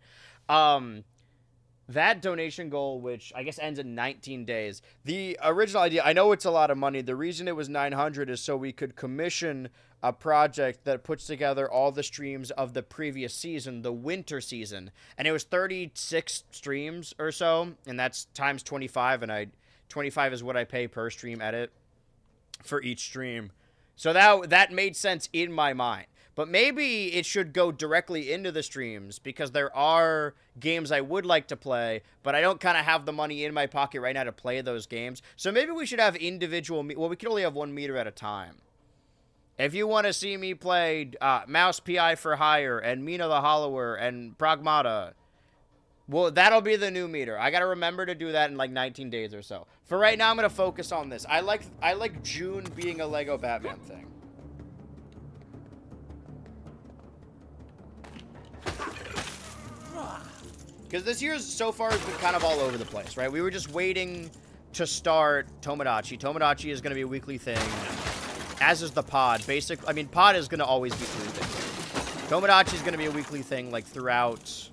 Speaker 1: That donation goal, which I guess ends in 19 days. The original idea, I know it's a lot of money. The reason it was 900 is so we could commission a project that puts together all the streams of the previous season, the winter season. And it was 36 streams or so, and that's times 25, and 25 is what I pay per stream edit for each stream. So that made sense in my mind. But maybe it should go directly into the streams, because there are games I would like to play, but I don't kind of have the money in my pocket right now to play those games. So maybe we should have individual... well, we can only have 1 meter at a time. If you want to see me play Mouse PI for Hire and Mina the Hollower and Pragmata, well, that'll be the new meter. I got to remember to do that in like 19 days or so. For right now, I'm going to focus on this. I like June being a Lego Batman thing. Because this year's so far has been kind of all over the place, right? We were just waiting to start Tomodachi. Tomodachi is going to be a weekly thing, as is the pod. I mean, pod is going to always be Tuesday. Tomodachi is going to be a weekly thing, like, throughout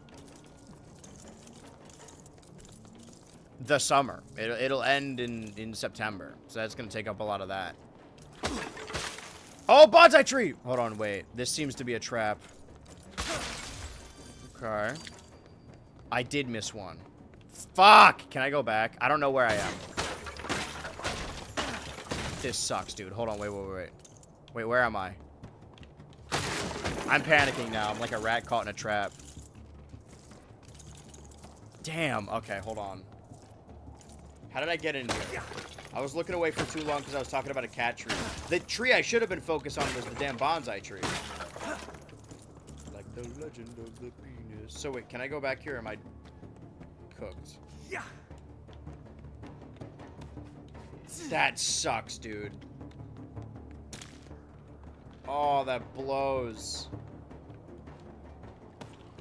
Speaker 1: the summer. It'll end in September, so that's going to take up a lot of that. Oh, bonsai tree! Hold on, wait. This seems to be a trap. Okay. I did miss one. Fuck! Can I go back? I don't know where I am. This sucks, dude. Hold on, wait. Wait, where am I? I'm panicking now. I'm like a rat caught in a trap. Damn. Okay, hold on. How did I get in here? I was looking away for too long because I was talking about a cat tree. The tree I should have been focused on was the damn bonsai tree. Like the legend of the penis. So wait, can I go back here or am I cooked?
Speaker 6: Yeah.
Speaker 1: That sucks, dude. Oh, that blows.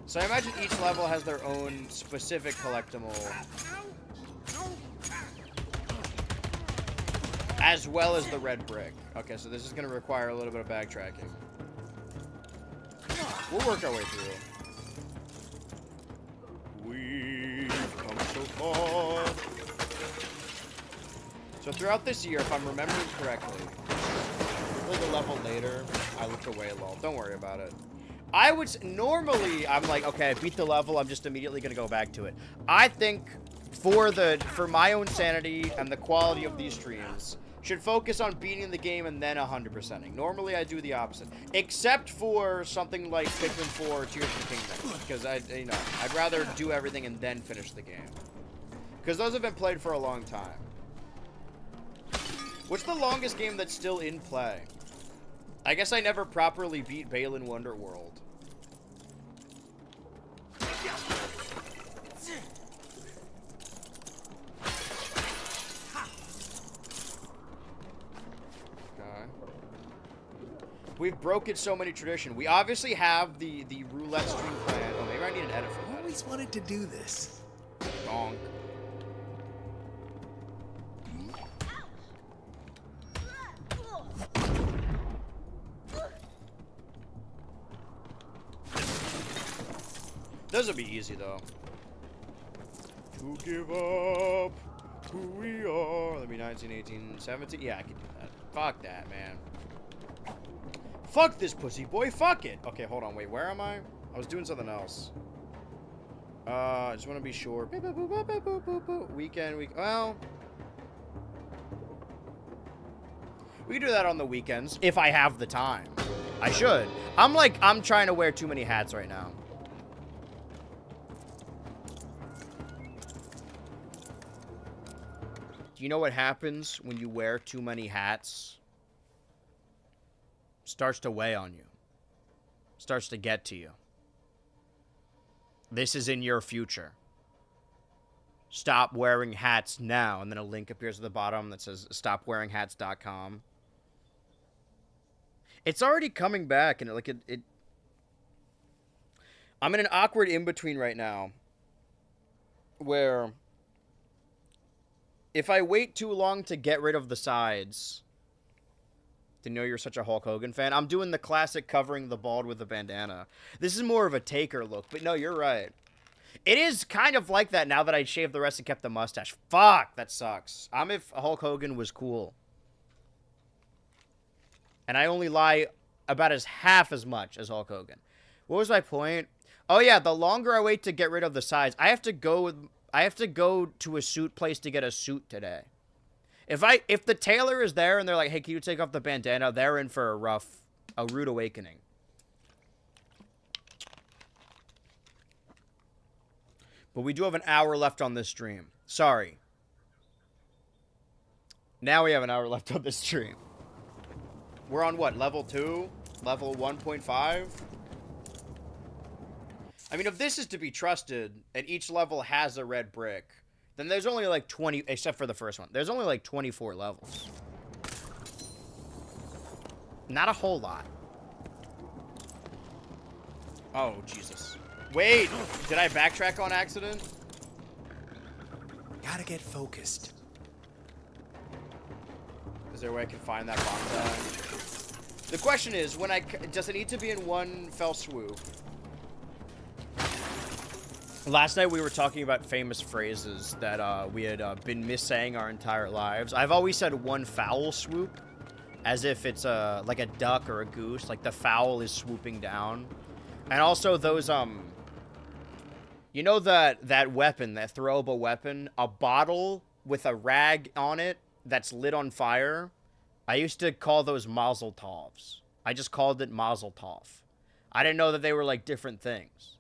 Speaker 1: So I imagine each level has their own specific collectible. As well as the red brick. Okay, so this is going to require a little bit of backtracking. We'll work our way through. We've come so far. So throughout this year, if I'm remembering correctly, like a level later, I looked away a little. Don't worry about it. I would normally, I'm like, okay, I beat the level. I'm just immediately going to go back to it. I think for my own sanity and the quality of these streams, should focus on beating the game and then 100%ing. Normally, I do the opposite, except for something like Pikmin 4 or Tears of the Kingdom, because I'd rather do everything and then finish the game, because those have been played for a long time. What's the longest game that's still in play? I guess I never properly beat Balan Wonderworld. We've broken so many tradition. We obviously have the roulette stream plan. Oh, maybe I need an edit for that.
Speaker 9: I always wanted to do this.
Speaker 1: Bonk. Those will be easy though. To give up who we are. Let me 19, 18, 17. Yeah, I can do that. Fuck that, man. Fuck this pussy boy. Fuck it. Okay, hold on. Wait, where am I? I was doing something else. I just want to be sure. Weekend. Well, we can do that on the weekends if I have the time. I should. I'm trying to wear too many hats right now. Do you know what happens when you wear too many hats? Starts to weigh on you. Starts to get to you. This is in your future. Stop wearing hats now. And then a link appears at the bottom that says stopwearinghats.com. It's already coming back, and I'm in an awkward in-between right now where if I wait too long to get rid of the sides, to know you're such a Hulk Hogan fan, I'm doing the classic covering the bald with a bandana. This is more of a Taker look, but no, you're right. It is kind of like that now that I shaved the rest and kept the mustache. Fuck, that sucks. I'm if Hulk Hogan was cool. And I only lie about half as much as Hulk Hogan. What was my point? Oh yeah, the longer I wait to get rid of the sides, I have to go to a suit place to get a suit today. If the tailor is there and they're like, hey, can you take off the bandana? They're in for a rude awakening. But we do have an hour left on this stream. Sorry. Now we have an hour left on this stream. We're on what? Level 2? Level 1.5? I mean, if this is to be trusted, and each level has a red brick, then there's only like 20, except for the first one. There's only like 24 levels. Not a whole lot. Oh, Jesus. Wait, did I backtrack on accident?
Speaker 9: Gotta get focused.
Speaker 1: Is there a way I can find that bonsai? The question is, does it need to be in one fell swoop? Last night we were talking about famous phrases that we had been missaying our entire lives. I've always said one foul swoop, as if it's like a duck or a goose, like the fowl is swooping down. And also those You know that weapon, that throwable weapon? A bottle with a rag on it that's lit on fire? I used to call those Mazel Tovs. I just called it Mazel Tov. I didn't know that they were like different things.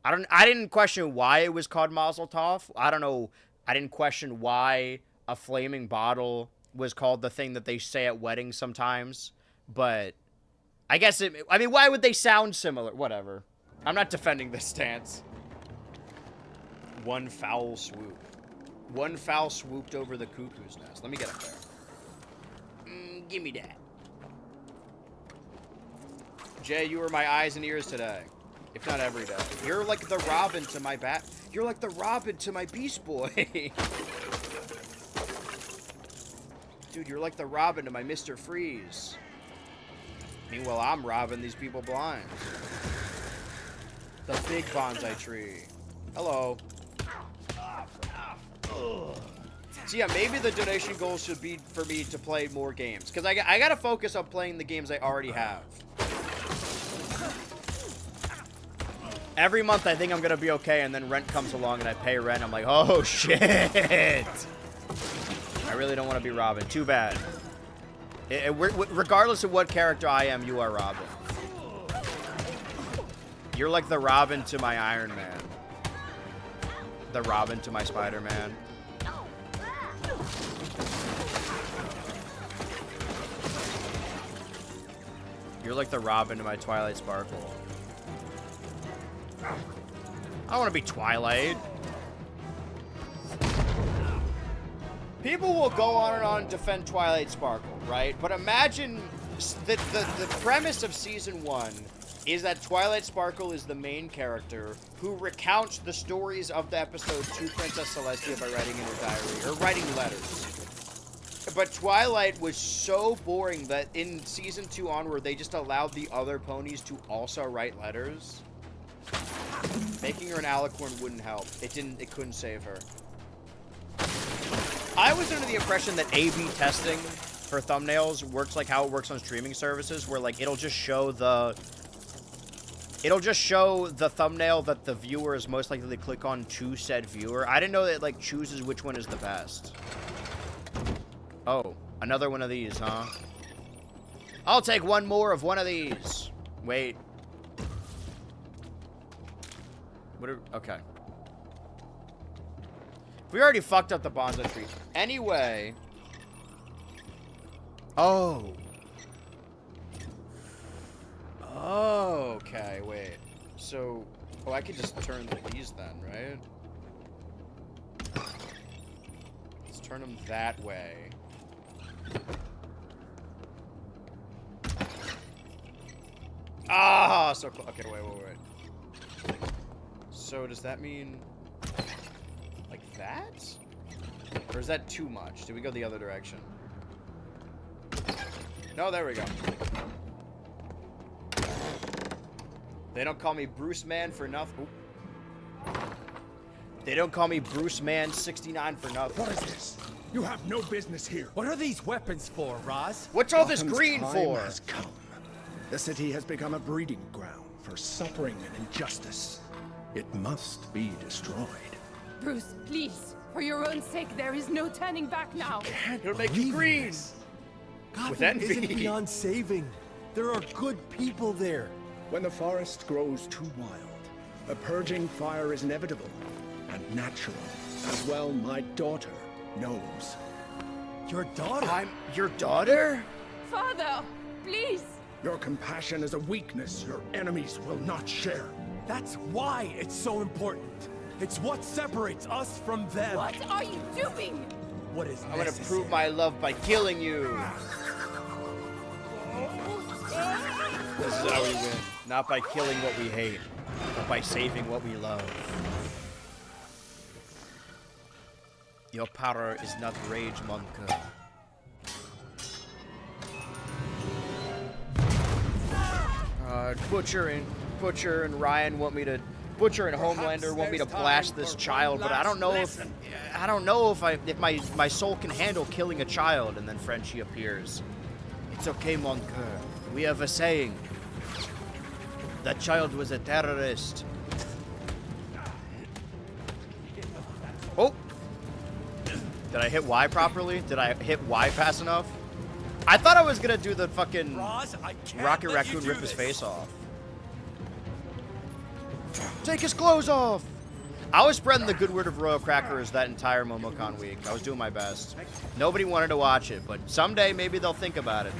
Speaker 1: I didn't question why it was called Mazel Tov. I don't know. I didn't question why a flaming bottle was called the thing that they say at weddings sometimes. But I guess I mean, why would they sound similar? Whatever. I'm not defending this stance. One foul swoop. One foul swooped over the cuckoo's nest. Let me get up there. Give me that. Jay, you were my eyes and ears today. If not every day. You're like the Robin to my bat. You're like the Robin to my Beast Boy. Dude, you're like the Robin to my Mr. Freeze. Meanwhile, I'm robbing these people blind. The big bonsai tree. Hello. So yeah, maybe the donation goal should be for me to play more games. Because I gotta focus on playing the games I already have. Every month I think I'm gonna be okay, and then rent comes along and I pay rent. I'm like, oh shit. I really don't want to be Robin. Too bad. Regardless of what character I am, you are Robin. You're like the Robin to my Iron Man. The Robin to my Spider-Man. You're like the Robin to my Twilight Sparkle. I don't want to be Twilight. People will go on and on and defend Twilight Sparkle, right? But imagine that the premise of Season 1 is that Twilight Sparkle is the main character who recounts the stories of the episode to Princess Celestia by writing in her diary, or writing letters. But Twilight was so boring that in Season 2 onward, they just allowed the other ponies to also write letters. Making her an alicorn wouldn't help. It couldn't save her. I was under the impression that A/B testing for thumbnails works like how it works on streaming services, where like it'll just show the thumbnail that the viewer is most likely to click on to said viewer. I didn't know that it like chooses which one is the best. Oh, another one of these, huh? I'll take one more of one of these. Wait. Okay. We already fucked up the bonsai tree. Anyway. Oh. Oh, okay, wait. So, I could just turn these then, right? Let's turn them that way. Ah, so close. Okay, wait. So does that mean like that? Or is that too much? Did we go the other direction? No, there we go. They don't call me Bruce Man for nothing. They don't call me Bruce Man 69 for nothing.
Speaker 3: What is this? You have no business here.
Speaker 9: What are these weapons for, Roz?
Speaker 1: What's all this
Speaker 3: Gotham's
Speaker 1: green
Speaker 3: time
Speaker 1: for?
Speaker 3: has come. The city has become a breeding ground for suffering and injustice. It must be destroyed.
Speaker 8: Bruce, please. For your own sake, there is no turning back now.
Speaker 1: It'll make you green.
Speaker 9: Gotham
Speaker 1: With envy.
Speaker 9: isn't beyond saving. There are good people there.
Speaker 3: When the forest grows too wild, a purging fire is inevitable and natural. As well, my daughter knows.
Speaker 9: Your daughter?
Speaker 1: I'm your daughter?
Speaker 8: Father, please.
Speaker 3: Your compassion is a weakness your enemies will not share.
Speaker 9: That's why it's so important. It's what separates us from them.
Speaker 8: What are you doing?
Speaker 9: What is
Speaker 1: I'm gonna prove my love by killing you. This is how we win. Not by killing what we hate, but by saving what we love. Your power is not rage, mon coeur. Butcher and Ryan want me to. Butcher and Homelander want me to blast this child, but I don't know if my soul can handle killing a child. And then Frenchie appears. It's okay, mon coeur. We have a saying. That child was a terrorist. Oh! Did I hit Y properly? Did I hit Y fast enough? I thought I was gonna do the fucking
Speaker 9: Roz, I can't
Speaker 1: Rocket
Speaker 9: let you
Speaker 1: Raccoon
Speaker 9: do
Speaker 1: rip his
Speaker 9: this.
Speaker 1: face off. Take his clothes off! I was spreading the good word of Royal Crackers that entire MomoCon week. I was doing my best. Nobody wanted to watch it, but someday maybe they'll think about it.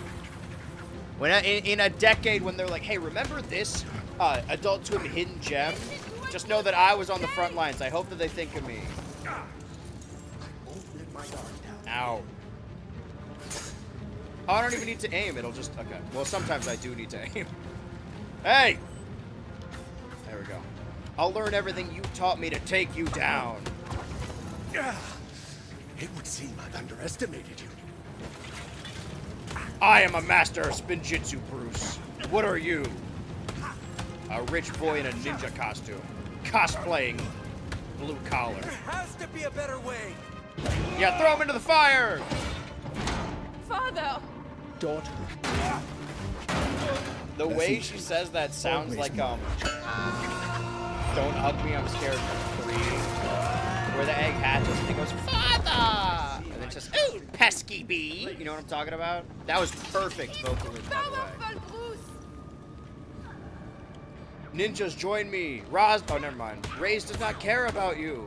Speaker 1: When in a decade when they're like, hey, remember this Adult Swim hidden gem? Just know that I was on the front lines. I hope that they think of me. Ow. Oh, I don't even need to aim. It'll just... Okay. Well, sometimes I do need to aim. Hey! There we go. I'll learn everything you taught me to take you down.
Speaker 3: It would seem I've underestimated you.
Speaker 1: I am a master of Spinjitzu, Bruce. What are you? A rich boy in a ninja costume. Cosplaying blue collar.
Speaker 9: There has to be a better way.
Speaker 1: Yeah, throw him into the fire!
Speaker 5: Father!
Speaker 3: Daughter.
Speaker 1: The way she says that sounds like, Don't Hug Me, I'm Scared 3. Where the egg hatches and it goes, Father! And then it's just, ooh, pesky bee. You know what I'm talking about? That was perfect vocally, by the way.
Speaker 5: Powerful Bruce!
Speaker 1: Ninjas, join me. Roz, oh, never mind. Reyes does not care about you.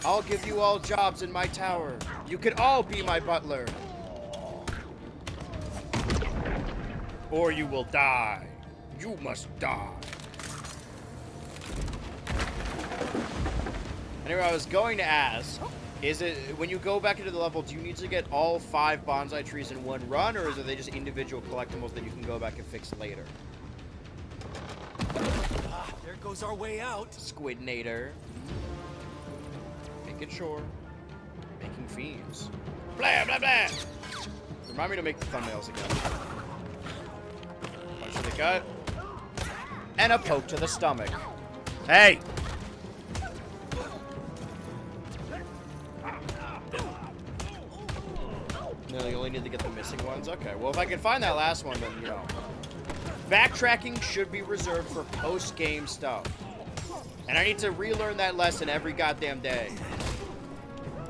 Speaker 1: I'll give you all jobs in my tower. You can all be my butler. Or you will die. You must die. Anyway, I was going to ask, is it, when you go back into the level, do you need to get all 5 bonsai trees in one run, or is it they just individual collectibles that you can go back and fix later?
Speaker 9: There goes our way out.
Speaker 1: Squidnator. Making sure. Making fiends. Blah, blah, blah. Remind me to make the thumbnails again. Punch to the gut. And a poke to the stomach. Hey! No, you only need to get the missing ones? Okay, well, if I can find that last one, then, you know. Backtracking should be reserved for post-game stuff. And I need to relearn that lesson every goddamn day.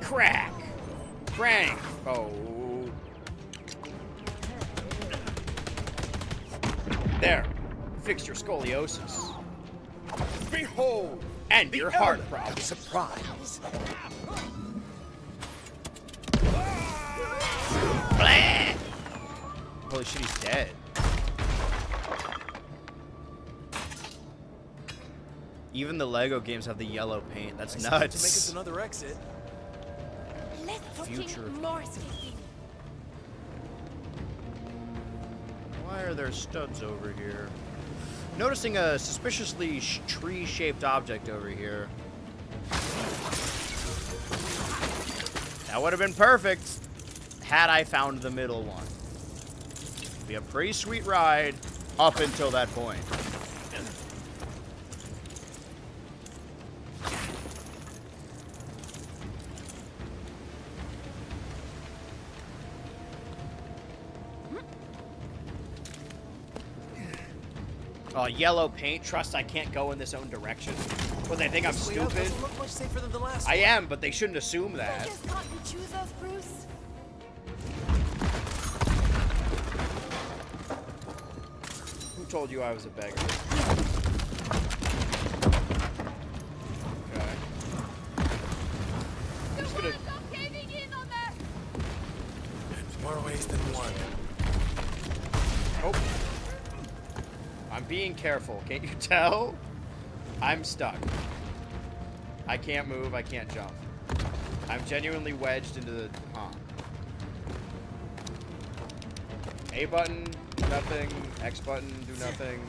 Speaker 1: Crack! Crank! Oh. There. Fix your scoliosis. Behold! And your heart problem.
Speaker 3: Surprise.
Speaker 1: Blah! Holy shit, he's dead. Even the Lego games have the yellow paint. That's
Speaker 9: To make us
Speaker 1: nuts.
Speaker 9: another exit.
Speaker 5: Let's
Speaker 1: Future.
Speaker 5: more skating.
Speaker 1: Why are there studs over here? Noticing a suspiciously tree-shaped object over here. That would have been perfect had I found the middle one. It'd be a pretty sweet ride up until that point. Oh, yellow paint. Trust I can't go in this own direction. What, they think I'm
Speaker 9: This way out
Speaker 1: stupid?
Speaker 9: doesn't look much safer than the last
Speaker 1: I
Speaker 9: one.
Speaker 1: am, but they shouldn't assume that.
Speaker 5: Just can't you choose us, Bruce?
Speaker 1: Who told you I was a beggar? Okay. I'm just gonna...
Speaker 5: Stop caving in on that!
Speaker 9: More ways than one.
Speaker 1: Oh. I'm being careful. Can't you tell? I'm stuck. I can't move. I can't jump. I'm genuinely wedged into the... Huh. A button, do nothing. X button, do nothing.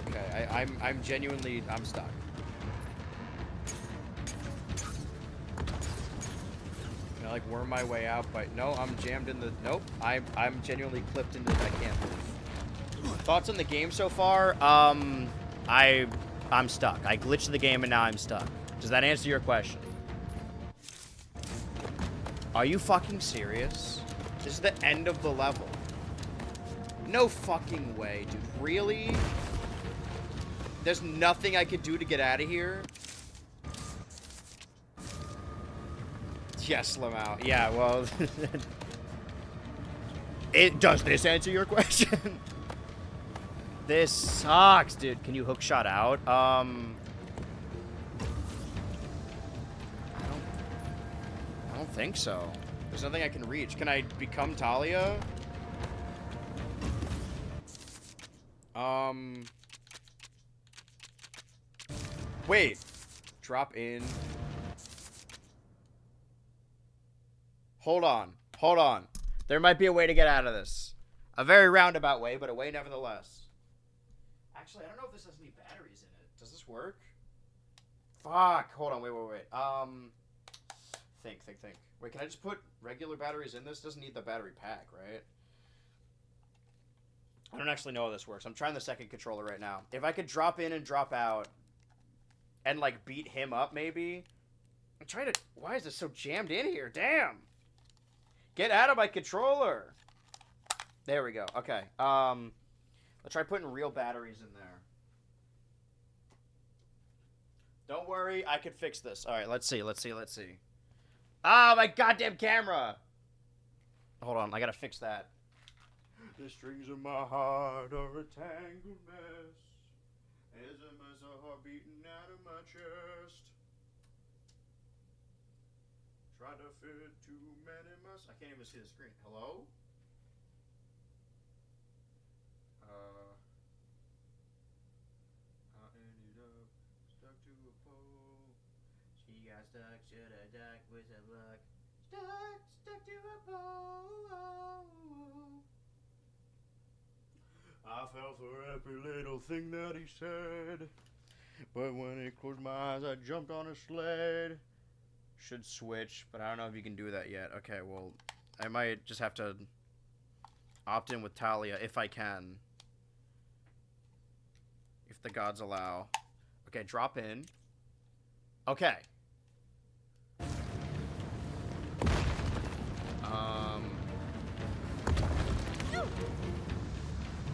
Speaker 1: Okay, I'm genuinely... I'm stuck. Can I, like, worm my way out? But no, I'm jammed in the... Nope. I'm genuinely clipped into... I can't move. Thoughts on the game so far? I'm stuck. I glitched the game and now I'm stuck. Does that answer your question? Are you fucking serious? This is the end of the level. No fucking way, dude. Really? There's nothing I could do to get out of here? Yes, slim out. Yeah, well... Does this answer your question? This sucks, dude. Can you hook shot out? I don't think so. There's nothing I can reach. Can I become Talia? Wait. Drop in. Hold on. Hold on. There might be a way to get out of this. A very roundabout way, but a way nevertheless. Actually, I don't know if this has any batteries in it. Does this work? Fuck. Hold on. Wait. Think. Wait, can I just put regular batteries in this? Doesn't need the battery pack, right? I don't actually know how this works. I'm trying the second controller right now. If I could drop in and drop out and, like, beat him up, maybe. I'm trying to... Why is this so jammed in here? Damn. Get out of my controller. There we go. Okay. Let's try putting real batteries in there. Don't worry. I can fix this. All right. Let's see. Oh, my goddamn camera. Hold on. I got to fix that. The strings of my heart are a tangled mess. As a mess of heart beating out of my chest. Try to fit too many must. I can't even see the screen. Hello? I ended up stuck to a pole. She got stuck, should I duck with a luck? Stuck to a pole. I fell for every little thing that he said. But when he closed my eyes, I jumped on a sled. Should switch, but I don't know if you can do that yet. Okay, well, I might just have to opt in with Talia if I can. If the gods allow. Okay, drop in. Okay.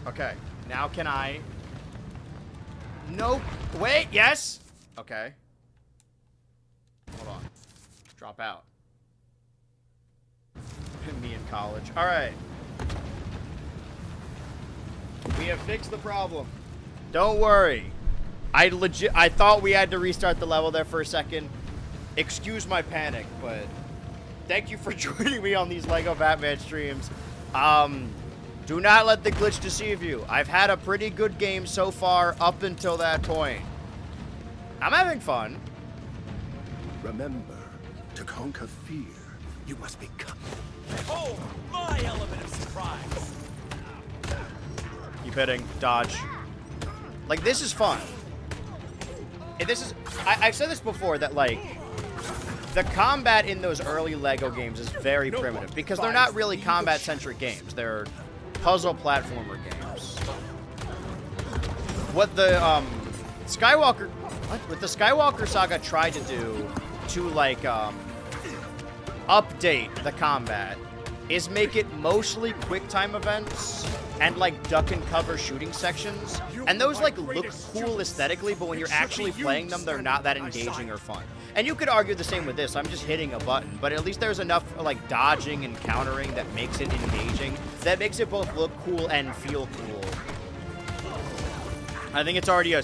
Speaker 1: Okay, now can I... Nope. Wait, yes! Okay. Hold on. Drop out. Me in college. Alright. We have fixed the problem. Don't worry. I thought we had to restart the level there for a second. Excuse my panic, but thank you for joining me on these LEGO Batman streams. Do not let the glitch deceive you. I've had a pretty good game so far up until that point. I'm having fun.
Speaker 3: Remember, to conquer fear, you must become...
Speaker 9: Oh, my element of surprise!
Speaker 1: Keep hitting. Dodge. Like, this is fun. And this is... I've said this before, that, like... The combat in those early LEGO games is very primitive. Because they're not really combat-centric games. They're puzzle platformer games. What the, Skywalker... What the Skywalker Saga tried to do to, like, update the combat is make it mostly quick time events and, like, duck and cover shooting sections. And those, like, look cool aesthetically, but when you're actually playing them, they're not that engaging or fun. And you could argue the same with this. I'm just hitting a button, but at least there's enough, like, dodging and countering that makes it engaging, that makes it both look cool and feel cool. I think it's already a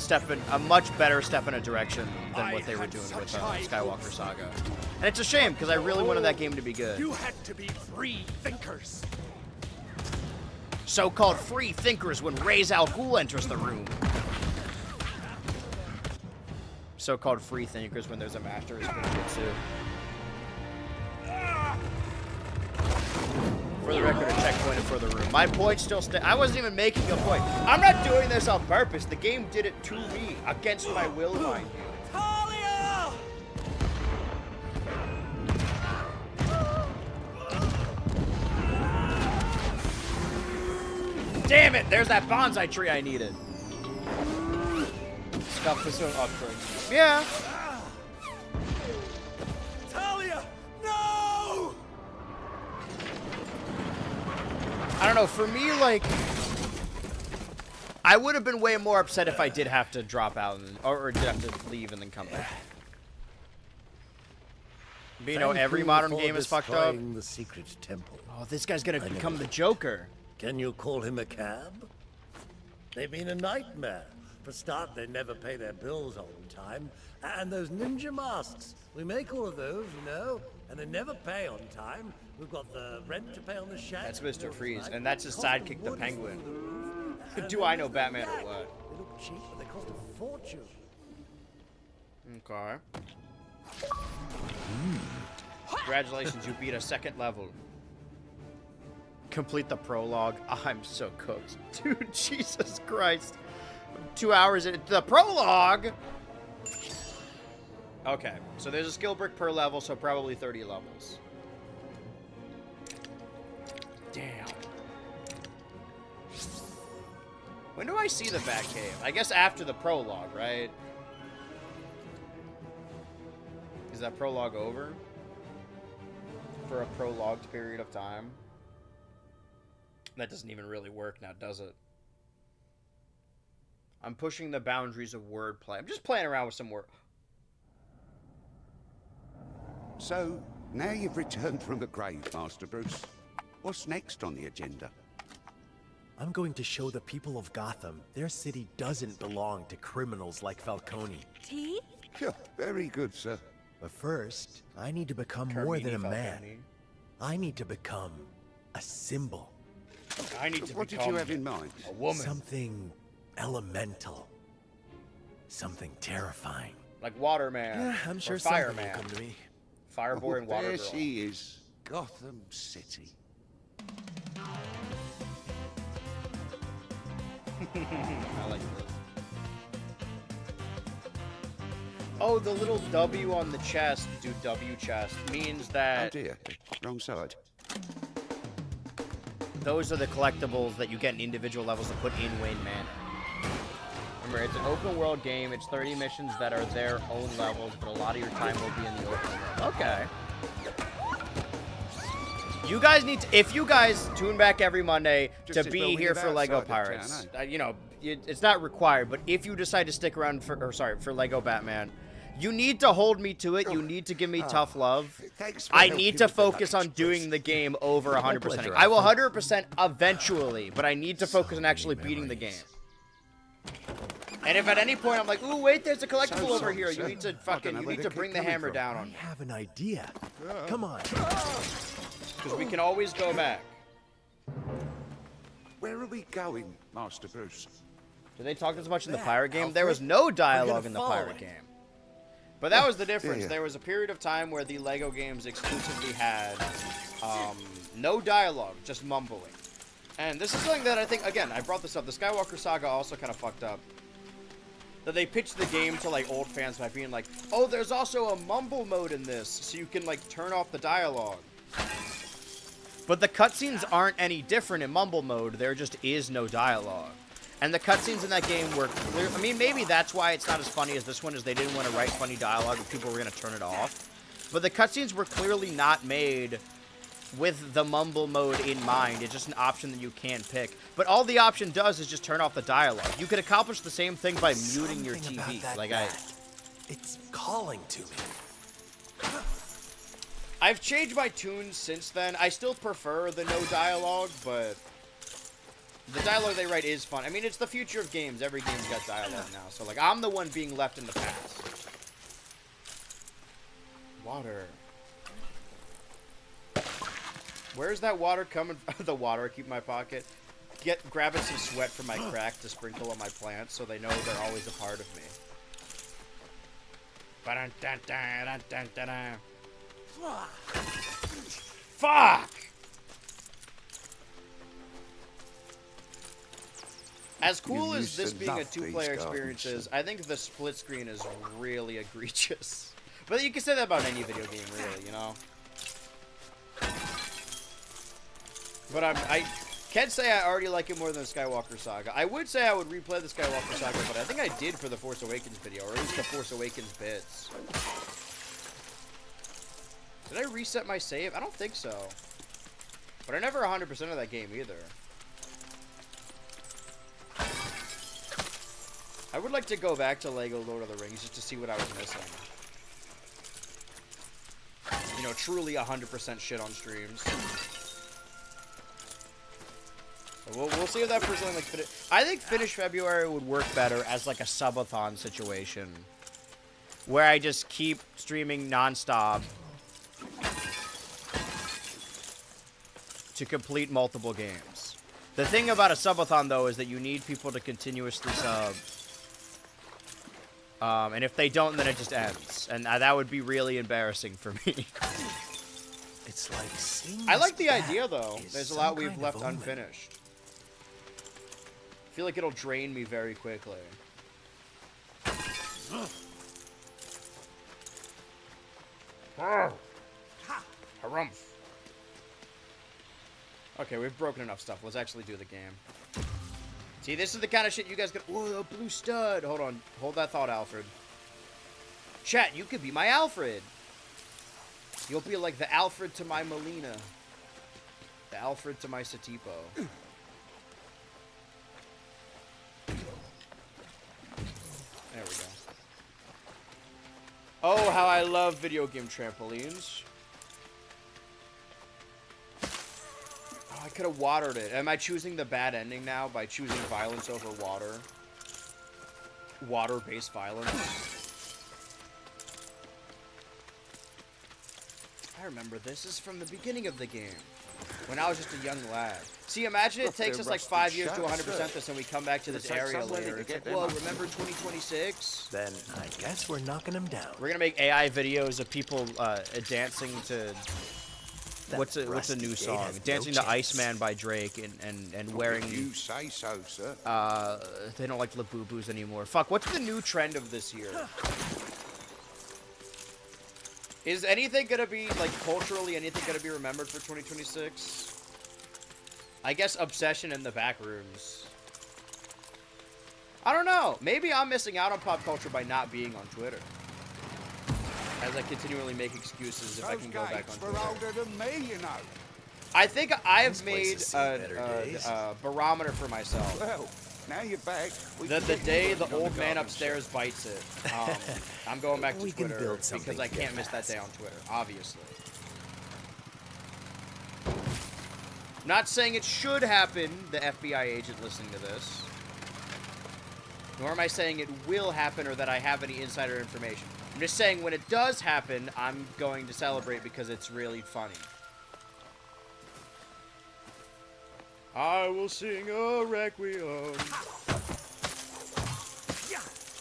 Speaker 1: much better step in a direction than what they were doing with Skywalker Saga. And it's a shame, because I really wanted that game to be good.
Speaker 9: You had to be free thinkers.
Speaker 1: So-called free thinkers when Ra's al Ghul enters the room. So-called free thinkers when there's a master of Spinjitzu. For the record, a checkpoint for the room. My point still I wasn't even making a point. I'm not doing this on purpose. The game did it to me, against my will, mind you.
Speaker 9: Talia!
Speaker 1: Damn it! There's that bonsai tree I needed. Stuff this upgrade. Yeah.
Speaker 9: Talia! No!
Speaker 1: I don't know, for me, like, I would have been way more upset if I did have to drop out, or did have to leave and then come back. But you know,
Speaker 6: Thank
Speaker 1: every
Speaker 6: you
Speaker 1: modern
Speaker 6: for
Speaker 1: game is fucked up.
Speaker 6: destroying the secret temple.
Speaker 1: Oh, this guy's gonna
Speaker 6: I never
Speaker 1: become the
Speaker 6: did.
Speaker 1: Joker.
Speaker 6: Can you call him a cab? They've been a nightmare. For start, they never pay their bills on time. And those ninja masks. We make all of those, you know, and they never pay on time. We've got the rent to pay on the shack.
Speaker 1: That's Mr.
Speaker 6: bills
Speaker 1: Freeze,
Speaker 6: tonight.
Speaker 1: and that's his
Speaker 6: Cost of
Speaker 1: sidekick, the
Speaker 6: wood is
Speaker 1: Penguin.
Speaker 6: through the roof. And
Speaker 1: Do
Speaker 6: then
Speaker 1: I know
Speaker 6: there's the
Speaker 1: Batman or
Speaker 6: back.
Speaker 1: what?
Speaker 6: They look cheap, but they cost a fortune.
Speaker 1: Okay. Congratulations, you beat a second level. Complete the prologue. I'm so cooked. Dude, Jesus Christ. 2 hours in the prologue! Okay, so there's a skill brick per level, so probably 30 levels. Damn. When do I see the Batcave? I guess after the prologue, right? Is that prologue over? For a prologued period of time? That doesn't even really work now, does it? I'm pushing the boundaries of wordplay. I'm just playing around with some word.
Speaker 4: So, now you've returned from the grave, Master Bruce. What's next on the agenda?
Speaker 7: I'm going to show the people of Gotham their city doesn't belong to criminals like Falcone.
Speaker 5: Tea?
Speaker 4: Yeah, very good, sir.
Speaker 7: But first, I need to become more than a man. I need to become a symbol.
Speaker 1: I need to
Speaker 4: What did
Speaker 1: become
Speaker 4: you have in mind?
Speaker 1: a woman.
Speaker 7: Something elemental. Something terrifying.
Speaker 1: Like Waterman.
Speaker 7: Yeah, I'm sure
Speaker 1: or
Speaker 7: something will
Speaker 1: Fireman.
Speaker 7: come to me.
Speaker 1: Fireboy and Water
Speaker 4: There
Speaker 1: Girl.
Speaker 4: she is. Gotham City.
Speaker 1: I like this. Oh, the little W on the chest, do W chest, means
Speaker 4: Oh
Speaker 1: that
Speaker 4: dear, wrong side.
Speaker 1: those are the collectibles that you get in individual levels to put in Wayne Manor. Remember, it's an open world game. It's 30 missions that are their own levels, but a lot of your time will be in the open world. Okay. You guys need to, if you guys tune back every Monday
Speaker 4: Just
Speaker 1: to
Speaker 4: as
Speaker 1: be
Speaker 4: well we
Speaker 1: here
Speaker 4: live
Speaker 1: for Lego
Speaker 4: outside of
Speaker 1: Pirates,
Speaker 4: town,
Speaker 1: you know, it's not required, but if you decide to stick around for Lego Batman, you need to hold me to it. You need to give me tough love.
Speaker 4: Thanks for
Speaker 1: I
Speaker 4: helping
Speaker 1: need to
Speaker 4: with the
Speaker 1: focus on
Speaker 4: lunch,
Speaker 1: doing the game over 100%.
Speaker 7: pleasure,
Speaker 1: I will
Speaker 7: Alfred.
Speaker 1: 100% eventually, but I need to focus on actually
Speaker 7: many
Speaker 1: beating the game.
Speaker 7: memories.
Speaker 1: And if at any point I'm like, ooh, wait, there's a collectible
Speaker 4: So
Speaker 1: over
Speaker 4: sorry,
Speaker 1: here, you
Speaker 4: sir.
Speaker 1: need to
Speaker 4: I
Speaker 1: fucking,
Speaker 4: don't know
Speaker 1: you
Speaker 4: where
Speaker 1: need
Speaker 4: they
Speaker 1: to bring
Speaker 4: keep
Speaker 1: the hammer
Speaker 4: coming from.
Speaker 1: down
Speaker 7: I
Speaker 1: on me.
Speaker 7: have an idea. Come on.
Speaker 1: Because we can always go back.
Speaker 4: Where are we going, Master Bruce?
Speaker 1: Did they talk as much in the
Speaker 7: Yeah,
Speaker 1: pirate game? There was
Speaker 7: Alfred.
Speaker 1: no
Speaker 7: We're
Speaker 1: dialogue
Speaker 7: gonna
Speaker 1: in the
Speaker 7: follow
Speaker 1: pirate
Speaker 7: it.
Speaker 1: game. But that was the difference.
Speaker 4: yeah.
Speaker 1: There was a period of time where the Lego games exclusively had no dialogue, just mumbling. And this is something that I think, again, I brought this up. The Skywalker Saga also kind of fucked up. That they pitched the game to like old fans by being like, oh, there's also a mumble mode in this, so you can like turn off the dialogue. But the cutscenes aren't any different in mumble mode. There just is no dialogue. And the cutscenes in that game were clear. I mean, maybe that's why it's not as funny as this one, is they didn't want to write funny dialogue and people were going to turn it off. But the cutscenes were clearly not made with the mumble mode in mind. It's just an option that you can pick. But all the option does is just turn off the dialogue. You could accomplish the same thing by muting your
Speaker 7: Something about
Speaker 1: TV.
Speaker 7: that
Speaker 1: Like
Speaker 7: bat. It's calling to me.
Speaker 1: I've changed my tunes since then. I still prefer the no dialogue, but the dialogue they write is fun. I mean, it's the future of games. Every game's got dialogue now. So, like, I'm the one being left in the past. Water. Where's that water coming from? The water I keep in my pocket. Grabbing some sweat from my crack to sprinkle on my plants so they know they're always a part of me. Ba-dun-dun-dun-dun-dun-dun. Fuck! As cool
Speaker 4: You
Speaker 1: as
Speaker 4: used
Speaker 1: this
Speaker 4: to
Speaker 1: being a
Speaker 4: love
Speaker 1: two-player
Speaker 4: these
Speaker 1: experience
Speaker 4: gardens,
Speaker 1: is, I think the split screen is really egregious. But you can say that about any video game, really, you know? But I can't say I already like it more than the Skywalker Saga. I would say I would replay the Skywalker Saga, but I think I did for the Force Awakens video, or at least the Force Awakens bits. Did I reset my save? I don't think so. But I never 100% of that game either. I would like to go back to Lego Lord of the Rings just to see what I was missing. you know, truly 100% shit on streams. So we'll see if that for something like I think Finish February would work better as like a subathon situation, where I just keep streaming nonstop to complete multiple games. The thing about a subathon though is that you need people to continuously sub. And if they don't, then it just ends. And that would be really embarrassing for me.
Speaker 7: It's like seeing
Speaker 1: I like
Speaker 7: this
Speaker 1: the
Speaker 7: back
Speaker 1: idea, though.
Speaker 7: is
Speaker 1: There's a
Speaker 7: some
Speaker 1: lot we've
Speaker 7: kind of
Speaker 1: left
Speaker 7: omen.
Speaker 1: unfinished. I feel like it'll drain me very quickly. Harumph. Okay, we've broken enough stuff. Let's actually do the game. See, this is the kind of shit you guys get. Whoa, a blue stud. Hold on. Hold that thought, Alfred. Chat, you could be my Alfred. You'll be like the Alfred to my Melina. The Alfred to my Satipo. There we go. Oh, how I love video game trampolines. Oh, I could have watered it. Am I choosing the bad ending now by choosing violence over water? Water-based violence. I remember this is from the beginning of the game, when I was just a young lad. See, imagine it takes us like 5 years to 100% this, and we come back to this area later. It's like, whoa, remember 2026?
Speaker 7: Then I guess we're knocking him down.
Speaker 1: We're gonna make AI videos of people dancing to what's a new song? Dancing to Iceman by Drake and wearing.
Speaker 4: You say so, sir.
Speaker 1: They don't like Labubu's anymore. Fuck, what's the new trend of this year? Is anything gonna be, like, culturally, anything gonna be remembered for 2026? I guess Obsession in the back rooms. I don't know. Maybe I'm missing out on pop culture by not being on Twitter. As I continually make excuses if I can go back on
Speaker 4: Those
Speaker 1: Twitter.
Speaker 4: gates were older than me, you know.
Speaker 1: I think I have
Speaker 7: This place
Speaker 1: made
Speaker 7: has seen better days.
Speaker 1: a barometer for myself.
Speaker 4: Well, now you're back. We
Speaker 1: The
Speaker 4: can get
Speaker 1: day
Speaker 4: you
Speaker 1: the
Speaker 4: working on
Speaker 1: old man
Speaker 4: garden,
Speaker 1: upstairs bites it, I'm going back to
Speaker 7: We can
Speaker 1: Twitter
Speaker 7: build
Speaker 1: because
Speaker 7: something
Speaker 1: I can't miss that
Speaker 7: fast.
Speaker 1: day on Twitter, obviously. Not saying it should happen, the FBI agent listening to this. Nor am I saying it will happen or that I have any insider information. I'm just saying when it does happen, I'm going to celebrate because it's really funny. I will sing a requiem.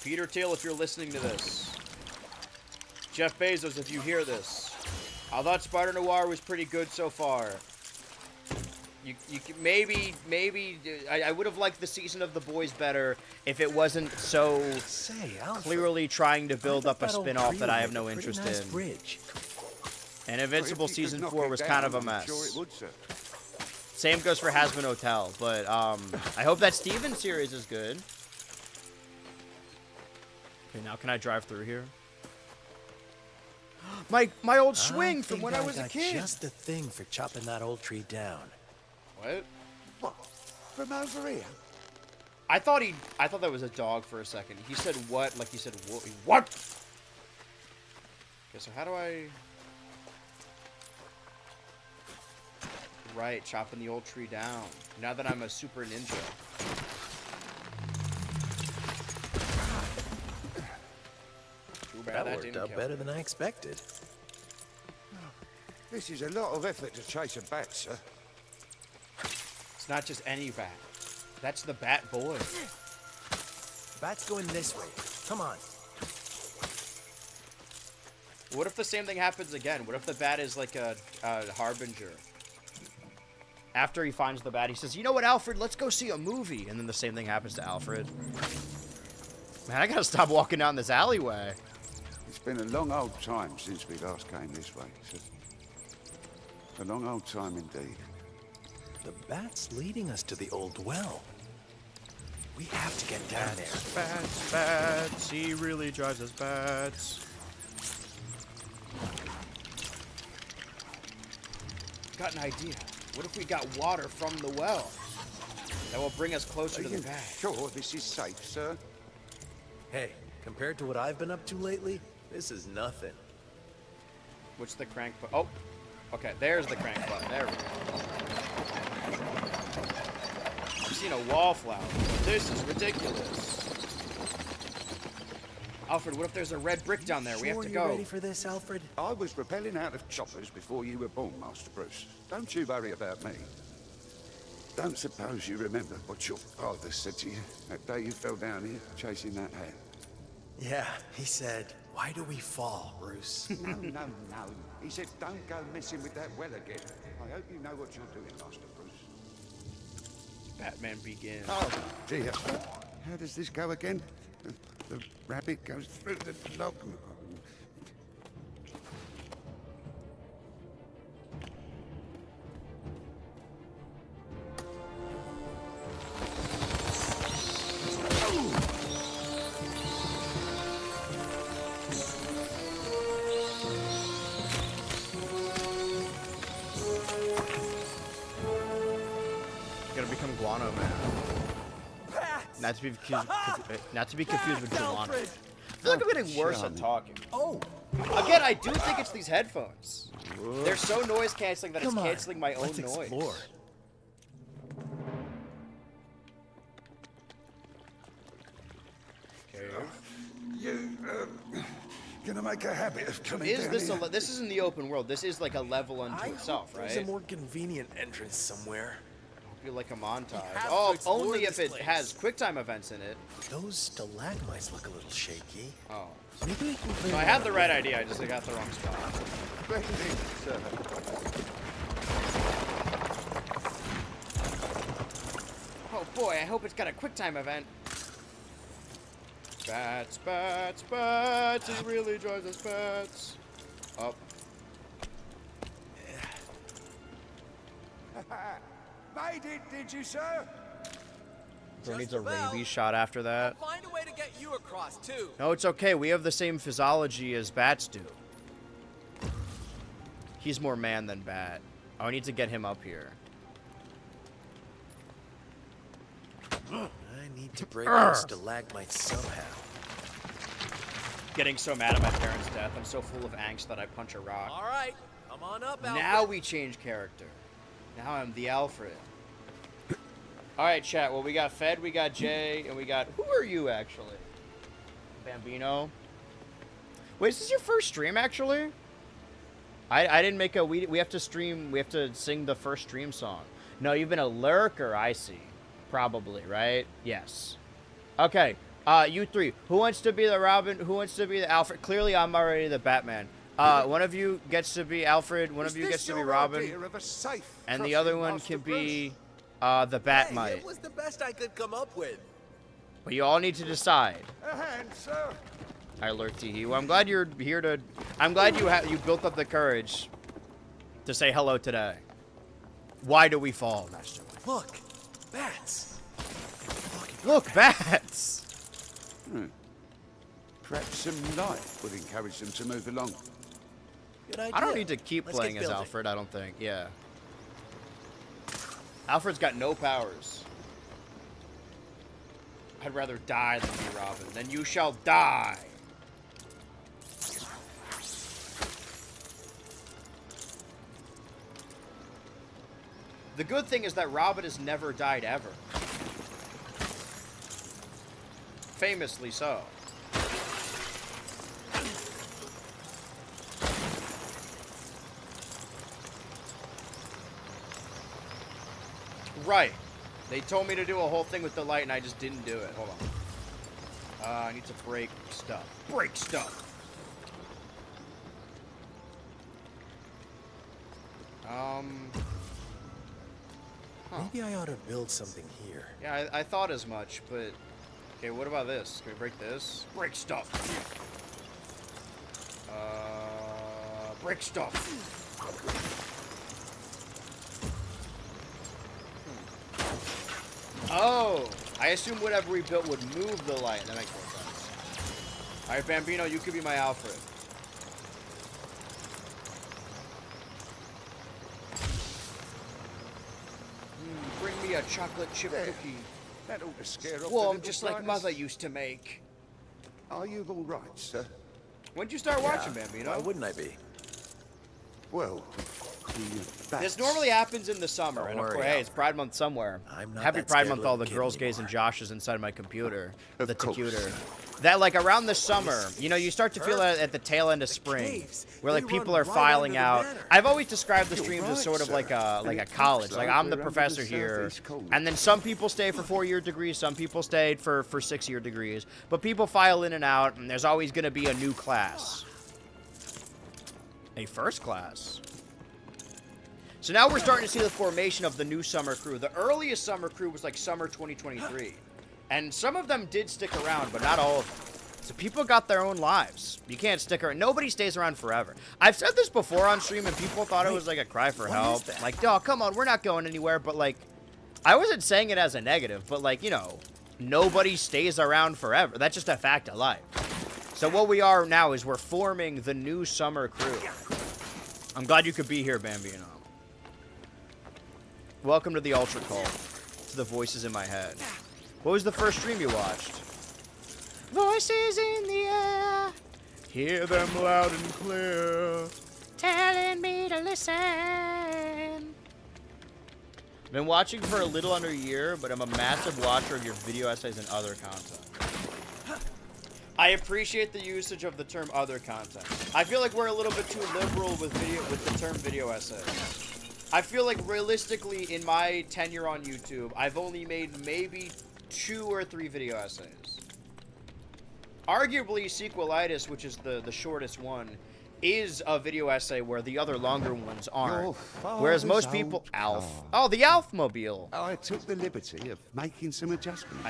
Speaker 1: Peter Thiel, if you're listening to this. Jeff Bezos, if you hear this. I thought Spider Noir was pretty good so far. Maybe I would have liked the season of The Boys better if it wasn't so
Speaker 7: Say, Alfred,
Speaker 1: clearly trying to build up a
Speaker 7: that old
Speaker 1: spin-off
Speaker 7: tree
Speaker 1: that I
Speaker 7: would
Speaker 1: have
Speaker 7: make
Speaker 1: no
Speaker 7: a pretty
Speaker 1: interest
Speaker 7: nice
Speaker 1: in.
Speaker 7: Bridge.
Speaker 1: And
Speaker 4: Well,
Speaker 1: Invincible
Speaker 4: if you could
Speaker 1: season
Speaker 4: knock
Speaker 1: 4
Speaker 4: it
Speaker 1: was
Speaker 4: down,
Speaker 1: kind of a
Speaker 4: I'm
Speaker 1: mess.
Speaker 4: Sure it would, sir.
Speaker 1: Same goes for Hazbin Hotel, but I hope that Steven series is good. Okay, now can I drive through here? My old swing from when I was a kid.
Speaker 7: Just the thing for chopping that old tree down.
Speaker 1: What?
Speaker 4: What? From over here?
Speaker 1: I thought that was a dog for a second. He said what? Like he said what? Okay, so how do I? Right, chopping the old tree down. Now that I'm a super ninja. Too bad
Speaker 7: That worked
Speaker 1: didn't
Speaker 7: out
Speaker 1: kill
Speaker 7: better
Speaker 1: me.
Speaker 7: than I expected.
Speaker 4: This is a lot of effort to chase a bat, sir.
Speaker 1: It's not just any bat. That's the Bat Boy.
Speaker 7: Bat's going this way. Come on.
Speaker 1: What if the same thing happens again? What if the bat is like a harbinger? After he finds the bat, he says, "You know what, Alfred? Let's go see a movie." And then the same thing happens to Alfred. Man, I gotta stop walking down this alleyway.
Speaker 4: It's been a long old time since we last came this way, sir. A long old time indeed.
Speaker 7: The bat's leading us to the old well. We have to get down there.
Speaker 1: Bats, bats. He really drives us bats. Got an idea. What if we got water from the well? That will bring us closer
Speaker 4: Are
Speaker 1: to the
Speaker 4: you
Speaker 1: bat.
Speaker 4: sure this is safe, sir?
Speaker 7: Hey, compared to what I've been up to lately, this is nothing.
Speaker 1: What's the crank button? Oh, okay. There's the crank button. There we go. I've seen a wallflower. This is ridiculous. Alfred, what if there's a red brick down there? We have to
Speaker 7: You
Speaker 1: go.
Speaker 7: ready for this, Alfred?
Speaker 4: I was rappelling out of choppers before you were born, Master Bruce. Don't you worry about me. Don't suppose you remember what your father said to you that day you fell down here chasing that hat?
Speaker 7: Yeah, he said, why do we fall, Bruce?
Speaker 4: No, no, no. He said, don't go messing with that well again. I hope you know what you're doing, Master Bruce.
Speaker 1: Batman Begins.
Speaker 4: Oh, dear. How does this go again? The rabbit goes through the log.
Speaker 1: Gonna become Guano Man. Not to be confused with Guano. I feel like I'm getting worse at talking.
Speaker 7: Oh,
Speaker 1: Again, I do think it's these headphones. They're so noise canceling that
Speaker 7: come
Speaker 1: it's
Speaker 7: on.
Speaker 1: canceling my own
Speaker 7: Let's
Speaker 1: noise.
Speaker 7: explore.
Speaker 4: You, gonna make a habit of coming
Speaker 1: Is
Speaker 4: down
Speaker 1: this
Speaker 4: here?
Speaker 1: this is in the open world? This is like a level unto
Speaker 7: I
Speaker 1: itself,
Speaker 7: hope there's
Speaker 1: right?
Speaker 7: a more convenient entrance somewhere.
Speaker 1: Be like a montage.
Speaker 7: have to
Speaker 1: Oh,
Speaker 7: explore
Speaker 1: only if
Speaker 7: this
Speaker 1: it
Speaker 7: place.
Speaker 1: has QuickTime events in it.
Speaker 7: Those stalagmites look a little shaky.
Speaker 1: Oh.
Speaker 7: Maybe we can
Speaker 1: So I had the right idea, I just got the wrong spot.
Speaker 4: Splendid, sir.
Speaker 1: Oh boy, I hope it's got a QuickTime event. Bats, bats, bats. It really drives us bats. Up.
Speaker 4: Made it, did you, sir?
Speaker 1: Who needs a rabies shot after that?
Speaker 9: Find a way to get you across, too.
Speaker 1: No, it's okay. We have the same physiology as bats do. He's more man than bat. Oh, I need to get him up here.
Speaker 7: I need to break those stalagmites somehow.
Speaker 1: Getting so mad at my parents' death. I'm so full of angst that I punch a rock.
Speaker 9: All right, come on up, Alfred.
Speaker 1: Now we change character. Now I'm the Alfred. Alright, chat. Well, we got Fed, we got Jay, and we got... Who are you, actually? Bambino? Wait, is this your first stream, actually? I didn't make a... We have to stream... We have to sing the first stream song. No, you've been a lurker, I see. Probably, right? Yes. Okay. You three. Who wants to be the Robin? Who wants to be the Alfred? Clearly, I'm already the Batman. One of you gets to be Alfred. One of you gets to be Robin. And the other one can be the Batmite.
Speaker 9: Hey, it was the best I could come up with.
Speaker 1: But you all need to decide.
Speaker 4: A hand, sir.
Speaker 1: I lurk Teehee. Well, I'm glad you're here to... I'm glad you built up the courage to say hello today. Why do we fall, Master?
Speaker 7: Look, bats.
Speaker 1: Look, bats!
Speaker 4: Perhaps some light would encourage them to move along.
Speaker 7: Good idea.
Speaker 1: I don't need to keep
Speaker 7: Let's
Speaker 1: playing
Speaker 7: get
Speaker 1: as
Speaker 7: building.
Speaker 1: Alfred, I don't think. Yeah. Alfred's got no powers. I'd rather die than be Robin. Then you shall die. The good thing is that Robin has never died ever. Famously so. Right. They told me to do a whole thing with the light and I just didn't do it. Hold on. I need to break stuff. Break stuff.
Speaker 7: Maybe I ought to build something here.
Speaker 1: Yeah, I thought as much, but... Okay, what about this? Can we break this? Break stuff. Break stuff. Oh! I assume whatever we built would move the light. That makes more sense. Alright, Bambino, you could be my Alfred. Bring me a chocolate chip cookie.
Speaker 4: That ought to scare off the
Speaker 1: Well, I'm
Speaker 4: little
Speaker 1: just like
Speaker 4: brightness.
Speaker 1: Mother used to make.
Speaker 4: Are you all right, sir?
Speaker 1: When'd you start watching, Bambino?
Speaker 7: Why wouldn't I be?
Speaker 4: Well,
Speaker 1: This normally happens in the summer, and of
Speaker 7: worry,
Speaker 1: course, hey, it's Pride Month somewhere.
Speaker 7: I'm not
Speaker 1: Happy
Speaker 7: that
Speaker 1: Pride
Speaker 7: scared
Speaker 1: Month, all the
Speaker 7: little kid
Speaker 1: girls, gays, and
Speaker 7: anymore.
Speaker 1: Joshes inside my computer.
Speaker 4: Of
Speaker 1: The
Speaker 4: course.
Speaker 1: computer. That, like, around the summer, you know, you start to feel that at the tail end of spring,
Speaker 9: caves,
Speaker 1: where, like,
Speaker 9: they
Speaker 1: people
Speaker 9: run
Speaker 1: are
Speaker 9: right
Speaker 1: filing
Speaker 9: under the
Speaker 1: out.
Speaker 9: manor.
Speaker 1: I've always described the
Speaker 4: You're
Speaker 1: streams
Speaker 4: right,
Speaker 1: as sort of
Speaker 4: sir.
Speaker 1: like a
Speaker 4: And it
Speaker 1: college.
Speaker 4: looks
Speaker 1: Like,
Speaker 4: like
Speaker 1: I'm the
Speaker 4: we're under
Speaker 1: professor
Speaker 4: the
Speaker 1: here,
Speaker 4: southeast corner.
Speaker 1: and then some people stay for 4-year degrees, some people stayed for 6-year degrees, but people file in and out, and there's always going to be a new class. A first class. So now we're starting to see the formation of the new summer crew. The earliest summer crew was like summer 2023. And some of them did stick around, but not all of them. So people got their own lives. You can't stick around. Nobody stays around forever. I've said this before on stream, and people thought it was like a cry for help. Like, oh, come on, we're not going anywhere. But, like, I wasn't saying it as a negative, but, like, you know, nobody stays around forever. That's just a fact of life. So what we are now is we're forming the new summer crew. I'm glad you could be here, Bambino. Welcome to the Ultra Cult. To the voices in my head. What was the first stream you watched? Voices in the air. Hear them loud and clear. Telling me to listen. Been watching for a little under a year, but I'm a massive watcher of your video essays and other content. I appreciate the usage of the term other content. I feel like we're a little bit too liberal with the term video essays. I feel like realistically in my tenure on YouTube, I've only made maybe 2 or 3 video essays. Arguably Sequelitis, which is the shortest one, is a video essay where the other longer ones aren't. Whereas most
Speaker 4: father's
Speaker 1: people...
Speaker 4: old
Speaker 1: Alf.
Speaker 4: car.
Speaker 1: Oh, the Alf-mobile.
Speaker 4: I took the liberty of making some adjustments.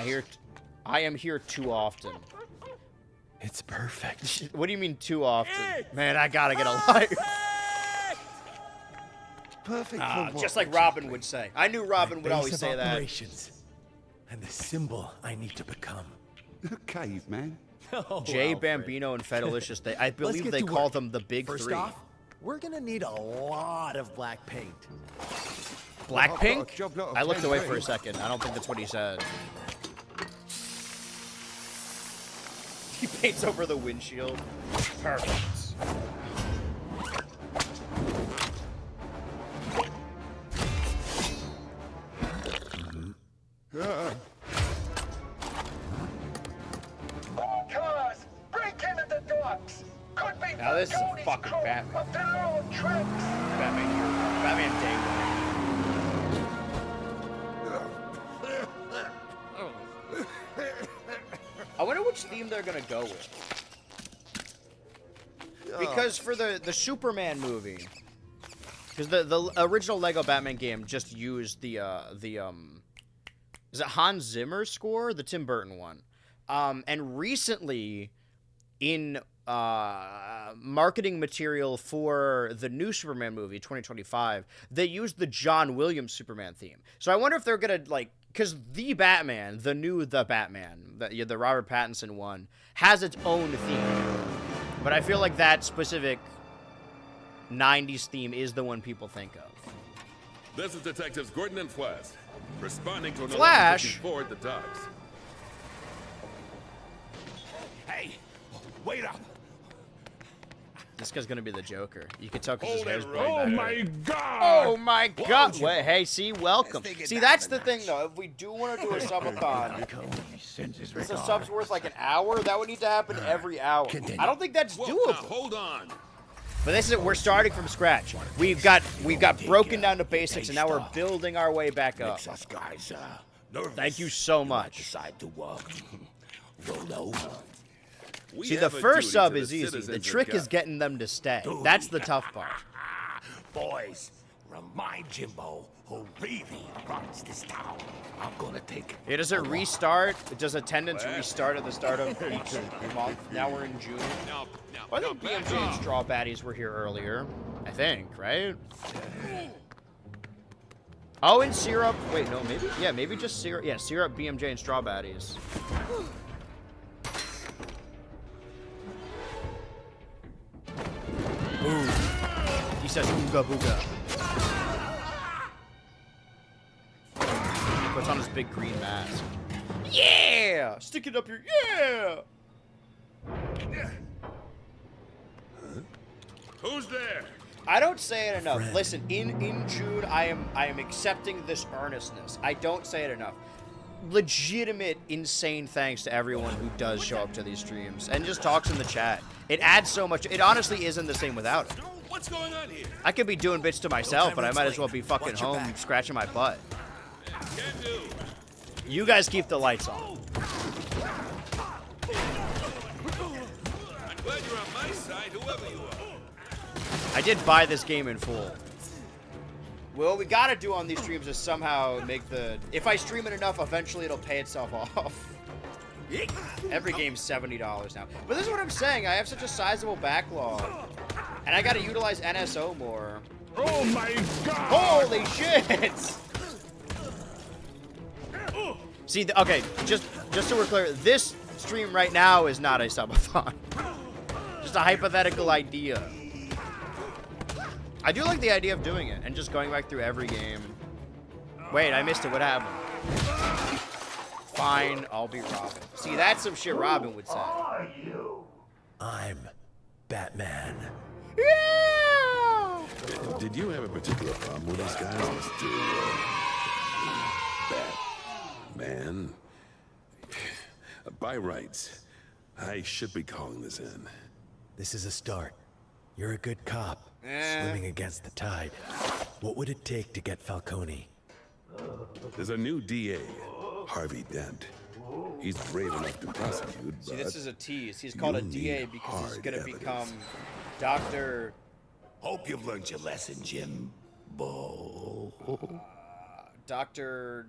Speaker 1: I am here too often.
Speaker 7: It's perfect.
Speaker 1: What do you mean too often? Man, I gotta get a life.
Speaker 4: Perfect for what?
Speaker 1: Just like Robin would say. I knew Robin would
Speaker 7: Base
Speaker 1: always
Speaker 7: of
Speaker 1: say that.
Speaker 7: operations. And the symbol I need to become.
Speaker 4: Caveman.
Speaker 7: Oh,
Speaker 1: Jay
Speaker 7: Alfred.
Speaker 1: Bambino and Fedalicious, I
Speaker 7: Let's
Speaker 1: believe
Speaker 7: get
Speaker 1: they
Speaker 7: to
Speaker 1: call
Speaker 7: work.
Speaker 1: them the Big
Speaker 7: First
Speaker 1: Three.
Speaker 7: off, we're gonna need a lot of black paint.
Speaker 1: Blackpink?
Speaker 4: I've got a job lot of
Speaker 1: I looked away for a
Speaker 4: 10-3.
Speaker 1: second. I don't think that's what he said. He paints over the windshield. Perfect.
Speaker 10: Cars, break into the docks. Could be
Speaker 1: Now this is a
Speaker 10: Tony's
Speaker 1: fucking
Speaker 10: crew
Speaker 1: Batman.
Speaker 10: of their own tricks.
Speaker 1: Batman Hero. Batman Day One. I wonder which theme they're gonna go with. Because for the Superman movie, because the original Lego Batman game just used the is it Hans Zimmer score, the Tim Burton one, and recently in marketing material for the new Superman movie 2025, they used the John Williams Superman theme. So I wonder if they're gonna like. Because The Batman, the Batman, the Robert Pattinson one, has its own theme. But I feel like that specific 90s theme is the one people think of.
Speaker 11: This is Detectives Gordon and Flash, responding to an
Speaker 1: Flash?
Speaker 11: 1154 at the docks.
Speaker 9: Hey, wait up.
Speaker 1: This guy's gonna be the Joker. You can tell because his
Speaker 11: Hold
Speaker 1: hair's
Speaker 11: it
Speaker 1: blowing
Speaker 11: right
Speaker 1: back.
Speaker 11: there.
Speaker 1: Oh my god! Wait, hey, see, welcome. See, that's the thing, though. If we do want to do a subathon, if the sub's worth like an hour, that would need to happen every hour. I don't think that's
Speaker 11: Whoa, now,
Speaker 1: doable.
Speaker 11: hold on.
Speaker 1: But this is it. We're starting from scratch. We've got broken down to basics, and now we're building our way back up.
Speaker 6: Us guys, nervous.
Speaker 1: Thank you so much.
Speaker 6: Decide to roll over.
Speaker 11: We
Speaker 1: See, the
Speaker 11: have a
Speaker 1: first
Speaker 11: duty
Speaker 1: sub
Speaker 11: to
Speaker 1: is
Speaker 11: the
Speaker 1: easy.
Speaker 11: citizens
Speaker 1: The
Speaker 11: of
Speaker 1: trick is
Speaker 11: Gotham.
Speaker 1: getting them to stay. That's the tough part.
Speaker 6: Boys, remind Jimbo who really runs this town. I'm gonna take.
Speaker 1: Yeah, does it restart? Does attendance restart at the start of each month? Now we're in June.
Speaker 11: Now,
Speaker 1: I think BMJ and Straw Baddies were here earlier. I think, right? Oh, and Syrup. Wait, no, maybe? Yeah, maybe just Syrup. Yeah, Syrup, BMJ, and Straw Baddies. Ooh. He says ooga booga. Puts on his big green mask. Yeah! Stick it up here. Yeah!
Speaker 11: Who's there?
Speaker 1: I don't say it enough. Listen, in June, I am accepting this earnestness. I don't say it enough. Legitimate, insane thanks to everyone who does show up to these streams and just talks in the chat. It adds so much. It honestly isn't the same without it.
Speaker 11: What's going on here?
Speaker 1: I could be doing bits to myself, but I might as well be fucking home scratching my butt.
Speaker 11: Can do.
Speaker 1: You guys keep the lights on.
Speaker 11: I'm glad you're on my side, whoever you are.
Speaker 1: I did buy this game in full. What we gotta do on these streams is somehow make the... If I stream it enough, eventually it'll pay itself off. Every game's $70 now. But this is what I'm saying. I have such a sizable backlog. And I gotta utilize NSO more.
Speaker 10: Oh my god!
Speaker 1: Holy shit! See, okay, just so we're clear, this stream right now is not a subathon. Just a hypothetical idea. I do like the idea of doing it and just going back through every game. Wait, I missed it. What happened? Fine, I'll be Robin. See, that's some shit Robin would say.
Speaker 7: I'm Batman.
Speaker 1: Yeah!
Speaker 11: Did you have a particular problem with these guys, Mr. Batman? By rights, I should be calling this in.
Speaker 7: This is a start. You're a good cop, swimming against the tide. What would it take to get Falcone?
Speaker 11: There's a new DA, Harvey Dent. He's brave enough to prosecute,
Speaker 1: See,
Speaker 11: but
Speaker 1: this is a tease. He's called a DA because he's gonna become Dr.
Speaker 4: Hope you've learned your lesson, Jimbo.
Speaker 1: Dr.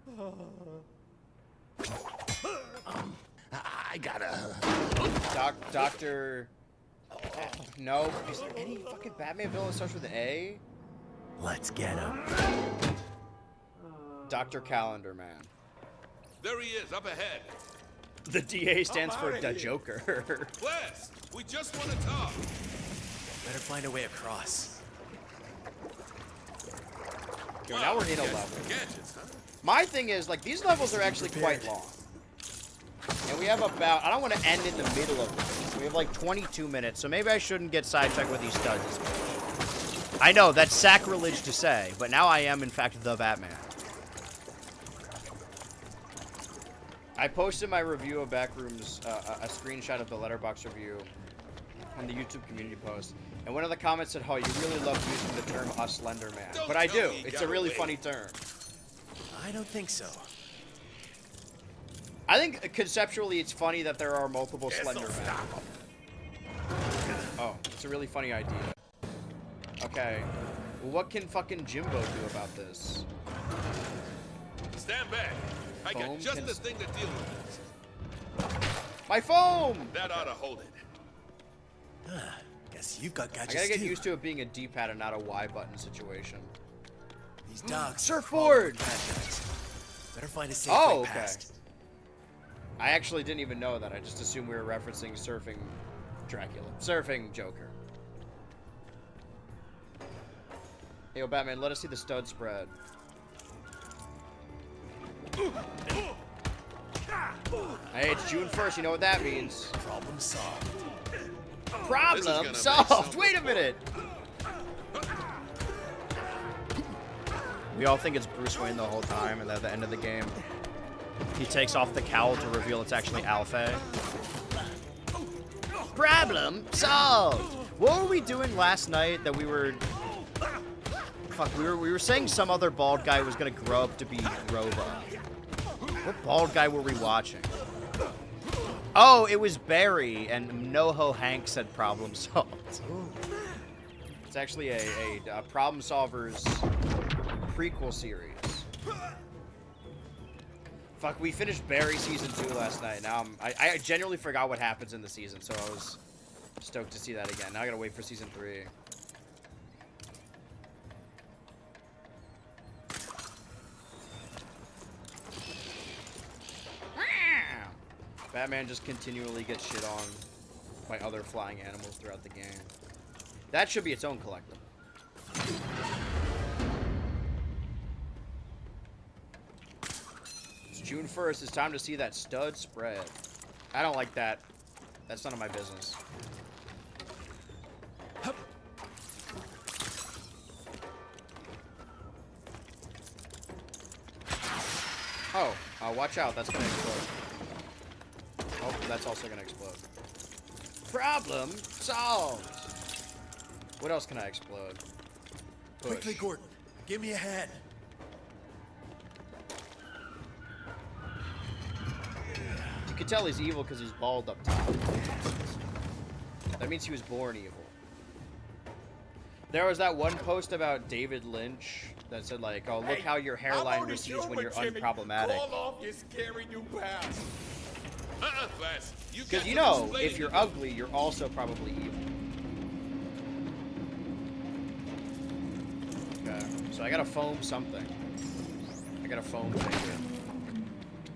Speaker 4: I gotta...
Speaker 1: Dr. No, is there any fucking Batman villain that starts with an A?
Speaker 7: Let's get him.
Speaker 1: Dr. Calendar Man.
Speaker 11: there he is, up ahead.
Speaker 1: The DA stands for the Joker.
Speaker 11: Wes, we just want to talk.
Speaker 7: Better find a way across.
Speaker 1: Yo, now we're in a level.
Speaker 11: Gadgets, huh?
Speaker 1: My thing is, like, these levels are actually quite long. And we have about, I don't want to end in the middle of this. We have like 22 minutes, so maybe I shouldn't get sidetracked with these studs as much. I know, that's sacrilege to say, but now I am, in fact, the Batman. I posted my review of Backrooms, a screenshot of the Letterboxd review on the YouTube community post. And one of the comments said, oh, you really love using the term "us Slender Man." But I do. It's a really funny term.
Speaker 7: I don't think so.
Speaker 1: I think conceptually it's funny that there are multiple Slender Men. Oh, it's a really funny idea. Okay. Well, what can fucking Jimbo do about this?
Speaker 11: Stand back. I got
Speaker 1: Foam
Speaker 11: just
Speaker 1: can-
Speaker 11: the thing to deal with this.
Speaker 1: My foam!
Speaker 11: That ought to hold it.
Speaker 7: Guess you've got
Speaker 1: I
Speaker 7: gadgets
Speaker 1: gotta get
Speaker 7: too.
Speaker 1: used to it being a D-pad and not a Y button situation.
Speaker 7: These dogs.
Speaker 1: Surfboard!
Speaker 7: Better find a safe
Speaker 1: Oh,
Speaker 7: way
Speaker 1: okay.
Speaker 7: past.
Speaker 1: I actually didn't even know that. I just assumed we were referencing Surfing Dracula. Surfing Joker. Hey, yo, Batman, let us see the stud spread. Hey, it's June 1st. You know what that means.
Speaker 7: Problem solved.
Speaker 1: Problem
Speaker 11: gonna make
Speaker 1: solved.
Speaker 11: something.
Speaker 1: Wait a minute. We all think it's Bruce Wayne the whole time, and at the end of the game, he takes off the cowl to reveal it's actually Alfay. Problem solved. What were we doing last night that we were? Fuck, we were saying some other bald guy was gonna grow up to be Robo. What bald guy were we watching? Oh, it was Barry, and NoHo Hank said problem solved. It's actually a Problem Solvers prequel series. Fuck, we finished Barry season 2 last night. Now I genuinely forgot what happens in the season, so I was stoked to see that again. Now I gotta wait for season 3. Batman just continually gets shit on by other flying animals throughout the game. That should be its own collectible. It's June 1st. It's time to see that stud spread. I don't like that. That's none of my business. Oh, watch out. That's gonna explode. Oh, that's also gonna explode. Problem solved. What else can I explode? Push.
Speaker 9: Quickly, Gordon. Give me a hand.
Speaker 1: You can tell he's evil because he's bald up top. That means he was born evil. There was that one post about David Lynch that said like, "Oh, look how your hairline recedes when you're unproblematic."
Speaker 12: Call off your scary new past. Flash.
Speaker 1: Because you know, if you're ugly, you're also probably evil. Okay, so I gotta foam something. I gotta foam thing here.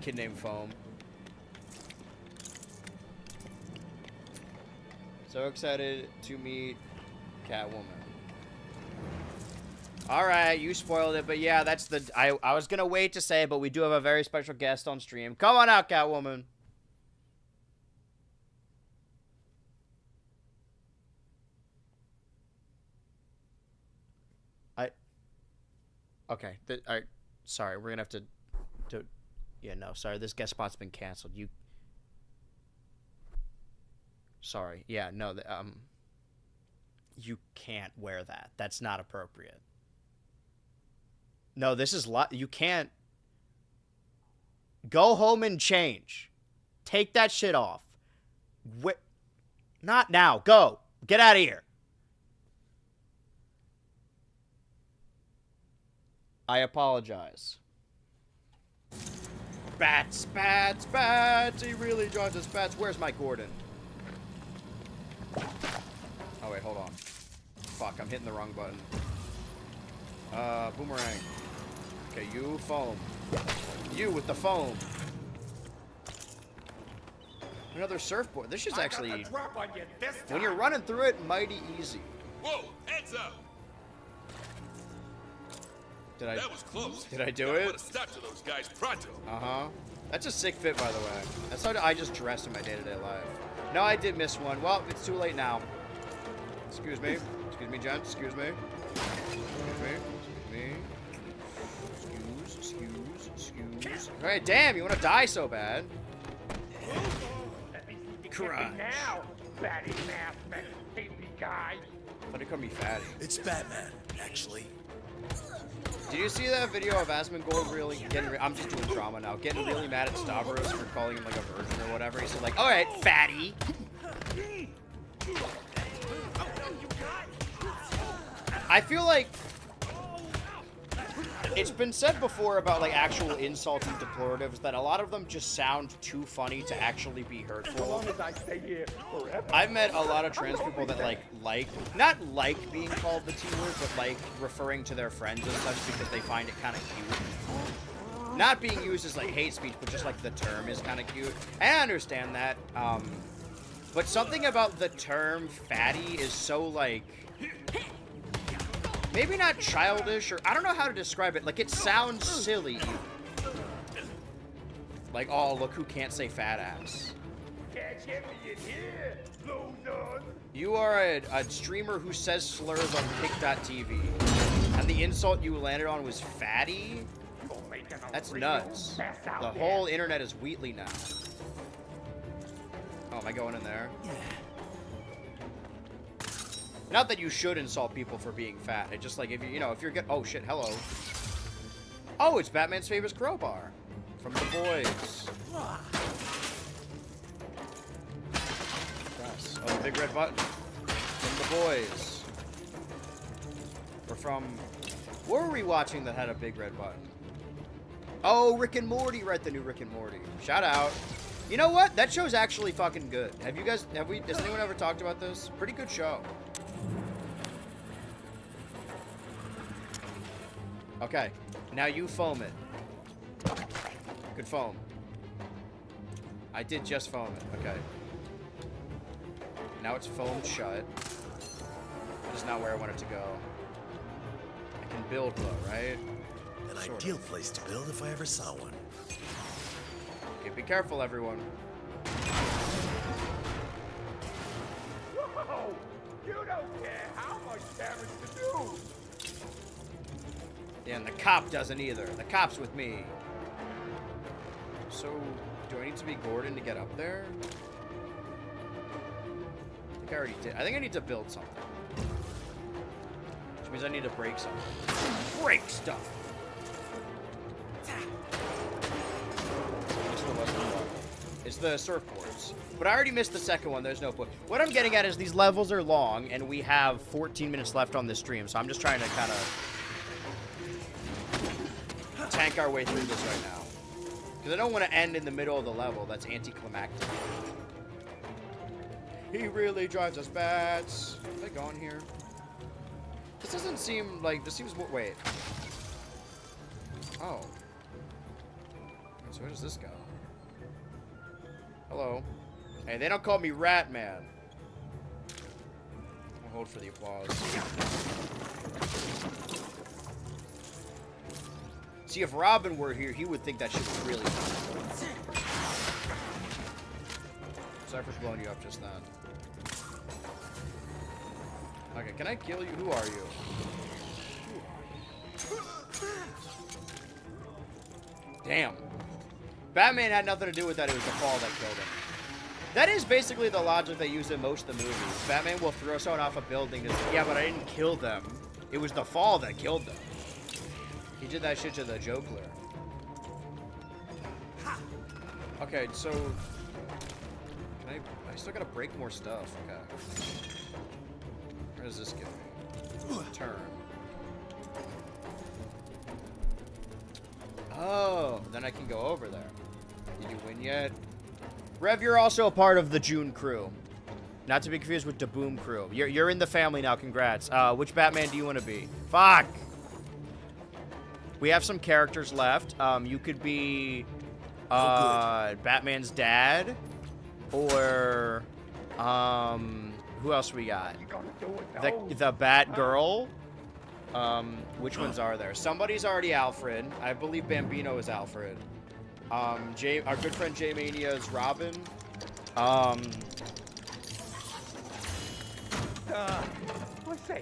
Speaker 1: Kid named Foam. So excited to meet Catwoman. Alright, you spoiled it, but yeah, that's the... I was gonna wait to say it, but we do have a very special guest on stream. Come on out, Catwoman. Okay, alright, sorry, we're gonna have to... Yeah, no, sorry, this guest spot's been canceled. Sorry, yeah, no, you can't wear that. That's not appropriate. No, this is you can't. Go home and change. Take that shit off. Not now. Go. Get out of here. I apologize. Bats, bats, bats. He really drives us bats. Where's my Gordon? Oh, wait, hold on. Fuck, I'm hitting the wrong button. Boomerang. Okay, you foam. You with the foam. Another surfboard. This is actually... When you're running through it, mighty easy.
Speaker 12: Whoa, heads up. That was close.
Speaker 1: Did I do it?
Speaker 12: Put a stop to those guys pronto.
Speaker 1: Uh-huh. That's a sick fit, by the way. That's how I just dress in my day-to-day life. No, I did miss one. Well, it's too late now. Excuse me. Excuse me, gents. Excuse me. Excuse me. Excuse. Alright, damn, you want to die so bad. Crunch.
Speaker 10: Now, fatty mask, baby guy.
Speaker 1: Why do you call me fatty?
Speaker 9: It's Batman, actually.
Speaker 1: Did you see that video of Asmongold really getting... I'm just doing drama now. Getting really mad at Stavros for calling him like a virgin or whatever. He said like, alright, fatty. I feel like... It's been said before about like actual insults and deploratives that a lot of them just sound too funny to actually be hurtful. I've met a lot of trans people that not like being called the T-word, but like referring to their friends and such because they find it kind of cute. Not being used as like hate speech, but just like the term is kind of cute. And I understand that. But something about the term fatty is so like... Maybe not childish, or I don't know how to describe it. Like, it sounds silly, even. Like, oh, look who can't say fat ass.
Speaker 10: Can't get me in here, loser.
Speaker 1: You are a streamer who says slurs on Kick.tv, and the insult you landed on was fatty? That's nuts. The whole internet is Wheatley now. Oh, am I going in there? Yeah. Not that you should insult people for being fat. It just like if if you're oh shit, hello. Oh, it's Batman's favorite crowbar from The Boys. Press. Oh, the big red button from The Boys. Or from what were we watching that had a big red button? Oh, Rick and Morty, right? The new Rick and Morty. Shout out. You know what? That show's actually fucking good. Has anyone ever talked about this? Pretty good show. Okay, now you foam it. Good foam. I did just foam it, okay. Now it's foamed shut. That is not where I want it to go. I can build though, right?
Speaker 9: An ideal place to build if I ever saw one.
Speaker 1: Okay, be careful everyone.
Speaker 10: Whoa! You don't care how much damage to do.
Speaker 1: Yeah, and the cop doesn't either. The cop's with me. So, do I need to be Gordon to get up there? I think I already did. I think I need to build something. Which means I need to break something. Break stuff! It's the surfboards. But I already missed the second one. There's no point. What I'm getting at is these levels are long, and we have 14 minutes left on this stream, so I'm just trying to kind of tank our way through this right now. Because I don't want to end in the middle of the level. That's anticlimactic. He really drives us bats. Have I gone here? This doesn't seem like... This seems... Wait. Oh. So where does this go? Hello. Hey, they don't call me Rat Man. I'll hold for the applause. See, if Robin were here, he would think that shit was really fun. Sorry for blowing you up just then. Okay, can I kill you? Who are you? Damn. Batman had nothing to do with that. It was the fall that killed him. That is basically the logic they use in most of the movies. Batman will throw someone off a building and say, yeah, but I didn't kill them. It was the fall that killed them. He did that shit to the Joker. Okay, so... Can I still gotta break more stuff. Okay. Where does this give me? Turn. Oh, then I can go over there. Did you win yet? Rev, you're also a part of the June crew. Not to be confused with the Boom crew. You're in the family now, congrats. Which Batman do you want to be? Fuck! We have some characters left. You could be Batman's dad. Or who else we got? The Batgirl. Which ones are there? Somebody's already Alfred. I believe Bambino is Alfred. Our good friend J Mania is Robin.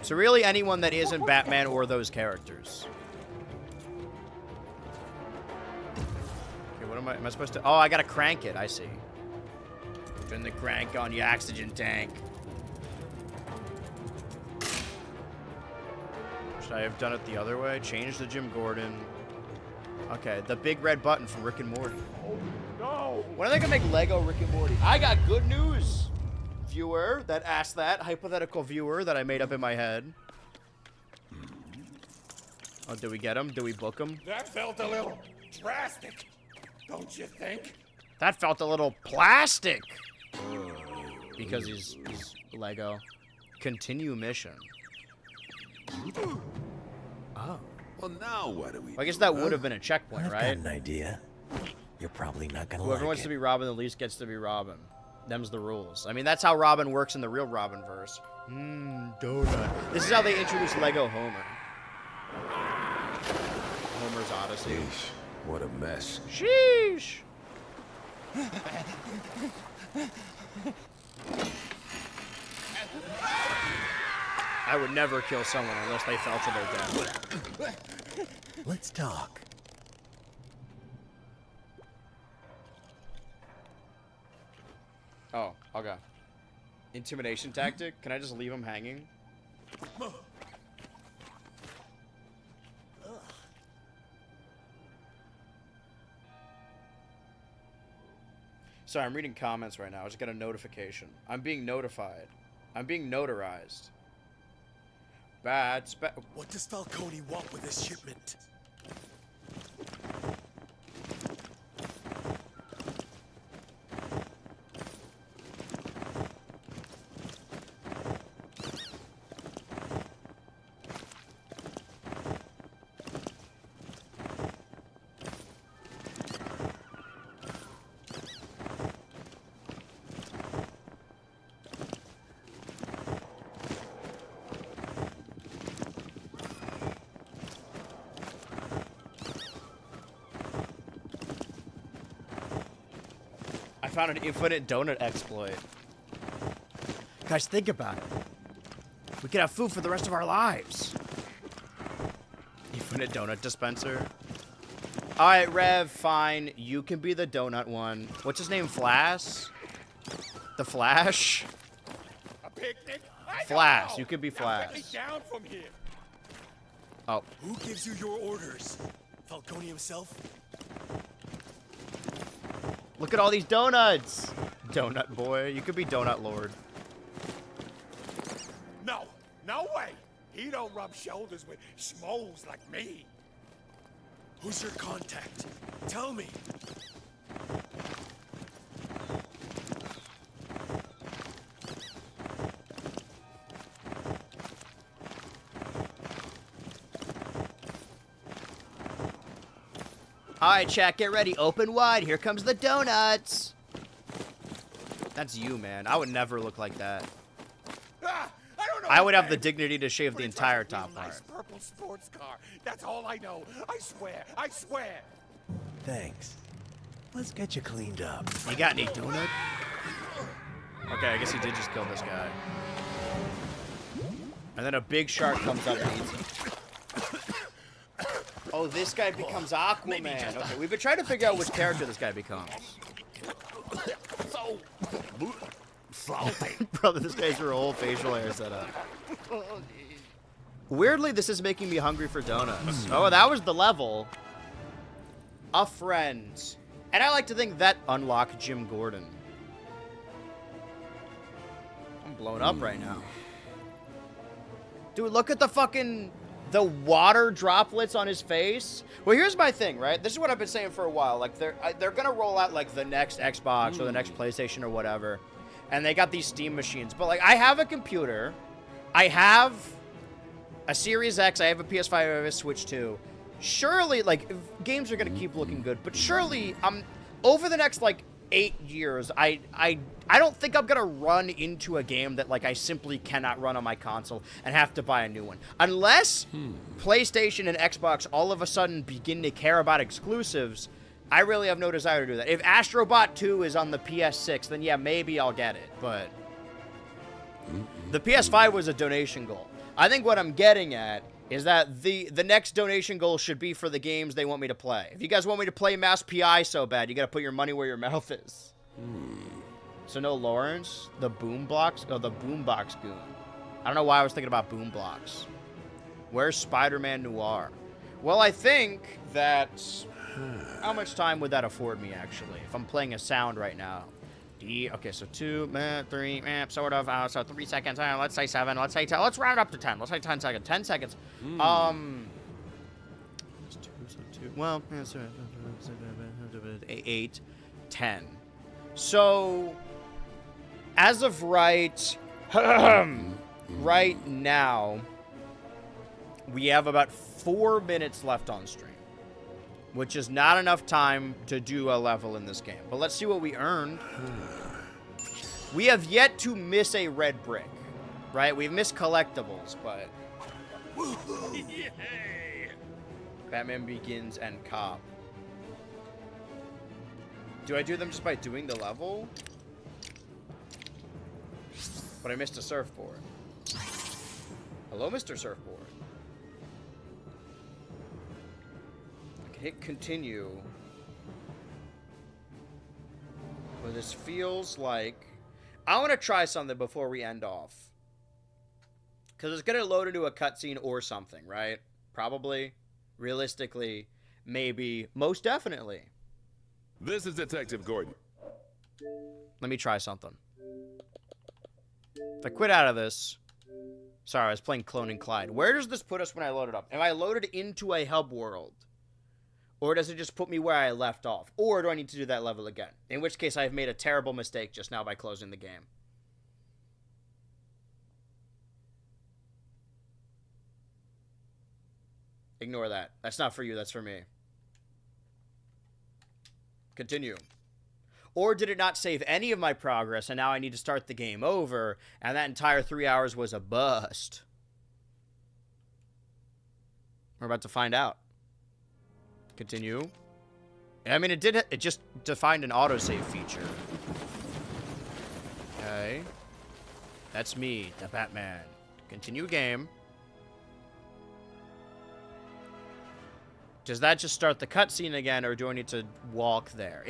Speaker 1: So really anyone that isn't Batman or those characters. Okay, what am I supposed to? Oh, I gotta crank it. I see. Turn the crank on your oxygen tank. Should I have done it the other way? Change the Jim Gordon. Okay, the big red button from Rick and Morty. Oh, no! When are they gonna make Lego Rick and Morty? I got good news, viewer that asked that, hypothetical viewer that I made up in my head. Oh, did we get him? Did we book him?
Speaker 12: That felt a little drastic, don't you think?
Speaker 1: That felt a little plastic. Because he's Lego. Continue mission.
Speaker 11: Oh. Well, now what do we do?
Speaker 1: I guess that would have been a checkpoint,
Speaker 7: I've
Speaker 1: right?
Speaker 7: got an idea. You're probably not gonna
Speaker 1: Whoever
Speaker 7: like
Speaker 1: wants
Speaker 7: it.
Speaker 1: to be Robin the least gets to be Robin. Them's the rules. I mean, that's how Robin works in the real Robin verse. Donut. This is how they introduced Lego Homer. Homer's Odyssey.
Speaker 11: Sheesh, what a mess.
Speaker 1: Sheesh. I would never kill someone unless they fell to their death.
Speaker 7: Let's talk.
Speaker 1: Oh, okay. Intimidation tactic? Can I just leave him hanging? Sorry, I'm reading comments right now. I just got a notification. I'm being notified. I'm being notarized.
Speaker 9: What does Falcone want with this shipment?
Speaker 1: I found an infinite donut exploit. Guys, think about it. We could have food for the rest of our lives. Infinite donut dispenser. All right, Rev, fine. You can be the donut one. What's his name? Flash? The Flash?
Speaker 12: A picnic?
Speaker 1: Flash. You could be
Speaker 12: Now
Speaker 1: Flash.
Speaker 12: get me down from here.
Speaker 1: Oh.
Speaker 9: Who gives you your orders? Falcone himself?
Speaker 1: Look at all these donuts. Donut boy. You could be Donut Lord.
Speaker 12: No, no way. He don't rub shoulders with schmoes like me.
Speaker 9: Who's your contact? Tell me.
Speaker 1: All right, chat, get ready. Open wide. Here comes the donuts. That's you, man. I would never look like that.
Speaker 12: Ah, I don't know.
Speaker 1: I
Speaker 12: what
Speaker 1: would have the
Speaker 12: that is,
Speaker 1: dignity to shave
Speaker 12: but
Speaker 1: the
Speaker 12: it's
Speaker 1: entire
Speaker 12: like a real
Speaker 1: top part.
Speaker 12: nice purple sports car. That's all I know. I swear. I swear.
Speaker 7: Thanks. Let's get you cleaned up.
Speaker 1: You got any donut? Okay, I guess he did just kill this guy. And then a big shark comes up and eats him. Oh, this guy becomes Aquaman. Okay, we've been trying to figure out which character this guy becomes.
Speaker 12: So salty.
Speaker 1: Brother, this guy's your whole facial hair setup. Weirdly, this is making me hungry for donuts. Oh, that was the level. A friend. And I like to think that unlocked Jim Gordon. I'm blown up right now. Dude, look at the fucking... the water droplets on his face. Well, here's my thing, right? This is what I've been saying for a while. Like, they're gonna roll out, like, the next Xbox or the next PlayStation or whatever. And they got these Steam machines. But, like, I have a computer. I have a Series X. I have a PS5. I have a Switch 2. Surely, like, games are gonna keep looking good. But surely, over the next, like, 8 years, I don't think I'm gonna run into a game that, like, I simply cannot run on my console and have to buy a new one. Unless PlayStation and Xbox all of a sudden begin to care about exclusives, I really have no desire to do that. If Astrobot 2 is on the PS6, then yeah, maybe I'll get it, but the PS5 was a donation goal. I think what I'm getting at is that the next donation goal should be for the games they want me to play. If you guys want me to play Mass PI so bad, you gotta put your money where your mouth is. So no Lawrence, the Boombox, the Boombox Goon. I don't know why I was thinking about Boomblocks. Where's Spider-Man Noir? Well, I think that... how much time would that afford me, actually, if I'm playing a sound right now? Okay, so 2, 3, sort of, so 3 seconds, let's say 7, let's say 10, let's round up to 10, let's say 10 seconds, 10 seconds. 2, so 2, well, 8, 10. So, as of right now, we have about 4 minutes left on stream, which is not enough time to do a level in this game. But let's see what we earned. We have yet to miss a red brick, right? We've missed collectibles, but... Batman Begins and Cop. Do I do them just by doing the level? But I missed a surfboard. Hello, Mr. Surfboard. I can hit continue. But this feels like... I want to try something before we end off. Because it's going to load into a cutscene or something, right? Probably. Realistically. Maybe. Most definitely.
Speaker 11: This is Detective Gordon.
Speaker 1: Let me try something. If I quit out of this... Sorry, I was playing Clone and Clyde. Where does this put us when I load it up? Am I loaded into a hub world? Or does it just put me where I left off? Or do I need to do that level again? In which case, I've made a terrible mistake just now by closing the game. Ignore that. That's not for you, that's for me. Continue. Or did it not save any of my progress, and now I need to start the game over, and that entire 3 hours was a bust? We're about to find out. Continue. I mean, it just defined an autosave feature. Okay. That's me, the Batman. Continue game. Does that just start the cutscene again, or do I need to walk there?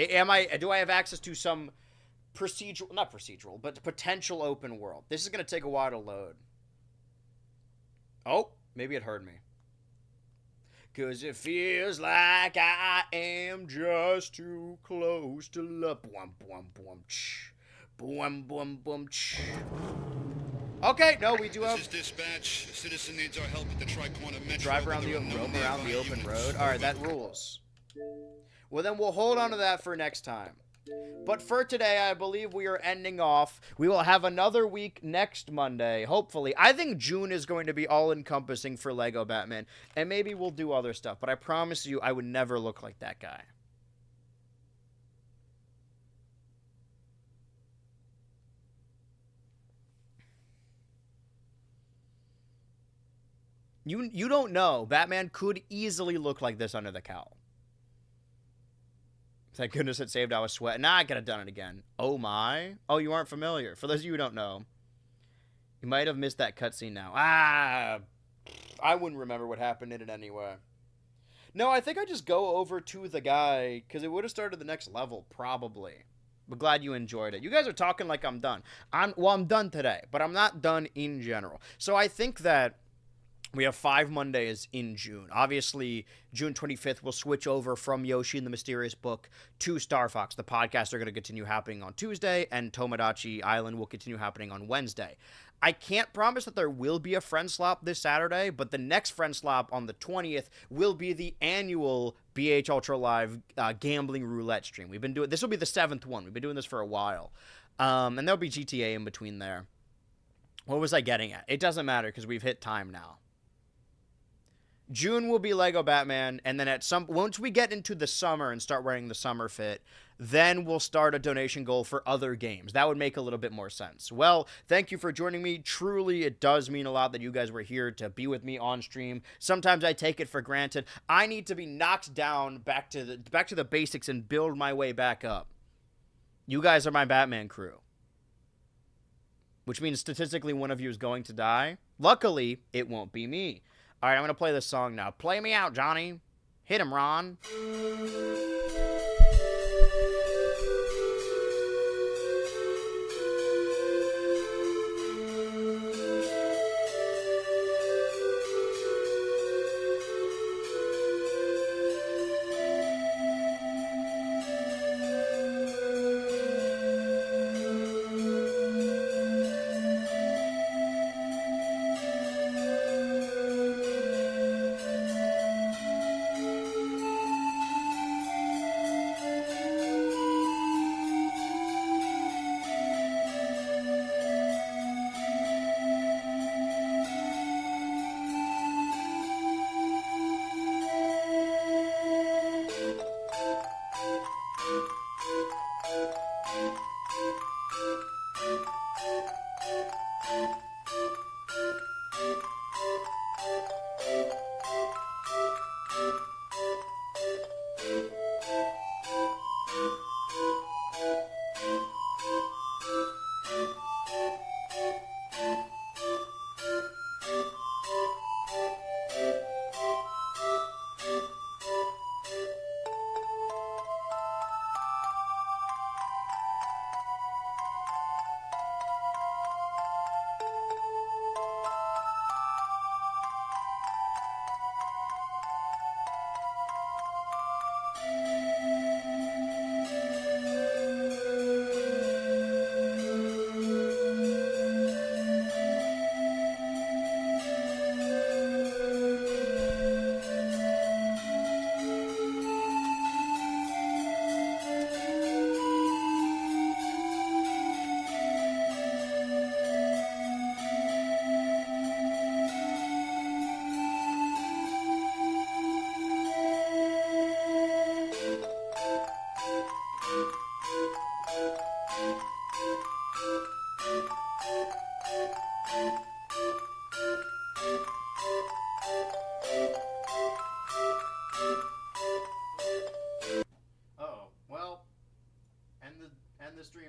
Speaker 1: Do I have access to some procedural, not procedural, but potential open world? This is going to take a while to load. Oh, maybe it heard me. 'Cause it feels like I am just too close to love. Boom, boom, boom, ch. Boom, boom, boom, ch. Okay, no, we do have...
Speaker 13: This is dispatch. The citizen needs our help at the Tri-Quantum Metro.
Speaker 1: Drive around the open road? Alright, that rules. Well, then we'll hold on to that for next time. But for today, I believe we are ending off. We will have another week next Monday, hopefully. I think June is going to be all-encompassing for Lego Batman. And maybe we'll do other stuff. But I promise you, I would never look like that guy. You don't know. Batman could easily look like this under the cowl. Thank goodness it saved. I was sweating. Nah, I could have done it again. Oh my. Oh, you aren't familiar. For those of you who don't know, you might have missed that cutscene now. I wouldn't remember what happened in it anyway. No, I think I just go over to the guy, because it would have started the next level, probably. But glad you enjoyed it. You guys are talking like I'm done. I'm done today, but I'm not done in general. So I think that we have 5 Mondays in June. Obviously, June 25th, we'll switch over from Yoshi and the Mysterious Book to Star Fox. The podcasts are going to continue happening on Tuesday, and Tomodachi Island will continue happening on Wednesday. I can't promise that there will be a Friend Slop this Saturday, but the next Friend Slop on the 20th will be the annual BH Ultra Live gambling roulette stream. We've been doing this will be the 7th one. We've been doing this for a while, and there'll be GTA in between there. What was I getting at? It doesn't matter because we've hit time now. June will be Lego Batman, and then once we get into the summer and start wearing the summer fit, then we'll start a donation goal for other games. That would make a little bit more sense. Well, thank you for joining me. Truly, it does mean a lot that you guys were here to be with me on stream. Sometimes I take it for granted. I need to be knocked down back to the basics and build my way back up. You guys are my Batman crew. Which means statistically one of you is going to die. Luckily, it won't be me. All right, I'm going to play this song now. Play me out, Johnny. Hit him, Ron.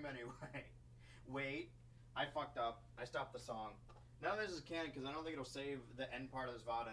Speaker 1: Anyway, wait, I fucked up. I stopped the song. None of this is canon because I don't think it'll save the end part of this VOD